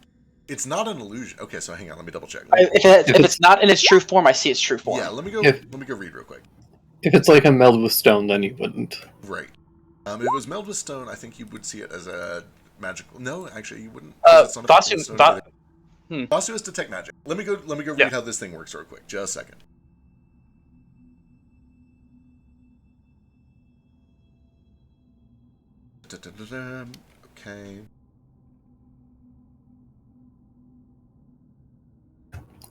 Speaker 2: It's not an illusion. Okay, so hang on. Let me double check.
Speaker 3: If it's not in its true form, I see its true form.
Speaker 2: Yeah, let me go read real quick.
Speaker 7: If it's like a meld with stone, then you wouldn't.
Speaker 2: Right. If it was meld with stone, I think you would see it as a magical. No, actually, you wouldn't. Vasu is detect magic. Let me go read how this thing works real quick. Just a second. Okay.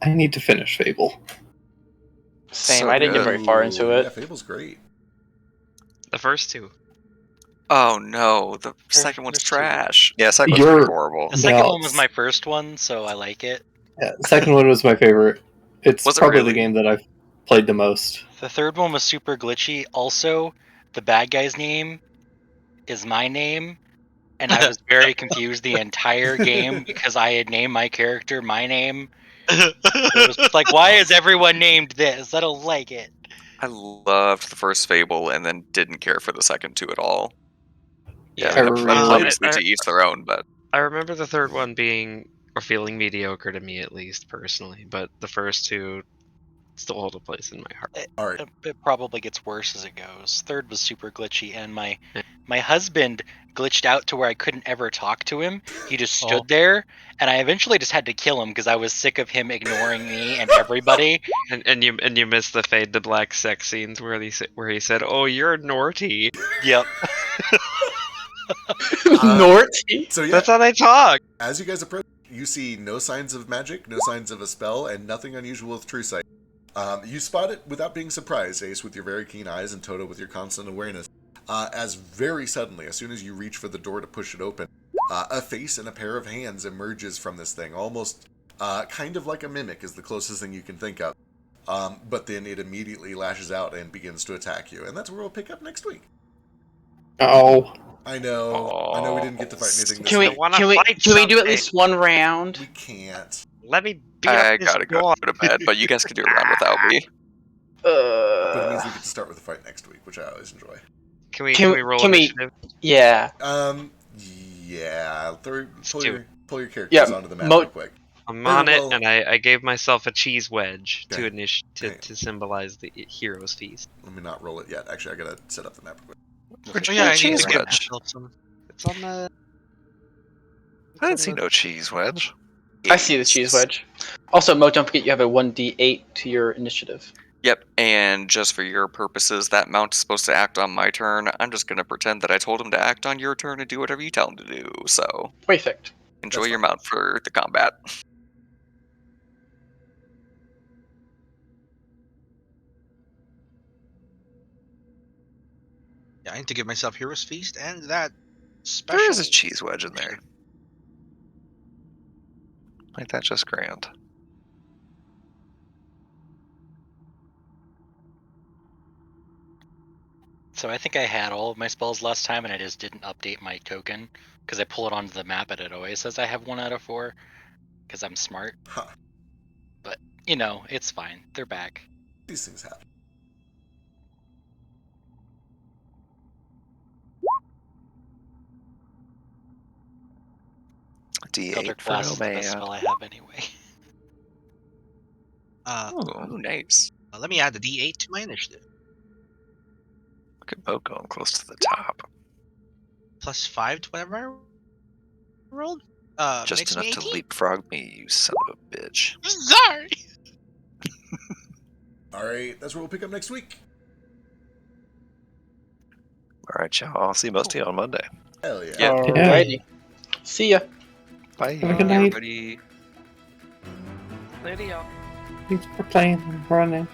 Speaker 7: I need to finish Fable.
Speaker 3: Same.
Speaker 1: So
Speaker 3: I didn't get very far into it.
Speaker 2: Yeah, Fable's great.
Speaker 6: The first two.
Speaker 5: Oh no, the second one's
Speaker 8: First
Speaker 5: trash.
Speaker 1: Yeah, second one's
Speaker 7: You're-
Speaker 1: pretty horrible.
Speaker 8: The second
Speaker 7: No,
Speaker 8: one was my first one, so I like it.
Speaker 7: Yeah, the second one was my favorite. It's
Speaker 5: Was it
Speaker 7: probably
Speaker 5: really?
Speaker 7: the game that I've played the most.
Speaker 8: The third one was super glitchy. Also, the bad guy's name is my name, and I was very confused the entire game because I had named my character my name. It was just like, why is everyone named this? I don't like it.
Speaker 5: I loved the first Fable and then didn't care for the second two at all.
Speaker 7: I
Speaker 5: I mean,
Speaker 7: really-
Speaker 5: obviously to each their own, but
Speaker 6: I remember the third one being or feeling mediocre to me, at least personally, but the first two still hold a place in my heart.
Speaker 2: All right.
Speaker 8: It probably gets worse as it goes. Third was super glitchy, and my husband glitched out to where I couldn't ever talk to him. He just stood there, and I eventually just had to kill him because I was sick of him ignoring me and everybody.
Speaker 6: And you missed the fade to black sex scenes where he said, "Oh, you're naughty."
Speaker 8: Yep.
Speaker 3: Naughty.
Speaker 2: So yeah,
Speaker 6: That's how they talk.
Speaker 2: as you guys approach, you see no signs of magic, no signs of a spell, and nothing unusual with true sight. You spot it without being surprised, Ace, with your very keen eyes, and Toto with your constant awareness. As very suddenly, as soon as you reach for the door to push it open, a face and a pair of hands emerges from this thing, almost kind of like a mimic is the closest thing you can think of. But then it immediately lashes out and begins to attack you, and that's where we'll pick up next week.
Speaker 7: Oh,
Speaker 2: I know we didn't get to fight anything this
Speaker 3: Can we
Speaker 2: week.
Speaker 4: wanna
Speaker 3: can we
Speaker 4: fight
Speaker 3: can we do at
Speaker 4: someday.
Speaker 3: least one round?
Speaker 2: We can't.
Speaker 4: Let me beat
Speaker 5: I
Speaker 4: up this
Speaker 5: gotta go
Speaker 4: boy.
Speaker 5: to bed. But you guys can do a round without me.
Speaker 2: But it means we get to start with the fight next week, which I always enjoy.
Speaker 6: Can we
Speaker 3: Can-
Speaker 6: roll
Speaker 3: can we-
Speaker 6: initiative?
Speaker 3: Yeah.
Speaker 2: Yeah. Pull your characters
Speaker 3: Yeah,
Speaker 2: onto the map
Speaker 3: Mo-
Speaker 2: real quick.
Speaker 6: I'm on
Speaker 2: well-
Speaker 6: it, and I gave myself a cheese wedge
Speaker 2: Okay.
Speaker 6: to symbolize the hero's feast.
Speaker 2: Let me not roll it yet. Actually, I gotta set up the map real quick.
Speaker 1: Where'd
Speaker 4: Oh
Speaker 1: you
Speaker 4: yeah,
Speaker 1: get
Speaker 4: I need
Speaker 1: cheese
Speaker 4: to get
Speaker 1: wedge?
Speaker 4: myself some.
Speaker 6: It's on the.
Speaker 1: I didn't see no cheese wedge.
Speaker 3: I see the cheese wedge. Also, Mo, don't forget you have a 1d8 to your initiative.
Speaker 5: Yep, and just for your purposes, that mount is supposed to act on my turn. I'm just gonna pretend that I told him to act on your turn and do whatever you tell him to do. So
Speaker 3: Perfect.
Speaker 5: enjoy
Speaker 2: That's
Speaker 5: your
Speaker 2: fine.
Speaker 5: mount for the combat.
Speaker 4: Yeah, I need to give myself Hero's Feast and that special.
Speaker 1: There is a cheese wedge in there. Ain't that just grand?
Speaker 8: So I think I had all of my spells last time, and I just didn't update my token because I pull it onto the map, and it always says I have 1 out of 4 because I'm smart.
Speaker 2: Huh.
Speaker 8: But you know, it's fine. They're back.
Speaker 2: These things happen.
Speaker 8: Elder
Speaker 1: D8 for no
Speaker 8: Class is the best
Speaker 1: man.
Speaker 8: spell I have anyway.
Speaker 5: Oh, nice.
Speaker 4: Let me add the D8 to my initiative.
Speaker 1: Look at Mo going close to the top.
Speaker 4: +5 to whatever I rolled.
Speaker 1: Just
Speaker 4: makes
Speaker 1: enough
Speaker 4: me
Speaker 1: to
Speaker 4: 18.
Speaker 1: leapfrog me, you son of a bitch.
Speaker 4: Sorry.
Speaker 2: All right, that's where we'll pick up next week.
Speaker 1: All right, y'all. I'll see most of you on Monday.
Speaker 2: Hell yeah.
Speaker 5: Yeah.
Speaker 3: Alrighty. See ya.
Speaker 1: Bye.
Speaker 7: have a good night.
Speaker 5: Everybody.
Speaker 6: Lady,
Speaker 7: Thanks for playing and running.